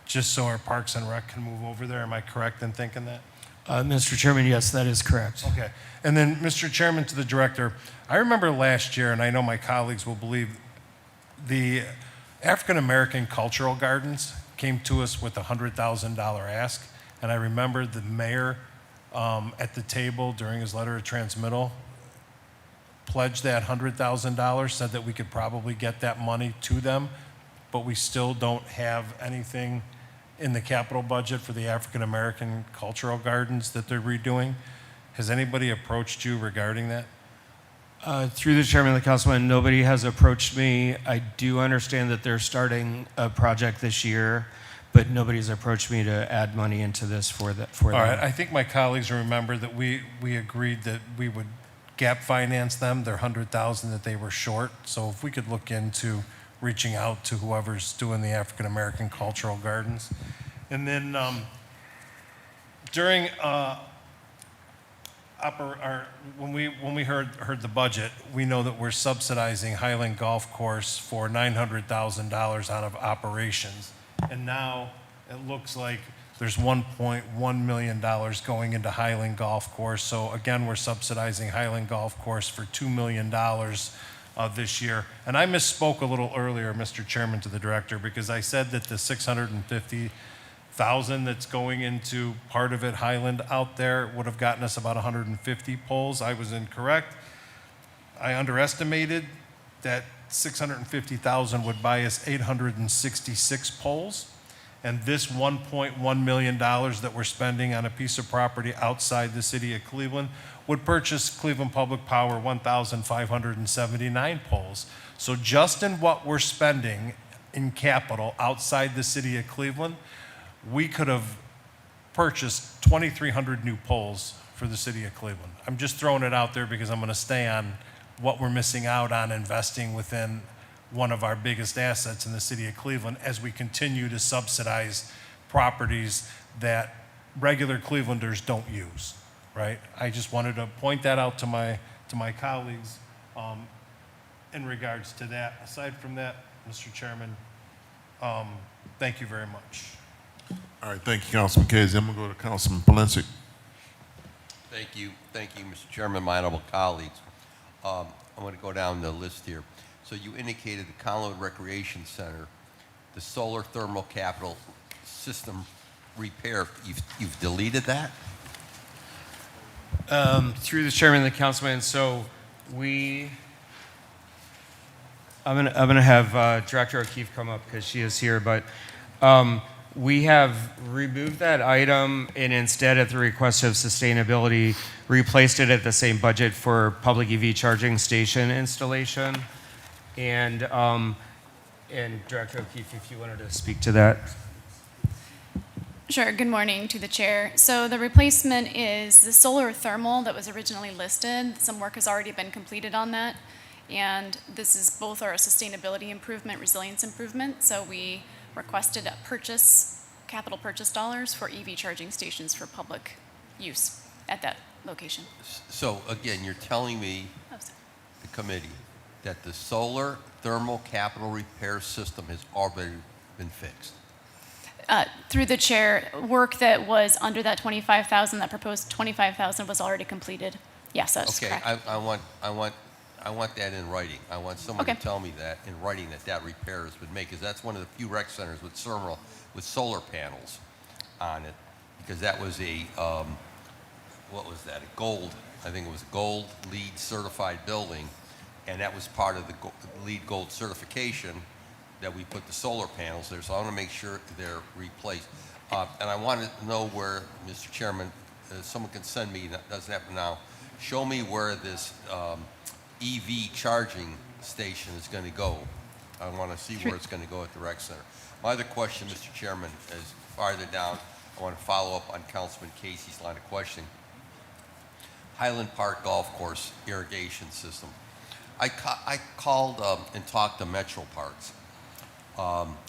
just so our Parks and Rec can move over there. Am I correct in thinking that? Mr. Chairman, yes, that is correct. Okay. And then, Mr. Chairman, to the director, I remember last year, and I know my colleagues will believe, the African American Cultural Gardens came to us with a $100,000 ask. And I remember the mayor at the table during his letter of transmittal pledged that $100,000, said that we could probably get that money to them, but we still don't have anything in the capital budget for the African American Cultural Gardens that they're redoing. Has anybody approached you regarding that? Through the chairman of the councilman, nobody has approached me. I do understand that they're starting a project this year, but nobody's approached me to add money into this for All them. right, I think my colleagues remember that we agreed that we would gap finance them, their $100,000 that they were short. So if we could look into reaching out to whoever's doing the African American Cultural Gardens. And then during when we heard the budget, we know that we're subsidizing Highland Golf Course for $900,000 out of operations. And now it looks like there's $1.1 million going into Highland Golf Course. So again, we're subsidizing Highland Golf Course for $2 million this year. And I misspoke a little earlier, Mr. Chairman, to the director, because I said that the $650,000 that's going into part of it, Highland out there, would have gotten us about 150 poles. I was incorrect. I underestimated that $650,000 would buy us 866 poles. And this $1.1 million that we're spending on a piece of property outside the city of Cleveland would purchase Cleveland Public Power 1,579 poles. So just in what we're spending in capital outside the city of Cleveland, we could have purchased 2,300 new poles for the city of Cleveland. I'm just throwing it out there because I'm going to stay on what we're missing out on investing within one of our biggest assets in the city of Cleveland as we continue to subsidize properties that regular Clevelanders don't use, right? I just wanted to point that out to my colleagues in regards to that. Aside from that, Mr. Chairman, thank you very much. All right, thank you, Councilman Casey. I'm gonna go to Councilman Polensek. Thank you, Mr. Chairman, my honorable colleagues. I'm going to go down the list here. So you indicated the Conlow Recreation Center, the solar thermal capital system repair. You've deleted that? Through the chairman and the councilman, so I'm gonna have Director O'Keefe come up because she is here, but we have removed that item and instead, at the request of sustainability, replaced it at the same budget for public EV charging station installation. And Director O'Keefe, if you wanted to speak to that. Sure. Good morning to the chair. So the replacement is the solar thermal that was originally listed. Some work has already been completed on that. And this is both our sustainability improvement, resilience improvement. So we requested a capital purchase dollars for EV charging stations for public use at that location. So again, you're telling me, the committee, that the solar thermal capital repair system has already been fixed? Through the chair, work that was under that 25,000, that proposed 25,000 was already completed. Yes, that's correct. Okay, I want that in writing. I want someone to tell me that in writing that repair has been made, because that's one of the few rec centers with solar panels on it, because that was a, what was that, a gold, I think it was a gold LEED certified building, and that was part of the LEED gold certification that we put the solar panels there, so I want to make sure they're replaced. And I want to know where, Mr. Chairman, someone can send me, that doesn't happen now, show me where this EV charging station is going to go. I want to see where it's going to go at the rec center. My other question, Mr. Chairman, is farther down. I want to follow up on Councilman Casey's line of questioning. Highland Park Golf Course irrigation system. I called and talked to Metro Parks,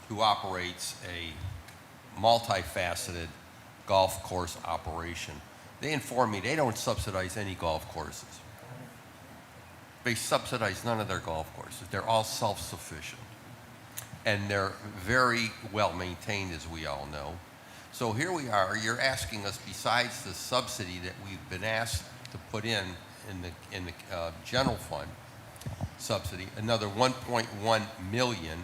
who operates a multifaceted golf course operation. They informed me they don't subsidize any golf courses. They subsidize none of their golf courses. They're all self-sufficient. And they're very well maintained, as we all know. So here we are, you're asking us, besides the subsidy that we've been asked to put in the general fund subsidy, another 1.1 million.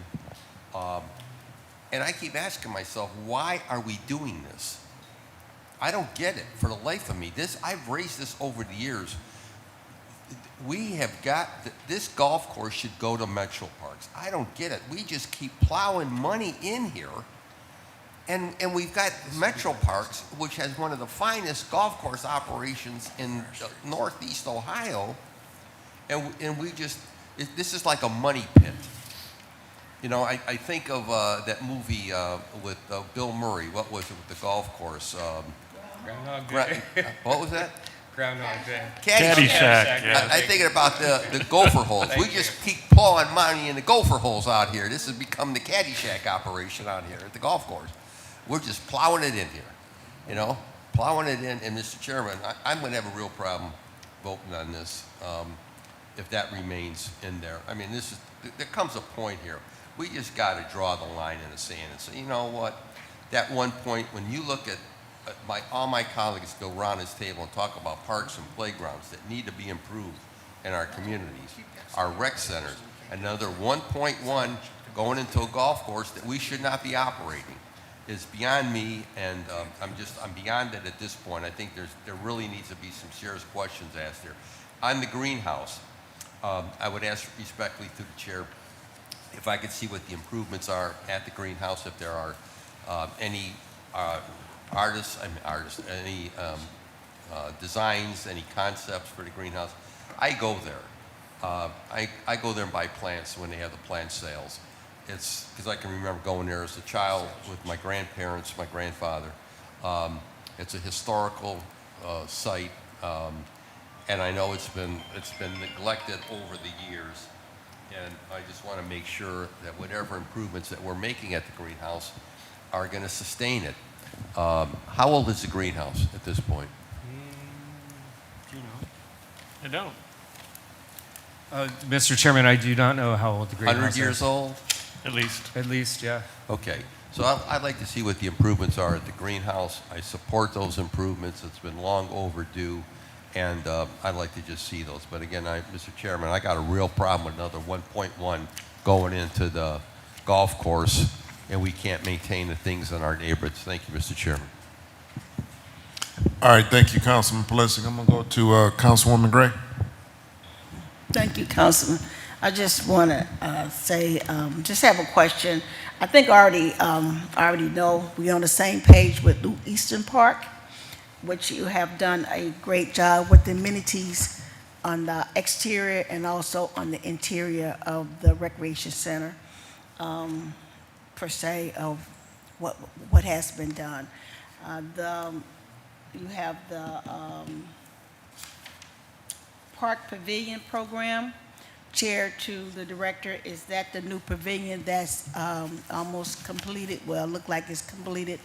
And I keep asking myself, why are we doing this? I don't get it for the life of me. I've raised this over the years. We have got, this golf course should go to Metro Parks. I don't get it. We just keep plowing money in here. And we've got Metro Parks, which has one of the finest golf course operations in Northeast Ohio. And we just, this is like a money pit. You know, I think of that movie with Bill Murray. What was it with the golf course? Groundhog Day. What was that? Groundhog Day. Caddyshack. yeah. I'm thinking about the gopher holes. We just keep pouring money in the gopher holes out here. This has become the Caddyshack operation out here at the golf course. We're just plowing it in here, you know, plowing it in. And Mr. Chairman, I'm going to have a real problem voting on this if that remains in there. I mean, there comes a point here. We just got to draw the line in the sand and say, you know what, that one point, when you look at all my colleagues go around this table and talk about parks and playgrounds that need to be improved in our communities, our rec centers, another 1.1 going into a golf course that we should not be operating is beyond me, and I'm beyond it at this point. I think there really needs to be some serious questions asked there. On the greenhouse, I would ask respectfully to the chair if I could see what the improvements are at the greenhouse, if there are any any designs, any concepts for the greenhouse. I go there. I go there and buy plants when they have the plant sales. It's because I can remember going there as a child with my grandparents, my grandfather. It's a historical site, and I know it's been neglected over the years. And I just want to make sure that whatever improvements that we're making at the greenhouse are going to sustain it. How old is the greenhouse at this point? Do you know? I don't. Mr. Chairman, I do not know how old the greenhouse 100 years is. old? At least. At least, yeah. Okay, so I'd like to see what the improvements are at the greenhouse. I support those improvements. It's been long overdue, and I'd like to just see those. But again, Mr. Chairman, I got a real problem with another 1.1 going into the golf course, and we can't maintain the things in our neighborhoods. Thank you, Mr. Chairman. All right, thank you, Councilman Pulisic. I'm going to go to Councilwoman Gray. Thank you, Councilman. I just want to say, just have a question. I think I already know we're on the same page with New Eastern Park, which you have done a great job with the amenities on the exterior and also on the interior of the recreation center, per se, of what has been done. You have the Park Pavilion Program. Chair to the director, is that the new pavilion that's almost completed? Well, look like it's completed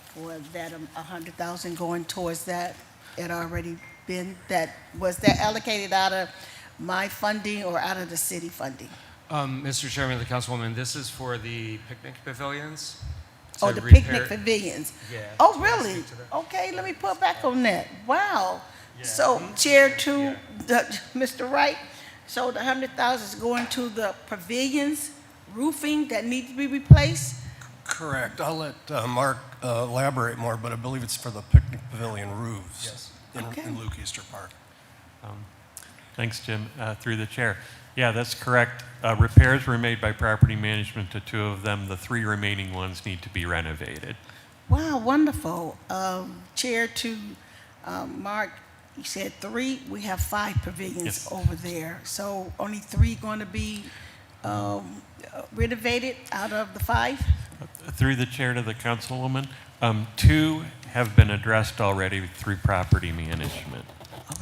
for that 100,000 going towards that. It already been, was that allocated out of my funding or out of the city funding? Mr. Chairman, the Councilwoman, this is for the picnic pavilions. Oh, to the repair- picnic pavilions? Yeah. Oh, Do you wanna really? speak to that? Okay, let me put back on that. Wow. Yeah. So, Chair to Mr. Wright, so the 100,000 is going to the pavilions, roofing that need to be replaced? Correct. I'll let Mark elaborate more, but I believe it's for the picnic pavilion roofs. Yes. Okay. In Luke Easter Park. Thanks, Jim. Through the chair. Yeah, that's correct. Repairs were made by property management to 2 of them. The 3 remaining ones need to be renovated. Wow, wonderful. Chair to Mark, you said 3, we have 5 pavilions Yes. over there. So only 3 going to be renovated out of the 5? Through the chair to the councilwoman, 2 have been addressed already through property management.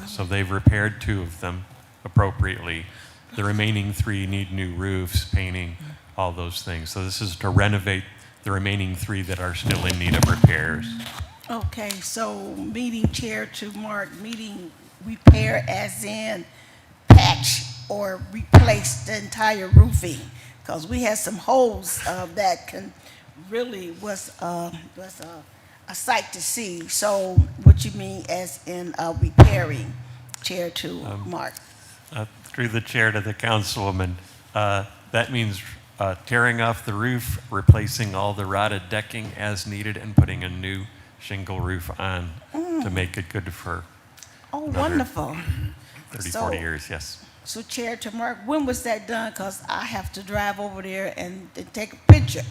So they've repaired 2 of them appropriately. The remaining 3 need new roofs, painting, all those things. So this is to renovate the remaining 3 that are still in need of repairs. Okay, so meeting chair to Mark, meeting repair as in patch or replace the entire roofing? Because we had some holes that can really was a sight to see. So what you mean as in repairing, chair to Mark? Through the chair to the councilwoman, that means tearing off the roof, replacing all the rotted decking as needed, and putting a new shingle roof on to make it good for Oh, another wonderful. 30, So- 40 years, yes. So Chair to Mark, when was that done? Because I have to drive over there and take a picture.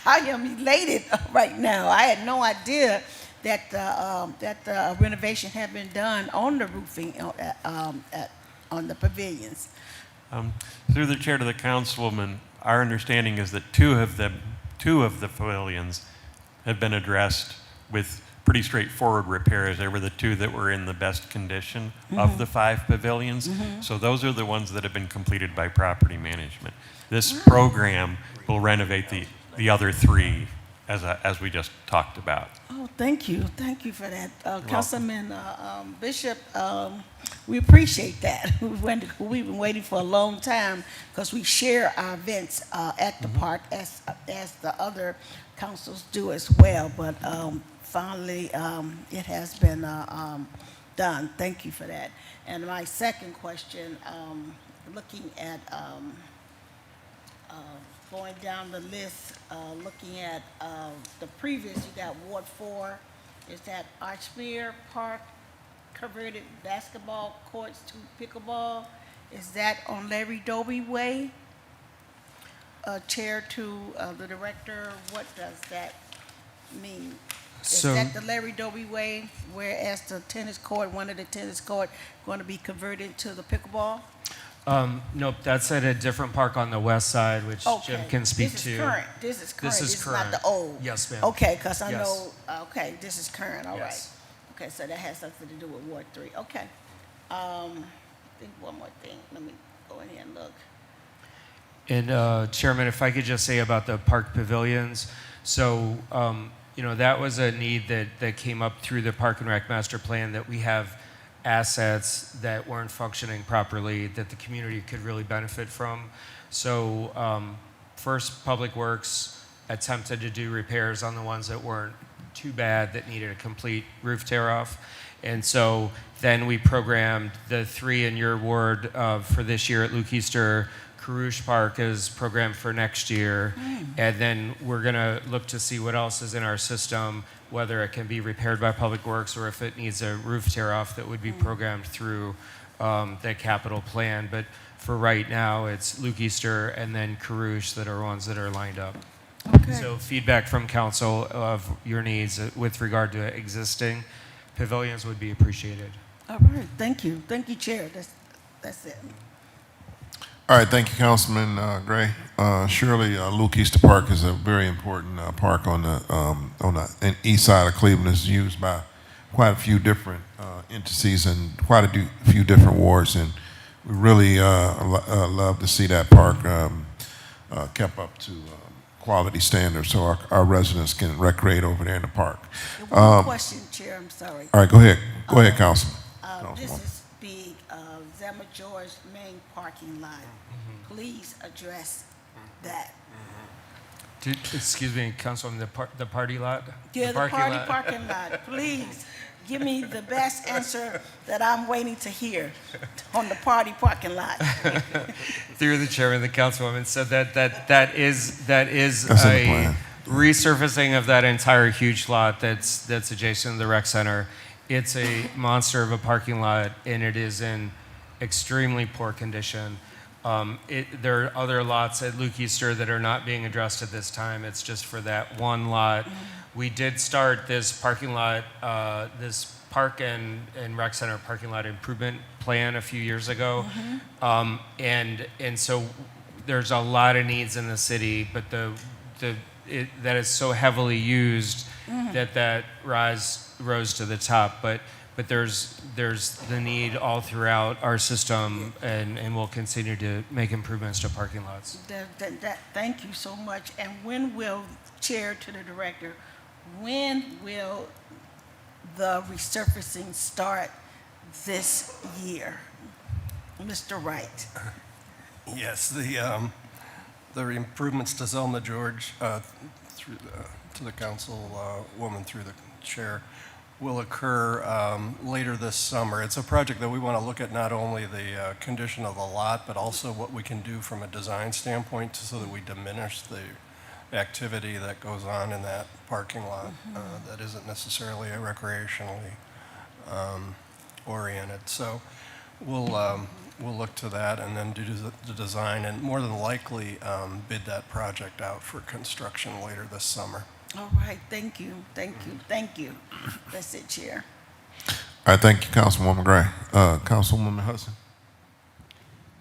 I am elated right now. I had no idea that the renovation had been done on the roofing on the pavilions. Through the chair to the councilwoman, our understanding is that two of the pavilions have been addressed with pretty straightforward repairs. They were the 2 that were in the best condition of the 5 pavilions. So those are the ones that have been completed by property management. This program will renovate the other 3 as we just talked about. Oh, thank you for that, Councilman Bishop. We appreciate that. We've been waiting for a long time because we share our events at the park as the other councils do as well. But finally, it has been done. Thank you for that. And my second question, looking at going down the list, looking at the previous, you got Ward 4, is that Archmere Park converted basketball courts to pickleball? Is that on Larry Doby Way? Chair to the director, what does that mean? Is So- that the Larry Doby Way, whereas the tennis court, one of the tennis court, going to be converted to the pickleball? Nope, that's at a different park on the west side, which Jim Okay. can speak This to. is current, this is current, This is this is not current. the old? Yes, ma'am. Okay, because I Yes. know, okay, this is current, all right. Yes. Okay, so that has something to do with Ward 3, okay. I think one more thing, let me go in here and look. And Chairman, if I could just say about the park pavilions, so, that was a need that came up through the Park and Rec Master Plan, that we have assets that weren't functioning properly that the community could really benefit from. So first, Public Works attempted to do repairs on the ones that weren't too bad, that needed a complete roof tear off. And so then we programmed the 3 in your ward for this year at Luke Easter. Carouge Park is programmed for next year. And then we're going to look to see what else is in our system, whether it can be repaired by Public Works or if it needs a roof tear off that would be programmed through the capital plan. But for right now, it's Luke Easter and then Carouge that are ones that are lined up. Okay. So feedback from council of your needs with regard to existing pavilions would be appreciated. All right, thank you, Chair, that's it. All right, thank you, Councilman Gray. Surely, Luke Easter Park is a very important park on the east side of Cleveland. It's used by quite a few different entities and quite a few different wards, and we really love to see that park kept up to quality standards, so our residents can recreate over there in the park. One more question, Chair, I'm sorry. All right, go ahead, Councilman. This is the Zema George main parking lot. Please address that. Excuse me, Councilwoman, the party lot? Yeah, the parking party lot. parking lot. Please give me the best answer that I'm waiting to hear on the party parking lot. Through the chairman, the councilwoman said that is That's in the a plan. resurfacing of that entire huge lot that's adjacent to the rec center. It's a monster of a parking lot, and it is in extremely poor condition. There are other lots at Luke Easter that are not being addressed at this time. It's just for that one lot. We did start this parking lot, this park and rec center parking lot improvement plan a few years ago. And so there's a lot of needs in the city, but that is so heavily used that rose to the top. But but there's the need all throughout our system, and we'll continue to make improvements to parking lots. Thank you so much. And when will, Chair to the Director, when will the resurfacing start this year? Mr. Wright. Yes, the improvements to Zelma George, to the council woman through the chair, will occur later this summer. It's a project that we want to look at not only the condition of the lot, but also what we can do from a design standpoint so that we diminish the activity that goes on in that parking lot that isn't necessarily recreationally oriented. So we'll look to that and then do the design and more than likely bid that project out for construction later this summer. All right, thank you, thank you, thank you. That's it, Chair. All right, thank you, Councilwoman Gray. Councilwoman Hudson.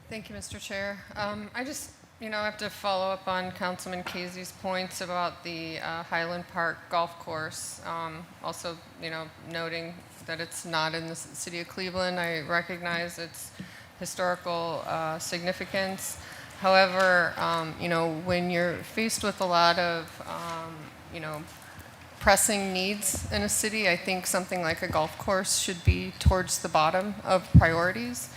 Thank you, Mr. Chair. I just, have to follow up on Councilman Casey's points about the Highland Park Golf Course. Also, noting that it's not in the city of Cleveland. I recognize its historical significance. However, when you're faced with a lot of, pressing needs in a city, I think something like a golf course should be towards the bottom of priorities.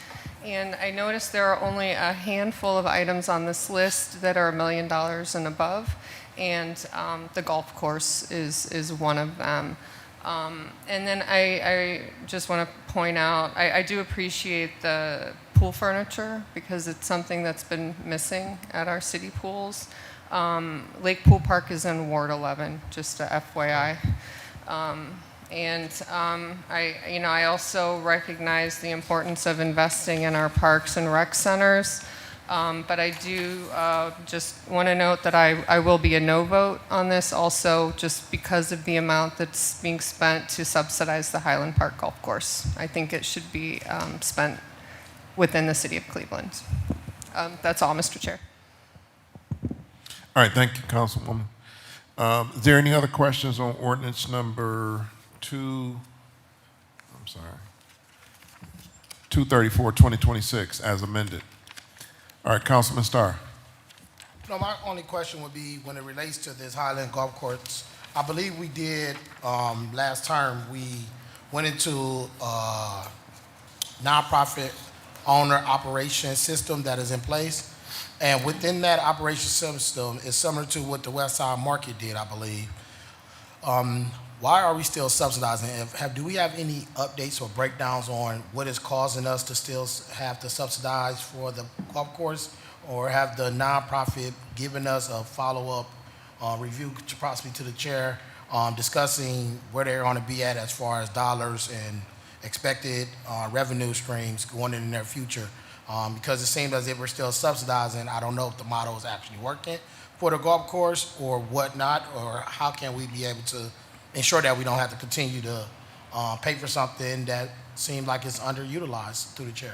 And I noticed there are only a handful of items on this list that are $1 million and above, and the golf course is one of them. And then I just want to point out, I do appreciate the pool furniture because it's something that's been missing at our city pools. Lake Pool Park is in Ward 11, just a FYI. I also recognize the importance of investing in our parks and rec centers. But I do just want to note that I will be a no vote on this also just because of the amount that's being spent to subsidize the Highland Park Golf Course. I think it should be spent within the city of Cleveland. That's all, Mr. Chair. All right, thank you, Councilwoman. Is there any other questions on ordinance number 234, 2026, as amended? All right, Councilman Starr. No, my only question would be when it relates to this Highland Golf Course, I believe we did, last term, we went into a nonprofit owner operation system that is in place. And within that operation system is similar to what the West Side Market did, I believe. Why are we still subsidizing? Do we have any updates or breakdowns on what is causing us to still have to subsidize for the golf course? Or have the nonprofit given us a follow-up review, possibly to the chair, discussing where they're going to be at as far as dollars and expected revenue streams going in their future? Because it seems as if we're still subsidizing. I don't know if the model is actually working for the golf course or whatnot, or how can we be able to ensure that we don't have to continue to pay for something that seems like it's underutilized through the chair?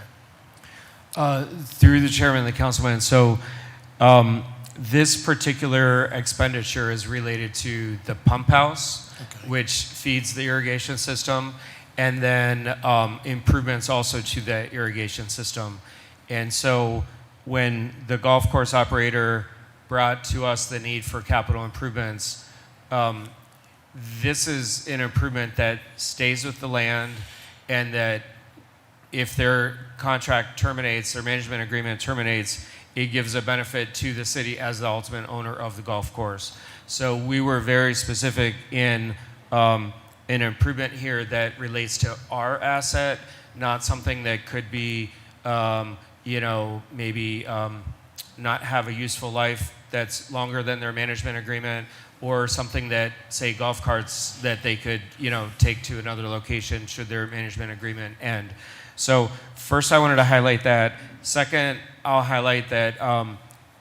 Through the chairman and the councilman. So this particular expenditure is related to the pump house, which feeds the irrigation system, and then improvements also to the irrigation system. And so when the golf course operator brought to us the need for capital improvements, this is an improvement that stays with the land, and that if their contract terminates, their management agreement terminates, it gives a benefit to the city as the ultimate owner of the golf course. So we were very specific in an improvement here that relates to our asset, not something that could be maybe not have a useful life that's longer than their management agreement, or something that, say, golf carts that they could, take to another location should their management agreement end. So first, I wanted to highlight that. Second, I'll highlight that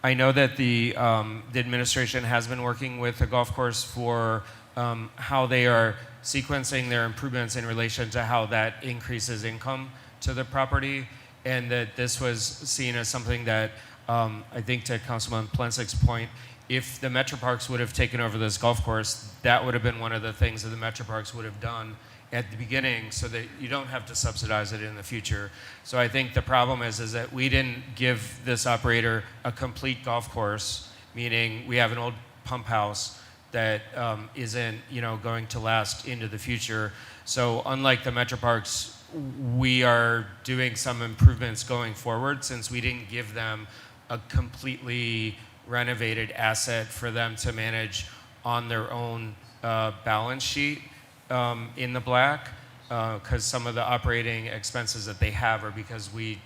I know that the administration has been working with the golf course for how they are sequencing their improvements in relation to how that increases income to the property, and that this was seen as something that I think, to Councilman Plensick's point, if the Metro Parks would have taken over this golf course, that would have been one of the things that the Metro Parks would have done, at the beginning so that you don't have to subsidize it in the future. So I think the problem is that we didn't give this operator a complete golf course, meaning we have an old pump house that isn't, going to last into the future. So unlike the Metro Parks, we are doing some improvements going forward since we didn't give them a completely renovated asset for them to manage on their own balance sheet in the black, because some of the operating expenses that they have are because we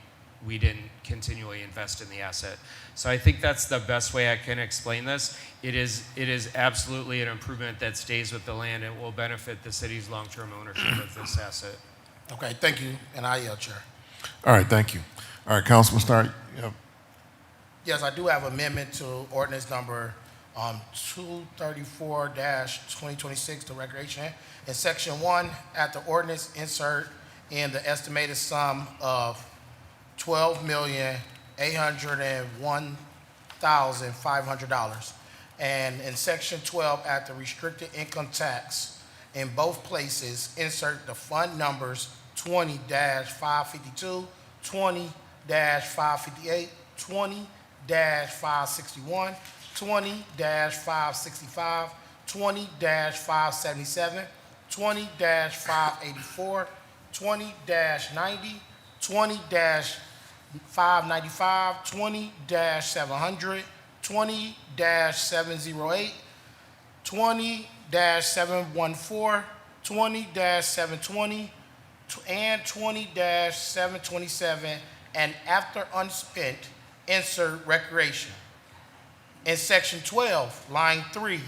didn't continually invest in the asset. So I think that's the best way I can explain this. It is absolutely an improvement that stays with the land and will benefit the city's long-term ownership of this asset. Okay, thank you, and I yield, Chair. All right, thank you. All right, Councilman Starr. Yep. Yes, I do have amendment to ordinance number 234-2026, the recreation. In section 1, at the ordinance, insert in the estimated sum of $12,801,500. And in section 12, at the restricted income tax, in both places, insert the fund numbers 20-552, 20-558, 20-561, 20-565, 20-577, 20-584, 20-90, 20-595, 20-700, 20-708, 20-714, 20-720, and 20-727, and after unspent, insert recreation. In section 12, line 3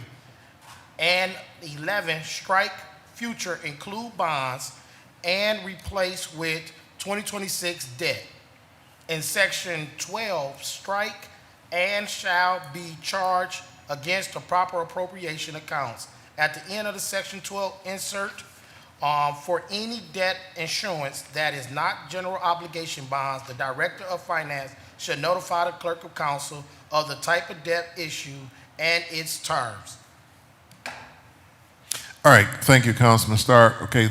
and 11, strike future include bonds and replace with 2026 debt. In section 12, strike and shall be charged against the proper appropriation accounts. At the end of the section 12, insert for any debt insurance that is not general obligation bonds, the Director of Finance should notify the Clerk of Council of the type of debt issue and its terms. All right, thank you, Councilman Starr. Okay,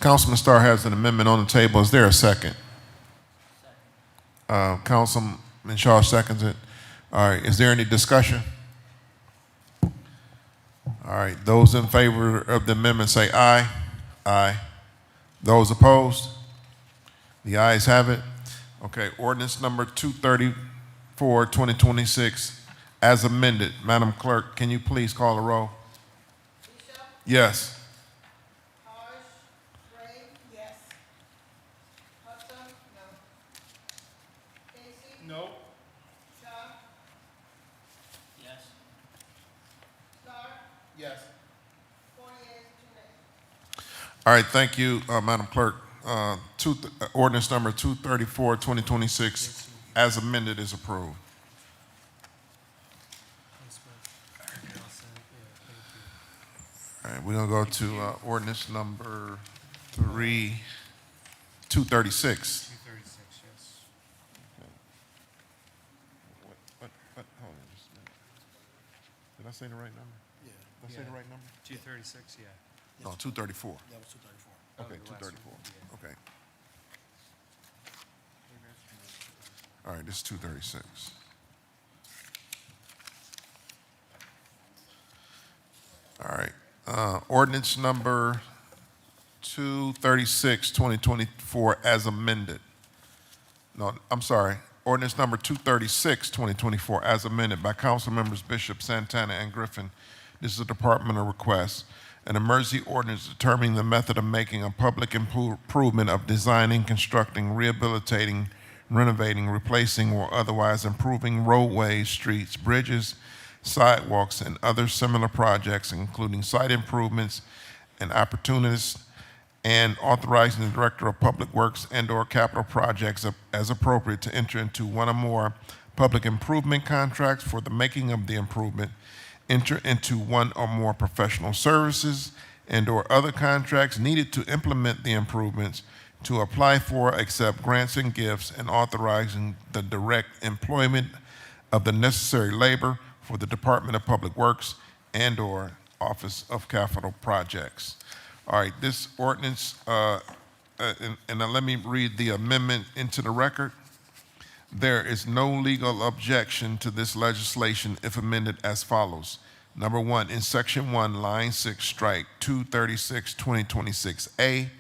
Councilman Starr has an amendment on the table. Is there a second? Councilman Shaw seconds it. All right, is there any discussion? All right, those in favor of the amendment say aye. Aye. Those opposed? The ayes have it. Okay, ordinance number 234, 2026, as amended. Madam Clerk, can you please call the roll? Bishop, Yes. Harsh, Gray, yes. Hudson, no. Casey, No. Shaw, Yes. Starr, Yes. 4 yeas, 2 nays. All right, thank you, Madam Clerk. Ordinance number 234, 2026, as amended, is approved. All right, we're going to go to ordinance number 236. 236, yes. Hold on just a minute. Did I say the right number? Yeah. Did I say the right number? 236, yeah. No, 234. That was 234. Okay, the last one, 234. Okay. All right, this is 236. All right. Ordinance number 236, 2024, as amended. No, I'm sorry. Ordinance number 236, 2024, as amended by Council Members Bishop, Santana, and Griffin. This is a departmental request. An emergency ordinance determining the method of making a public improvement of designing, constructing, rehabilitating, renovating, replacing, or otherwise improving roadways, streets, bridges, sidewalks, and other similar projects, including site improvements and opportunities, and authorizing the Director of Public Works and/or capital projects as appropriate to enter into one or more public improvement contracts for the making of the improvement, enter into one or more professional services and/or other contracts needed to implement the improvements, to apply for, accept grants and gifts, and authorizing the direct employment of the necessary labor for the Department of Public Works and/or Office of Capital Projects. All right, this ordinance, and now let me read the amendment into the record. There is no legal objection to this legislation if amended as follows. Number one, in section 1, line 6, strike 236-2026A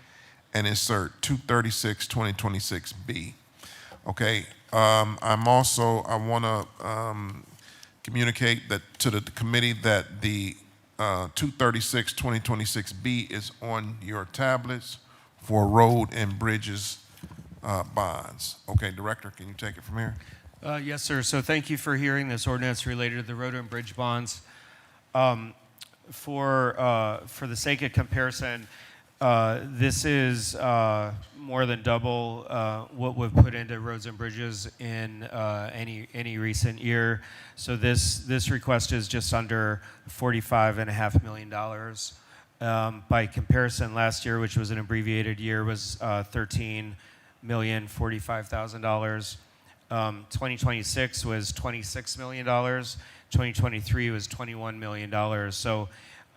and insert 236-2026B. Okay, I want to communicate that to the committee that the 236-2026B is on your tablets for road and bridges bonds. Okay, Director, can you take it from here? Yes, sir. So thank you for hearing this ordinance related to the road and bridge bonds. For the sake of comparison, this is more than double what we've put into roads and bridges in any recent year. So this request is just under $45.5 million. By comparison, last year, which was an abbreviated year, was $13,045,000. 2026 was $26 million. 2023 was $21 million. So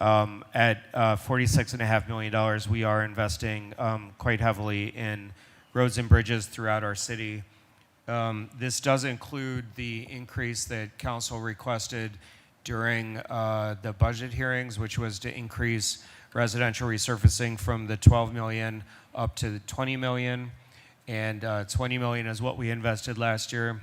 at $46.5 million, we are investing quite heavily in roads and bridges throughout our city. This does include the increase that council requested during the budget hearings, which was to increase residential resurfacing from the 12 million up to the 20 million. And 20 million is what we invested last year,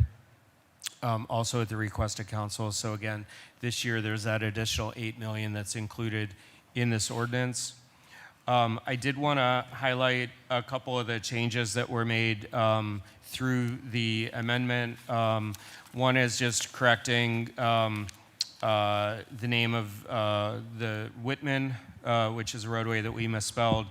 also at the request of council. So again, this year there's that additional 8 million that's included in this ordinance. I did want to highlight a couple of the changes that were made through the amendment. One is just correcting the name of the Whitman, which is a roadway that we misspelled.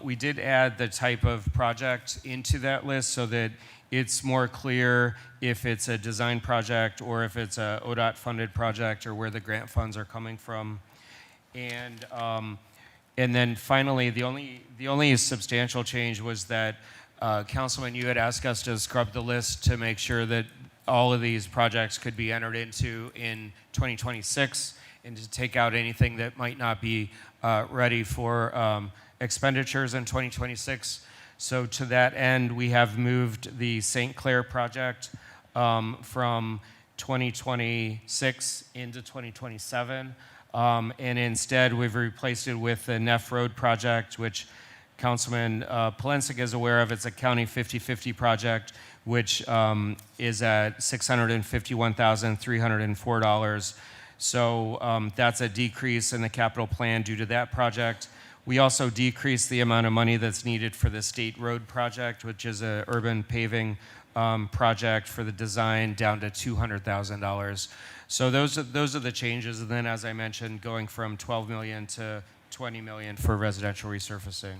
We did add the type of project into that list so that it's more clear if it's a design project or if it's a ODOT funded project or where the grant funds are coming from. And then finally, the only substantial change was that Councilman, you had asked us to scrub the list to make sure that all of these projects could be entered into in 2026 and to take out anything that might not be ready for expenditures in 2026. So to that end, we have moved the St. Clair project from 2026 into 2027. And instead, we've replaced it with the Neff Road project, which Councilman Polensik is aware of. It's a county 50-50 project, which is at $651,304. So that's a decrease in the capital plan due to that project. We also decreased the amount of money that's needed for the State Road project, which is an urban paving project for the design, down to $200,000. So those are the changes. And then, as I mentioned, going from 12 million to 20 million for residential resurfacing.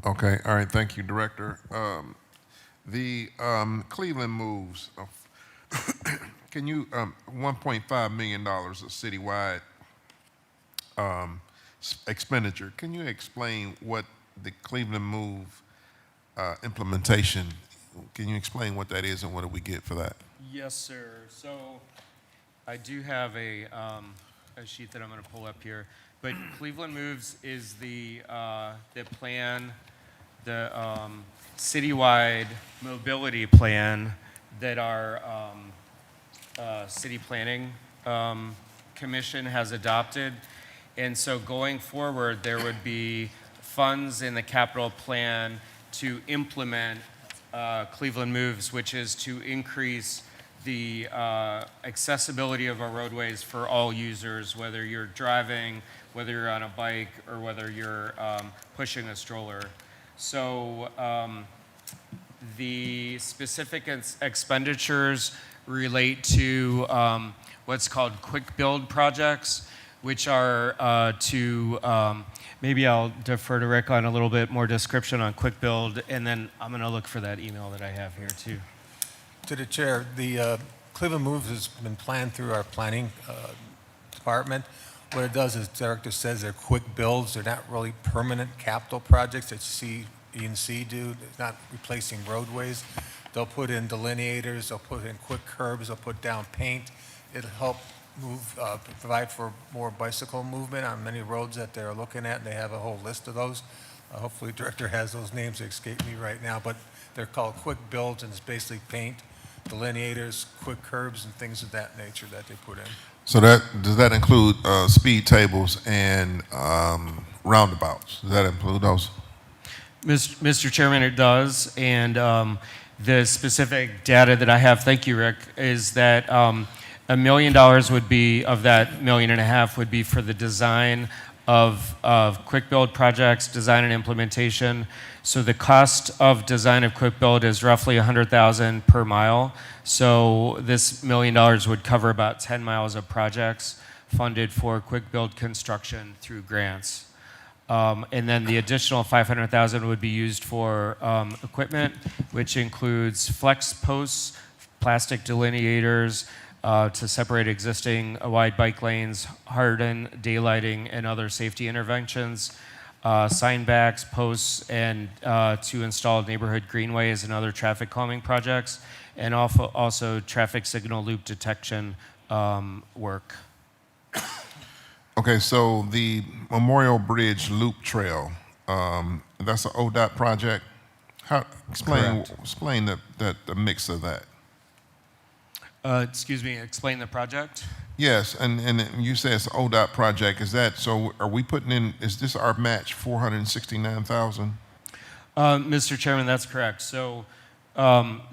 Okay, all right, thank you, Director. The Cleveland moves, can you, $1.5 million of citywide expenditure. Can you explain what the Cleveland Move implementation, can you explain what that is and what do we get for that? Yes, sir. So I do have a sheet that I'm going to pull up here. But Cleveland Moves is the plan, the citywide mobility plan that our city planning commission has adopted. And so going forward, there would be funds in the capital plan to implement Cleveland Moves, which is to increase the accessibility of our roadways for all users, whether you're driving, whether you're on a bike, or whether you're pushing a stroller. So the specific expenditures relate to what's called quick build projects, which are maybe I'll defer to Rick on a little bit more description on quick build, and then I'm going to look for that email that I have here too. To the chair, the Cleveland Moves has been planned through our planning department. What it does is, the director says, they're quick builds. They're not really permanent capital projects that E&C do. It's not replacing roadways. They'll put in delineators. They'll put in quick curbs. They'll put down paint. It'll help provide for more bicycle movement on many roads that they're looking at, and they have a whole list of those. Hopefully, the director has those names. They escape me right now, but they're called quick builds, and it's basically paint, delineators, quick curbs, and things of that nature that they put in. So does that include speed tables and roundabouts? Does that include those? Mr. Chairman, it does, and the specific data that I have, thank you, Rick, is that $1 million would be, of that $1.5 million would be for the design of quick build projects, design and implementation. So the cost of design of quick build is roughly $100,000 per mile. So this $1 million would cover about 10 miles of projects funded for quick build construction through grants. And then the additional $500,000 would be used for equipment, which includes flex posts, plastic delineators to separate existing wide bike lanes, harden, daylighting, and other safety interventions, sign backs, posts, and to install neighborhood greenways and other traffic calming projects, and also traffic signal loop detection work. Okay, so the Memorial Bridge Loop Trail, that's an ODOT project. Explain the mix of that. Excuse me, explain the project? Yes, and you say it's an ODOT project. Is that, so are we putting in, is this our match, 469,000? Mr. Chairman, that's correct. So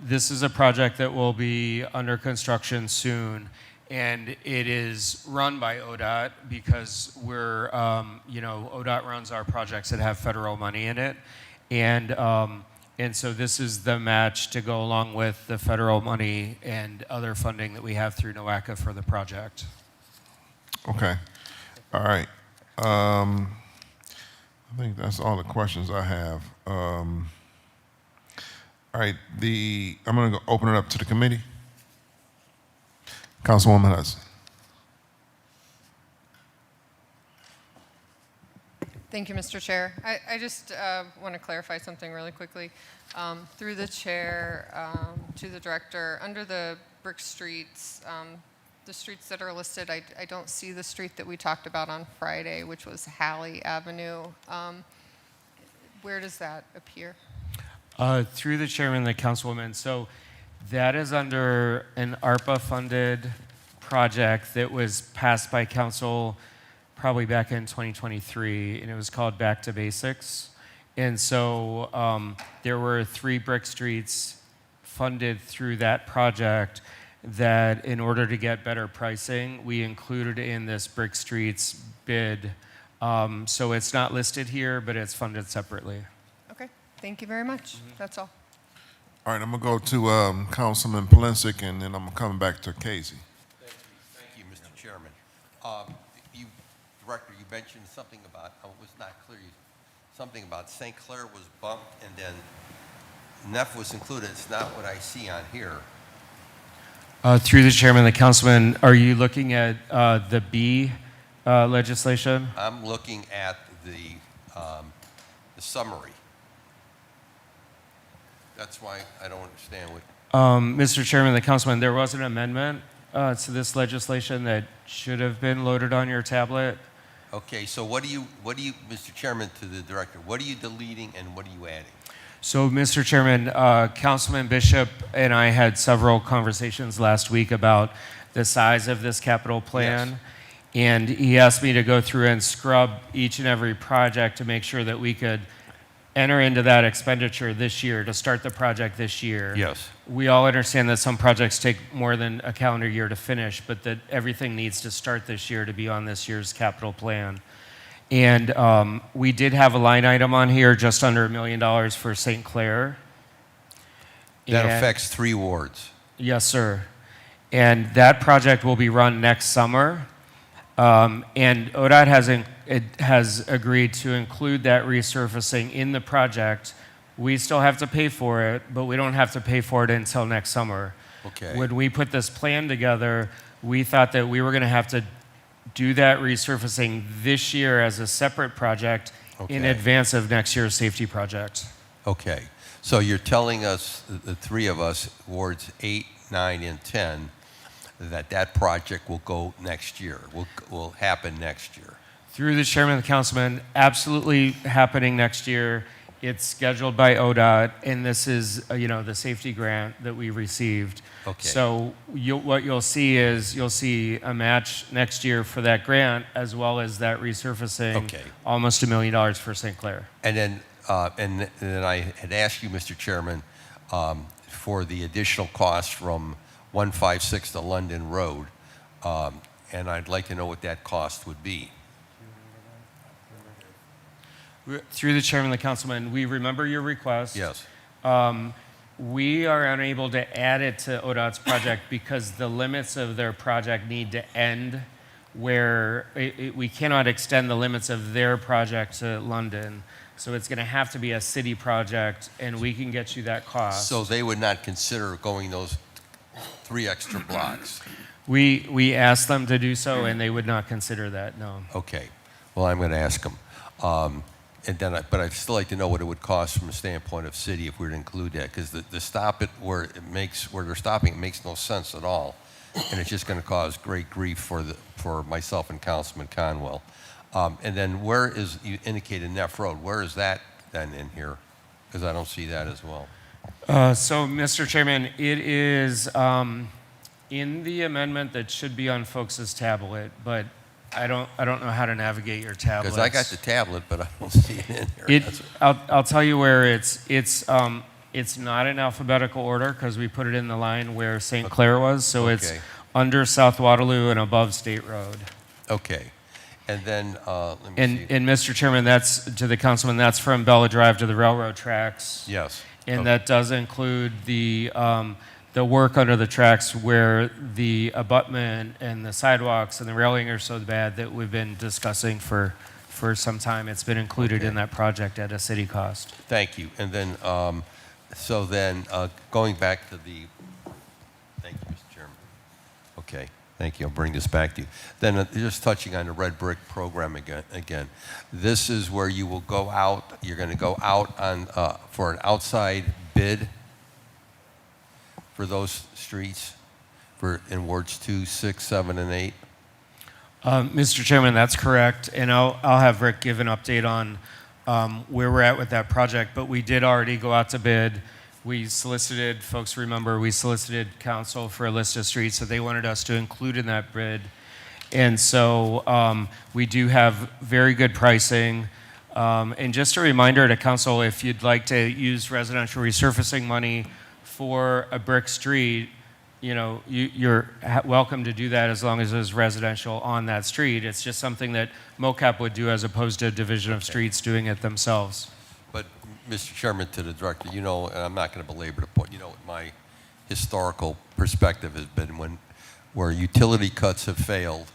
this is a project that will be under construction soon, and it is run by ODOT because we're, ODOT runs our projects that have federal money in it. And so this is the match to go along with the federal money and other funding that we have through NOACA for the project. Okay, all right. I think that's all the questions I have. All right, I'm gonna open it up to the committee. Councilwoman Hudson. Thank you, Mr. Chair. I just want to clarify something really quickly. Through the chair to the director, under the brick streets, the streets that are listed, I don't see the street that we talked about on Friday, which was Halley Avenue. Where does that appear? Through the chairman and the councilwoman, so that is under an ARPA-funded project that was passed by council probably back in 2023, and it was called Back to Basics. And so there were 3 brick streets funded through that project that in order to get better pricing, we included in this brick streets bid. So it's not listed here, but it's funded separately. Okay, thank you very much. That's all. All right, I'm gonna go to Councilman Polensik, and then I'm coming back to Casey. Thank you, Mr. Chairman. Director, you mentioned something about, it was not clear, something about St. Clair was bumped and then Neff was included. It's not what I see on here. Through the chairman and the councilman, are you looking at the B legislation? I'm looking at the summary. That's why I don't understand what. Mr. Chairman and the councilman, there was an amendment to this legislation that should have been loaded on your tablet. Okay, so what do you, Mr. Chairman, to the director, what are you deleting and what are you adding? So, Mr. Chairman, Councilman Bishop and I had several conversations last week about the size of this capital plan. Yes. And he asked me to go through and scrub each and every project to make sure that we could enter into that expenditure this year to start the project this year. Yes. We all understand that some projects take more than a calendar year to finish, but that everything needs to start this year to be on this year's capital plan. And we did have a line item on here just under $1 million for St. Clair. That affects 3 wards. Yes, sir. And that project will be run next summer. And ODOT has agreed to include that resurfacing in the project. We still have to pay for it, but we don't have to pay for it until next summer. Okay. When we put this plan together, we thought that we were going to have to do that resurfacing this year as a separate project in advance of next year's safety project. Okay. So you're telling us, the 3 of us, wards 8, 9, and 10, that that project will go next year, will happen next year? Through the chairman and the councilman, absolutely happening next year. It's scheduled by ODOT, and this is, the safety grant that we received. Okay. So what you'll see is, you'll see a match next year for that grant, as well as that resurfacing. Okay. Almost $1 million for St. Clair. And then, I had asked you, Mr. Chairman, for the additional cost from 156 to London Road, and I'd like to know what that cost would be. Through the chairman and the councilman, we remember your request. Yes. We are unable to add it to ODOT's project because the limits of their project need to end where we cannot extend the limits of their project to London. So it's going to have to be a city project, and we can get you that cost. So they would not consider going those 3 extra blocks? We asked them to do so, and they would not consider that, no. Okay. Well, I'm going to ask them. But I'd still like to know what it would cost from a standpoint of city if we were to include that, because the stop it where they're stopping, it makes no sense at all, and it's just going to cause great grief for myself and Councilman Conwell. And then where is, you indicated Neff Road, where is that then in here? Because I don't see that as well. So, Mr. Chairman, it is in the amendment that should be on folks' tablet, but I don't know how to navigate your tablet. Because I got the tablet, but I don't see it in here. I'll tell you where it's not in alphabetical order because we put it in the line where St. Clair was, so it's Okay. under South Waterloo and above State Road. Okay. And then, let me And, see. and Mr. Chairman, that's, to the councilman, that's from Bella Drive to the railroad tracks. Yes. And Okay. that does include the work under the tracks where the abutment and the sidewalks and the railing are so bad that we've been discussing for some time. It's been included in that project at a city cost. Thank you. And then, going back to the, thank you, Mr. Chairman. Okay, thank you. I'll bring this back to you. Then just touching on the red brick program again. This is where you will go out, you're going to go out on, for an outside bid for those streets in wards 2, 6, 7, and 8? Mr. Chairman, that's correct, and I'll have Rick give an update on where we're at with that project, but we did already go out to bid. We solicited, folks remember, we solicited council for a list of streets that they wanted us to include in that bid, and so we do have very good pricing. And just a reminder to council, if you'd like to use residential resurfacing money for a brick street, you're welcome to do that as long as there's residential on that street. It's just something that MOCAP would do as opposed to a division of streets doing it themselves. But, Mr. Chairman, to the director, and I'm not going to belabor the point, what my historical perspective has been where utility cuts have failed,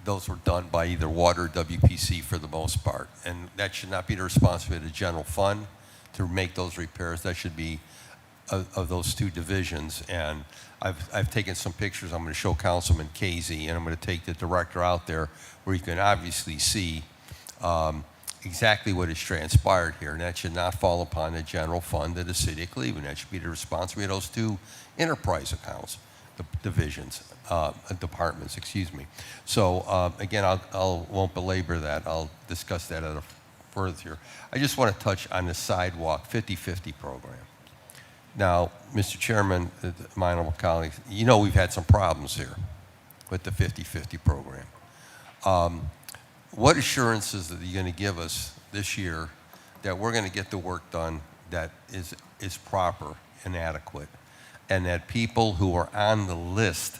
those were done by either water or WPC for the most part. And that should not be the responsibility of the general fund to make those repairs. That should be of those 2 divisions. And I've taken some pictures. I'm going to show Councilman Casey, and I'm going to take the director out there where you can obviously see exactly what has transpired here. And that should not fall upon the general fund of the city of Cleveland. That should be the responsibility of those 2 enterprise accounts, the divisions, departments, excuse me. So again, I won't belabor that. I'll discuss that at a further here. I just want to touch on the sidewalk 50/50 program. Now, Mr. Chairman, my honorable colleagues, we've had some problems here with the 50/50 program. What assurances are you going to give us this year that we're going to get the work done that is proper and adequate, and that people who are on the list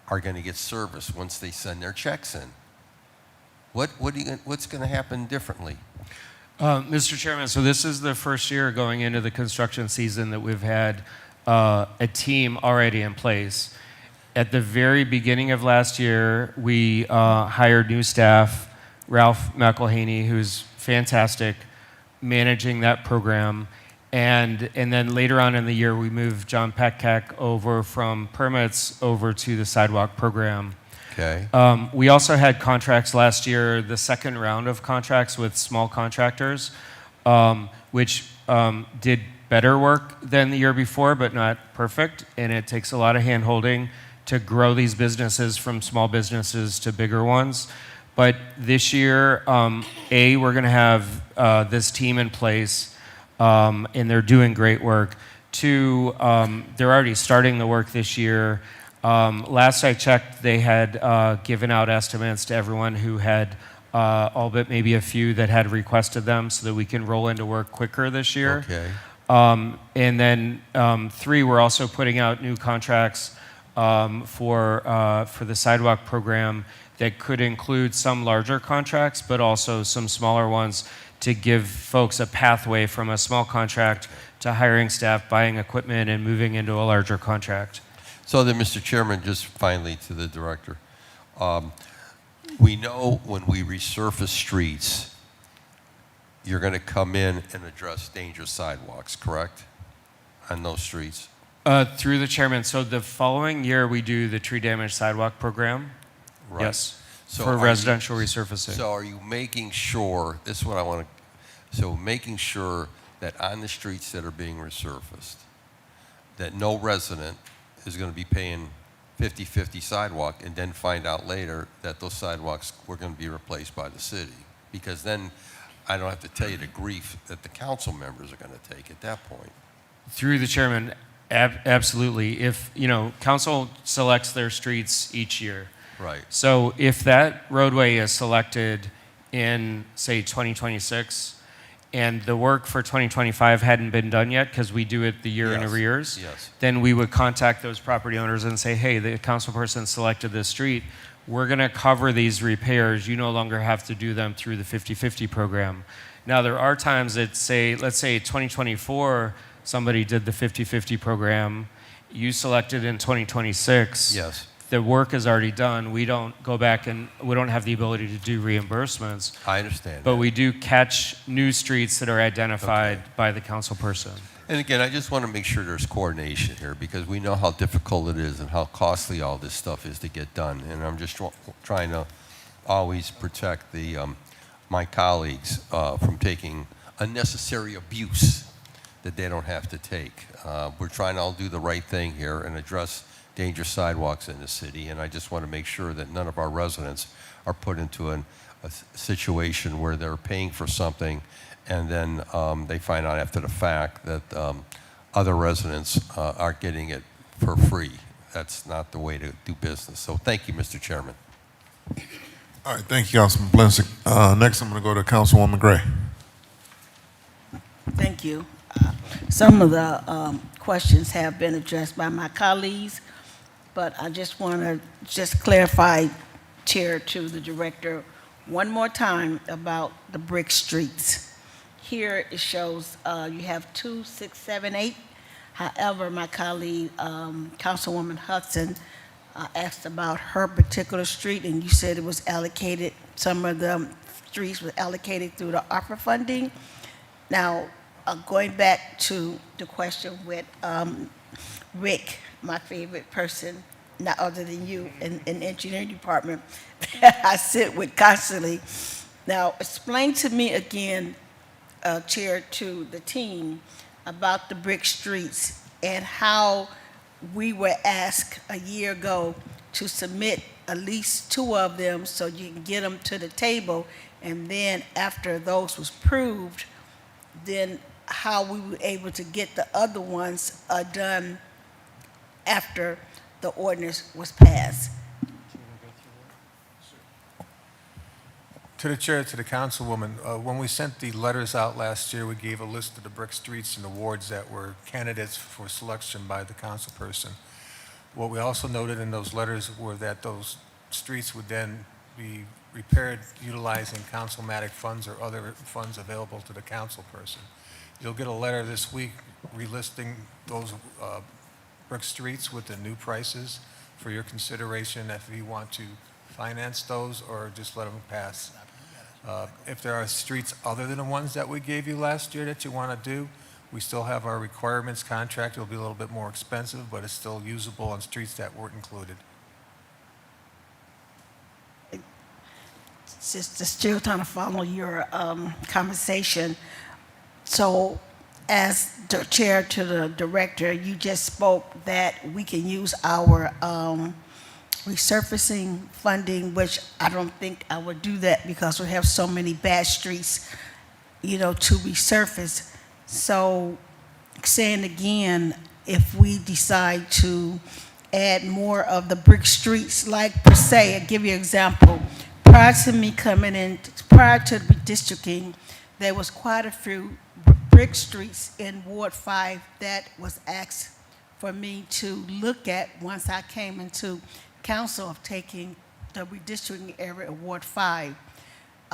are going to get service once they send their checks in? What's going to happen differently? Mr. Chairman, so this is the first year going into the construction season that we've had a team already in place. At the very beginning of last year, we hired new staff, Ralph McElhaney, who's fantastic, managing that program. And then later on in the year, we moved John Petkak over from permits over to the sidewalk program. Okay. We also had contracts last year, the second round of contracts with small contractors, which did better work than the year before, but not perfect. And it takes a lot of hand-holding to grow these businesses from small businesses to bigger ones. But this year, we're going to have this team in place, and they're doing great work. Two, they're already starting the work this year. Last I checked, they had given out estimates to everyone who had all but maybe a few that had requested them so that we can roll into work quicker this year. Okay. And then three, we're also putting out new contracts for the sidewalk program that could include some larger contracts, but also some smaller ones to give folks a pathway from a small contract to hiring staff, buying equipment, and moving into a larger contract. So then, Mr. Chairman, just finally to the director. We know when we resurface streets, you're going to come in and address dangerous sidewalks, correct? On those streets? Through the chairman, so the following year we do the tree damage sidewalk program. Right. Yes, So for are residential resurfacing. So are you making sure, this is what I want to, so making sure that on the streets that are being resurfaced, that no resident is going to be paying 50/50 sidewalk and then find out later that those sidewalks were going to be replaced by the city? Because then I don't have to tell you the grief that the council members are going to take at that point. Through the chairman, absolutely. If, council selects their streets each year. Right. So if that roadway is selected in, say, 2026, and the work for 2025 hadn't been done yet because we do it the year in Yes. arrears, Yes. then we would contact those property owners and say, hey, the council person selected this street. We're going to cover these repairs. You no longer have to do them through the 50/50 program. Now, there are times that say, let's say 2024, somebody did the 50/50 program. You selected in 2026. Yes. The work is already done. We don't go back and we don't have the ability to do reimbursements. I understand. But that. we do catch new streets that are identified Okay. by the council person. And again, I just want to make sure there's coordination here because we know how difficult it is and how costly all this stuff is to get done. And I'm just trying to always protect my colleagues from taking unnecessary abuse that they don't have to take. We're trying to all do the right thing here and address dangerous sidewalks in the city. And I just want to make sure that none of our residents are put into a situation where they're paying for something and then they find out after the fact that other residents are getting it for free. That's not the way to do business. So thank you, Mr. Chairman. All right, thank you, Councilman Blinsick. Next, I'm going to go to Councilwoman Gray. Thank you. Some of the questions have been addressed by my colleagues, but I just want to just clarify, Chair, to the director, one more time about the brick streets. Here it shows you have 2, 6, 7, 8. However, my colleague, Councilwoman Hudson, asked about her particular street, and you said it was allocated, some of the streets were allocated through the ARPA funding. Now, going back to the question with Rick, my favorite person, not other than you, in the engineering department, I sit with constantly. Now, explain to me again, Chair, to the team about the brick streets and how we were asked a year ago to submit at least 2 of them so you can get them to the table, and then after those was proved, then how we were able to get the other ones done after the ordinance was passed. To the chair, to the councilwoman, when we sent the letters out last year, we gave a list of the brick streets and the wards that were candidates for selection by the councilperson. What we also noted in those letters were that those streets would then be repaired utilizing councilmatic funds or other funds available to the councilperson. You'll get a letter this week relisting those brick streets with the new prices for your consideration if you want to finance those or just let them pass. If there are streets other than the ones that we gave you last year that you want to do, we still have our requirements contract. It'll be a little bit more expensive, but it's still usable on streets that weren't included. Just still trying to follow your conversation. So as the chair to the director, you just spoke that we can use our resurfacing funding, which I don't think I would do that because we have so many bad streets, to resurface. So saying again, if we decide to add more of the brick streets, like per se, I'll give you an example. Prior to me coming in, prior to the redistricting, there was quite a few brick streets in Ward 5 that was asked for me to look at once I came into council of taking the redistricting area of Ward 5.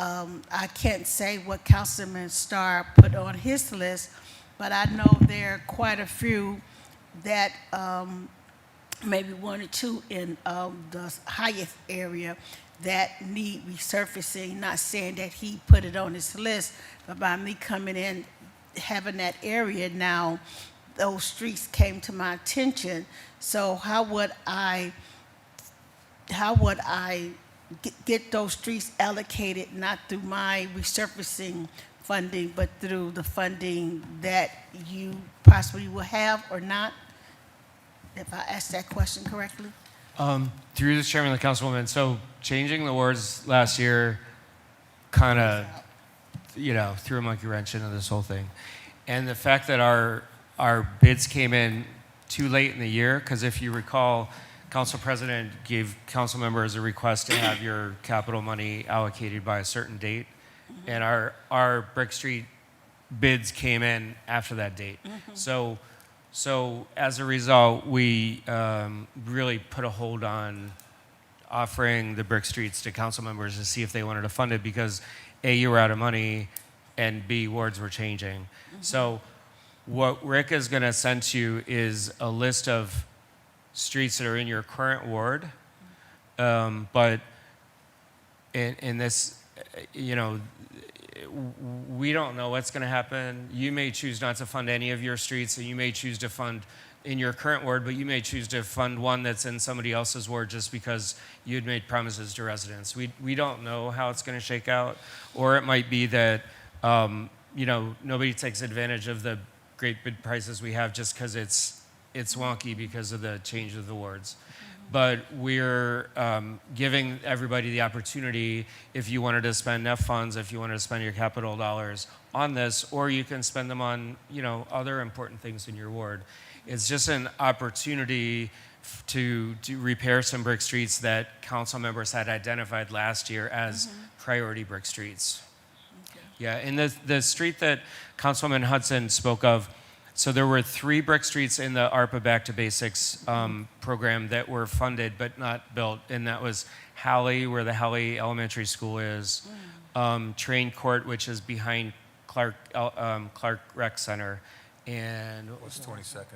I can't say what Councilman Starr put on his list, but I know there are quite a few that maybe one or two in the highest area that need resurfacing. Not saying that he put it on his list, but by me coming in, having that area now, those streets came to my attention. So how would I get those streets allocated, not through my resurfacing funding, but through the funding that you possibly will have or not? If I asked that question correctly? Through the chairman of the councilwoman, so changing the words last year kind of, threw a monkey wrench into this whole thing. And the fact that our bids came in too late in the year, because if you recall, council president gave council members a request to have your capital money allocated by a certain date. And our Brick Street bids came in after that date. So as a result, we really put a hold on offering the brick streets to council members to see if they wanted to fund it because A, you were out of money, and B, wards were changing. So what Rick is going to send to you is a list of streets that are in your current ward, but in this, we don't know what's going to happen. You may choose not to fund any of your streets, and you may choose to fund in your current ward, but you may choose to fund one that's in somebody else's ward just because you had made promises to residents. We don't know how it's going to shake out, or it might be that nobody takes advantage of the great bid prices we have just because it's wonky because of the change of the wards. But we're giving everybody the opportunity, if you wanted to spend enough funds, if you wanted to spend your capital dollars on this, or you can spend them on, other important things in your ward. It's just an opportunity to repair some brick streets that council members had identified last year as priority brick streets. Okay. Yeah, and the street that Councilwoman Hudson spoke of, so there were 3 brick streets in the ARPA Back to Basics program that were funded but not built, and that was Halley, where the Halley Elementary School is, Train Court, which is behind Clark Rec Center, and West 22nd.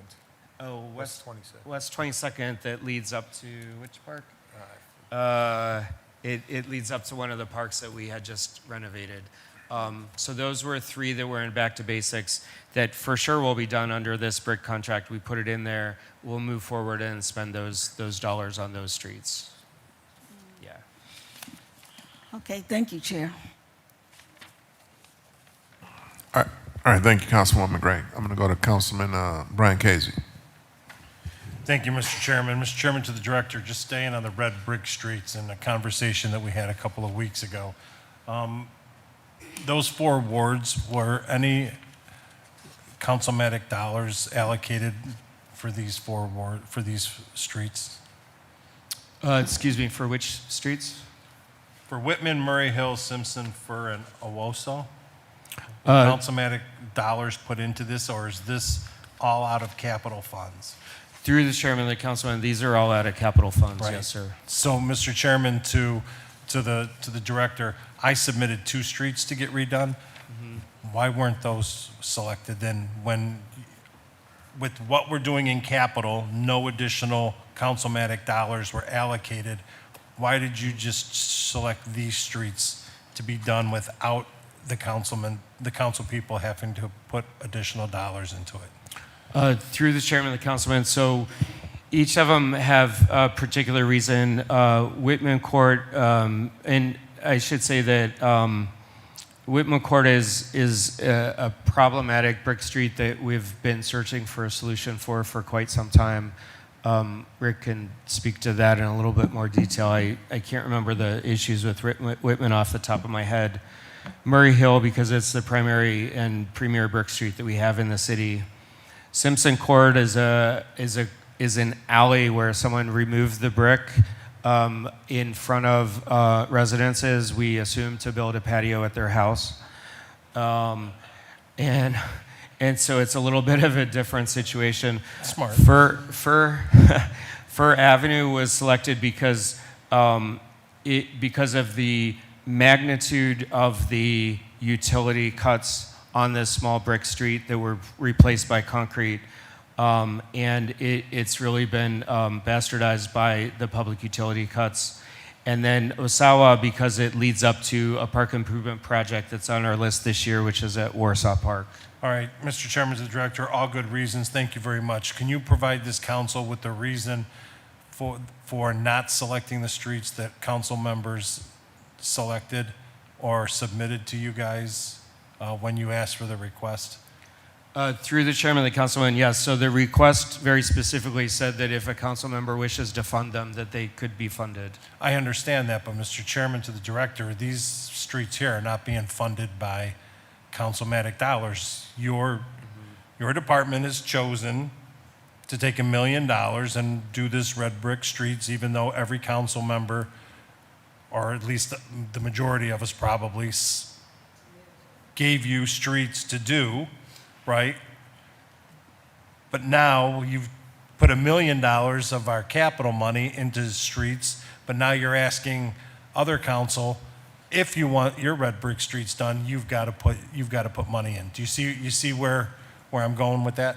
Oh, West 22nd. West 22nd that leads up to which park? It leads up to one of the parks that we had just renovated. So those were 3 that were in Back to Basics that for sure will be done under this brick contract. We put it in there. We'll move forward and spend those dollars on those streets. Yeah. Okay, thank you, Chair. All right, thank you, Councilwoman Gray. I'm going to go to Councilman Brian Casey. Thank you, Mr. Chairman. Mr. Chairman, to the director, just staying on the red brick streets and the conversation that we had a couple of weeks ago. Those 4 wards, were any councilmatic dollars allocated for these 4 for these streets? Excuse me, for which streets? For Whitman, Murray Hill, Simpson, Fur, and Owosso? Councilmatic dollars put into this, or is this all out of capital funds? Through the chairman of the councilman, these are all out of capital funds, Right. yes, sir. So, Mr. Chairman, to the director, I submitted 2 streets to get redone. Why weren't those selected then when, with what we're doing in capital, no additional councilmatic dollars were allocated? Why did you just select these streets to be done without the council people having to put additional dollars into it? Through the chairman of the councilman, so each of them have a particular reason. Whitman Court, and I should say that Whitman Court is a problematic brick street that we've been searching for a solution for quite some time. Rick can speak to that in a little bit more detail. I can't remember the issues with Whitman off the top of my head. Murray Hill, because it's the primary and premier brick street that we have in the city. Simpson Court is an alley where someone removed the brick in front of residences, we assume, to build a patio at their house. And so it's a little bit of a different situation. Smart. Fur Avenue was selected because of the magnitude of the utility cuts on this small brick street that were replaced by concrete. And it's really been bastardized by the public utility cuts. And then Osawa, because it leads up to a park improvement project that's on our list this year, which is at Warsaw Park. All right, Mr. Chairman, as the director, all good reasons. Thank you very much. Can you provide this council with the reason for not selecting the streets that council members selected or submitted to you guys when you asked for the request? Through the chairman of the councilman, yes. So the request very specifically said that if a council member wishes to fund them, that they could be funded. I understand that, but Mr. Chairman, to the director, these streets here are not being funded by councilmatic dollars. Your department has chosen to take $1 million and do this red brick streets, even though every council member, or at least the majority of us probably, gave you streets to do, right? But now you've put $1 million of our capital money into streets, but now you're asking other council, if you want your red brick streets done, you've got to put money in. Do you see where I'm going with that?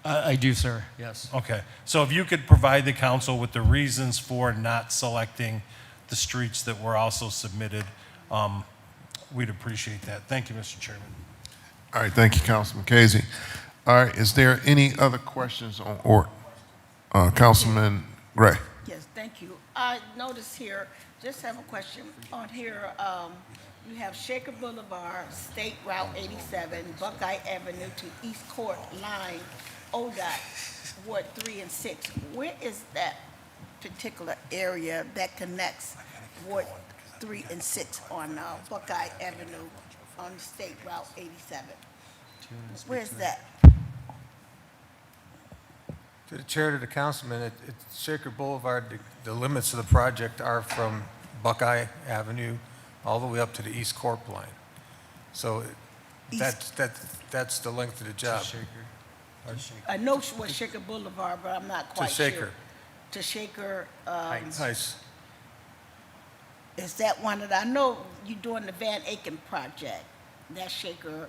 I do, sir. Yes. Okay. So if you could provide the council with the reasons for not selecting the streets that were also submitted, we'd appreciate that. Thank you, Mr. Chairman. All right, thank you, Councilman Casey. All right, is there any other questions on Councilman Gray? Yes, thank you. I noticed here, just have a question. On here, you have Shaker Boulevard, State Route 87, Buckeye Avenue to East Court Line, ODOT, Ward 3 and 6. Where is that particular area that connects Ward 3 and 6 on Buckeye Avenue on State Route 87? Where's that? To the chair, to the councilman, it's Shaker Boulevard, the limits of the project are from Buckeye Avenue all the way up to the East Corp line. So that's the length of the job. I know what Shaker Boulevard, but I'm not quite sure. Shaker. To Shaker. Nice. Is that one that I know you're doing the Van Aken project? That's Shaker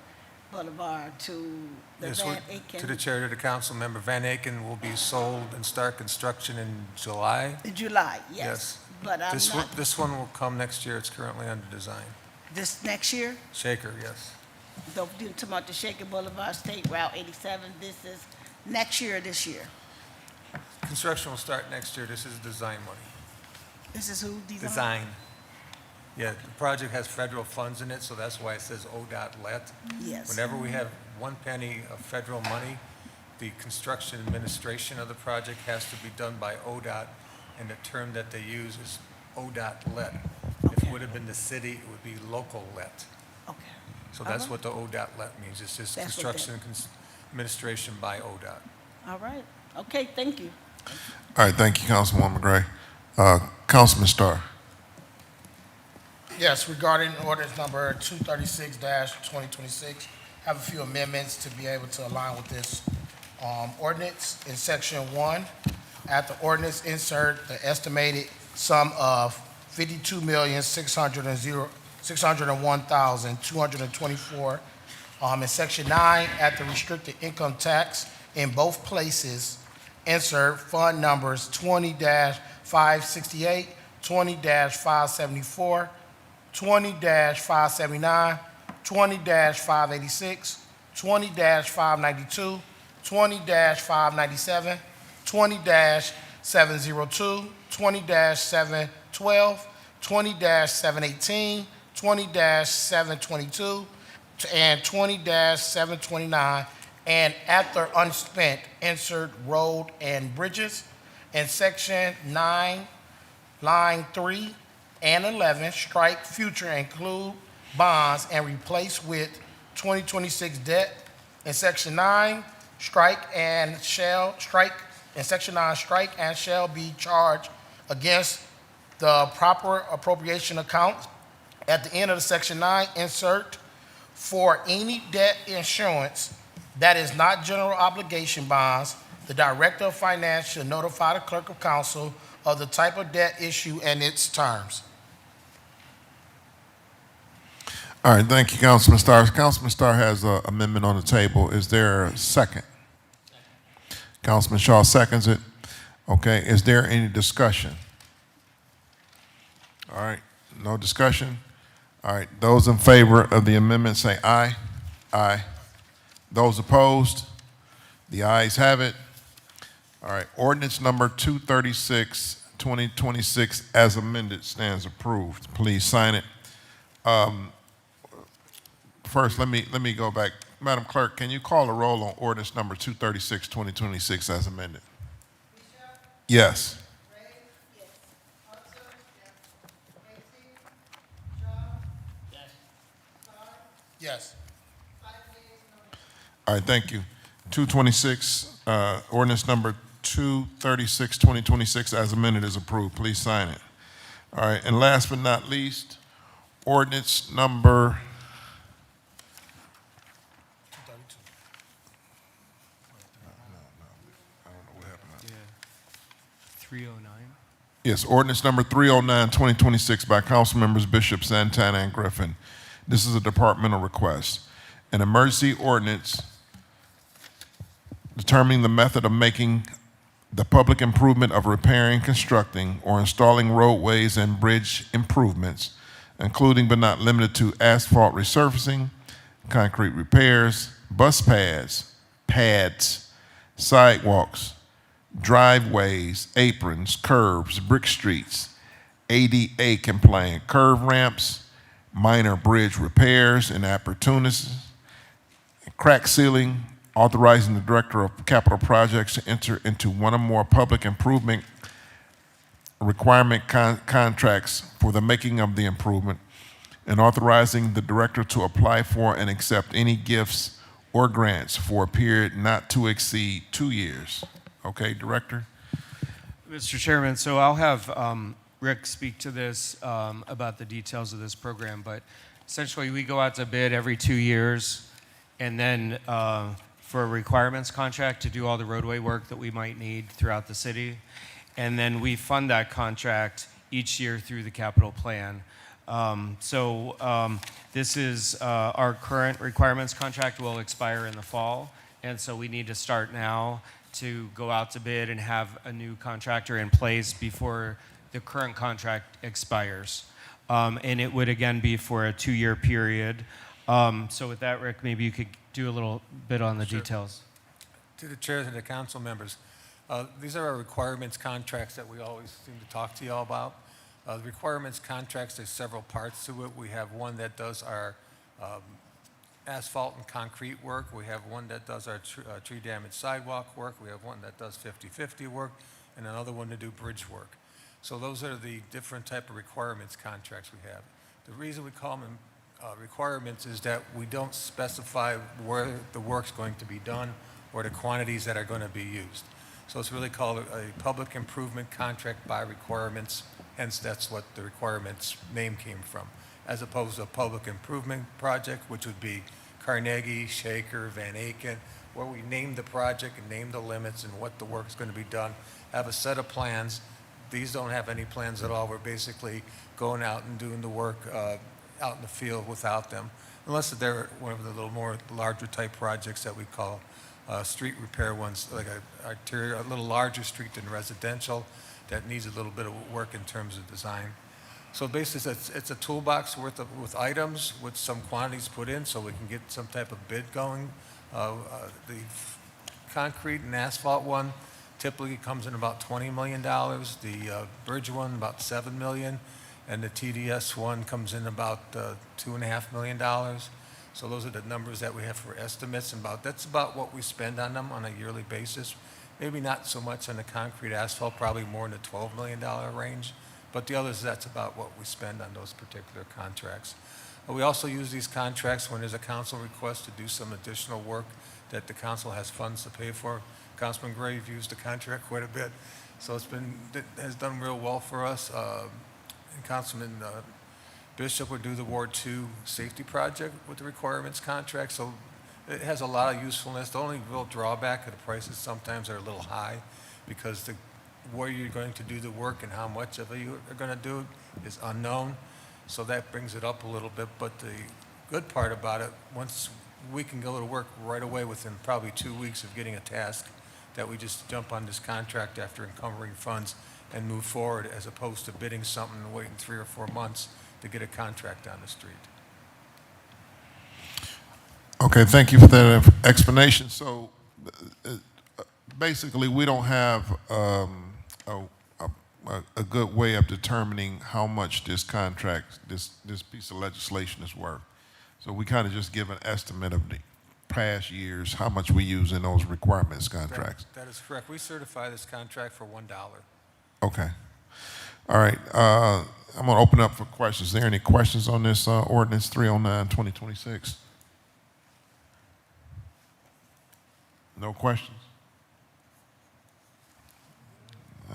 Boulevard to the Yes, Van Aken. to the chair, to the council member, Van Aken will be sold and start construction in July. In July, yes. But I'm not, This one will come next year. It's currently under design. this next year? Shaker, yes. So you're talking about the Shaker Boulevard, State Route 87, this is next year or this year? Construction will start next year. This is design money. This is who designed? Design. Yeah, the project has federal funds in it, so that's why it says ODOT let. Yes. Whenever we have 1 penny of federal money, the construction administration of the project has to be done by ODOT, and the term that they use is ODOT let. If it would have been the city, it would be local let. Okay. So that's All what the ODOT let means. It's just That's what construction administration by ODOT. All right. Okay, thank you. All right, thank you, Councilwoman Gray. Councilman Starr. Yes, regarding ordinance number 236-2026, have a few amendments to be able to align with this ordinance. In section 1, at the ordinance, insert the estimated sum of $52,601,224. In section 9, at the restricted income tax, in both places, insert fund numbers 20-568, 20-574, 20-579, 20-586, 20-592, 20-597, 20-702, 20-712, 20-718, 20-722 and 20-729, and after unspent, insert road and bridges. In section 9, line 3 and 11, strike future include bonds and replace with 2026 debt. In section 9, strike and shall be charged against the proper appropriation account. At the end of the section 9, insert for any debt insurance that is not general obligation bonds, the Director of Finance should notify the Clerk of Council of the type of debt issue and its terms. All right, thank you, Councilman Starr. Councilman Starr has an amendment on the table. Is there a second? Councilman Shaw seconds it. Okay, is there any discussion? All right, no discussion? All right, those in favor of the amendment say aye. Aye. Those opposed? The ayes have it. All right, ordinance number 236, 2026 as amended stands approved. Please sign it. First, let me go back. Madam Clerk, can you call a roll on ordinance number 236, 2026 as amended? Yes. Yes. All right, thank you. 226, ordinance number 236, 2026 as amended is approved. Please sign it. All right, and last but not least, ordinance number 309. Yes, ordinance number 309, 2026 by council members Bishop, Santana, and Griffin. This is a departmental request. An emergency ordinance determining the method of making the public improvement of repairing, constructing, or installing roadways and bridge improvements, including but not limited to asphalt resurfacing, concrete repairs, bus pads, sidewalks, driveways, aprons, curbs, brick streets, ADA compliant curve ramps, minor bridge repairs and appurtenances, crack sealing, authorizing the Director of Capital Projects to enter into one or more public improvement requirement contracts for the making of the improvement, and authorizing the Director to apply for and accept any gifts or grants for a period not to exceed 2 years. Okay, Director? Mr. Chairman, so I'll have Rick speak to this about the details of this program, but essentially we go out to bid every 2 years, and then for a requirements contract to do all the roadway work that we might need throughout the city, and then we fund that contract each year through the capital plan. This is our current requirements contract will expire in the fall, and so we need to start now to go out to bid and have a new contractor in place before the current contract expires. And it would again be for a 2-year period. So with that, Rick, maybe you could do a little bit on the details. To the chair and the council members, these are our requirements contracts that we always seem to talk to you all about. The requirements contracts, there's several parts to it. We have one that does our asphalt and concrete work. We have one that does our tree damage sidewalk work. We have one that does 50-50 work, and another one to do bridge work. So those are the different type of requirements contracts we have. The reason we call them requirements is that we don't specify where the work's going to be done or the quantities that are going to be used. So it's really called a public improvement contract by requirements, hence that's what the requirements name came from, as opposed to a public improvement project, which would be Carnegie, Shaker, Van Aken, where we name the project and name the limits and what the work is going to be done, have a set of plans. These don't have any plans at all. We're basically going out and doing the work out in the field without them, unless they're one of the little more larger type projects that we call street repair ones, like a little larger street than residential that needs a little bit of work in terms of design. So basically, it's a toolbox with items with some quantities put in so we can get some type of bid going. The concrete and asphalt one typically comes in about $20 million. The bridge one about $7 million. and the TDS one comes in about $2.5 million. So those are the numbers that we have for estimates, and that's about what we spend on them on a yearly basis. Maybe not so much on the concrete asphalt, probably more in the $12 million range, but the others, that's about what we spend on those particular contracts. We also use these contracts when there's a council request to do some additional work that the council has funds to pay for. Councilman Gray, you've used the contract quite a bit, so it has done real well for us. And Councilman Bishop would do the Ward 2 safety project with the requirements contract, so it has a lot of usefulness. The only real drawback of the prices sometimes are a little high because where you're going to do the work and how much of it you are going to do is unknown, so that brings it up a little bit. But the good part about it, once we can go to work right away within probably 2 weeks of getting a task, that we just jump on this contract after encumbering funds and move forward, as opposed to bidding something and waiting 3 or 4 months to get a contract on the street. Okay, thank you for that explanation. So basically, we don't have a good way of determining how much this contract, this piece of legislation is worth. So we kind of just give an estimate of the past years, how much we use in those requirements contracts. That is correct. We certify this contract for $1. Okay. All right. I'm going to open up for questions. Is there any questions on this ordinance 309-2026? No questions?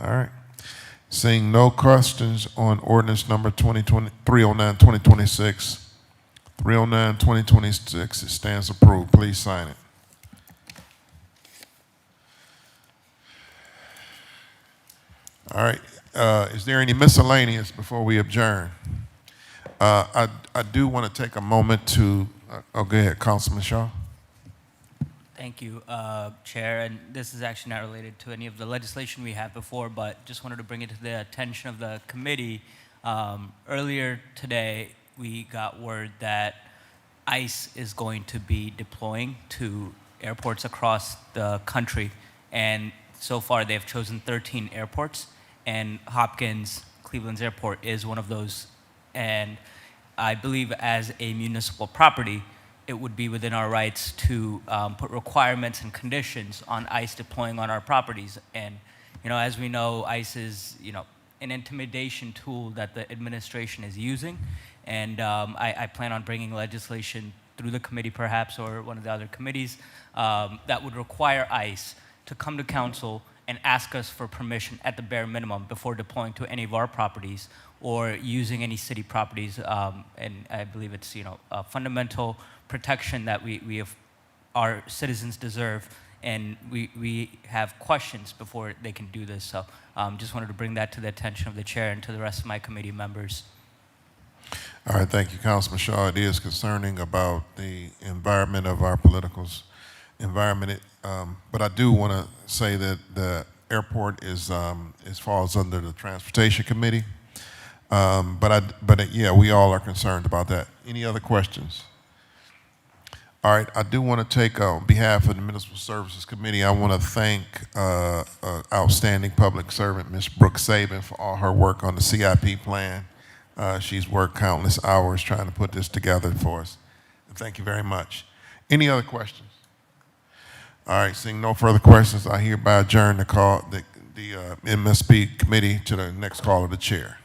All right. Seeing no questions on ordinance number 309-2026, 309-2026, it stands approved. Please sign it. All right. Is there any miscellaneous before we adjourn? I do want to take a moment to, go ahead, Councilman Shaw. Thank you, Chair. And this is actually not related to any of the legislation we had before, but just wanted to bring it to the attention of the committee. Earlier today, we got word that ICE is going to be deploying to airports across the country. And so far, they've chosen 13 airports, and Hopkins, Cleveland's airport, is one of those. And I believe as a municipal property, it would be within our rights to put requirements and conditions on ICE deploying on our properties. And, as we know, ICE is, an intimidation tool that the administration is using. And I plan on bringing legislation through the committee perhaps, or one of the other committees, that would require ICE to come to council and ask us for permission at the bare minimum before deploying to any of our properties or using any city properties. And I believe it's, a fundamental protection that we have, our citizens deserve, and we have questions before they can do this. So just wanted to bring that to the attention of the chair and to the rest of my committee members. All right, thank you, Councilman Shaw. It is concerning about the environment of our political environment. But I do want to say that the airport falls under the Transportation Committee. Yeah, we all are concerned about that. Any other questions? All right, I do want to take, on behalf of the Municipal Services Committee, I want to thank outstanding public servant, Ms. Brooke Saban, for all her work on the CIP plan. She's worked countless hours trying to put this together for us. And thank you very much. Any other questions? All right, seeing no further questions, I hereby adjourn the MSP committee to the next call of the chair.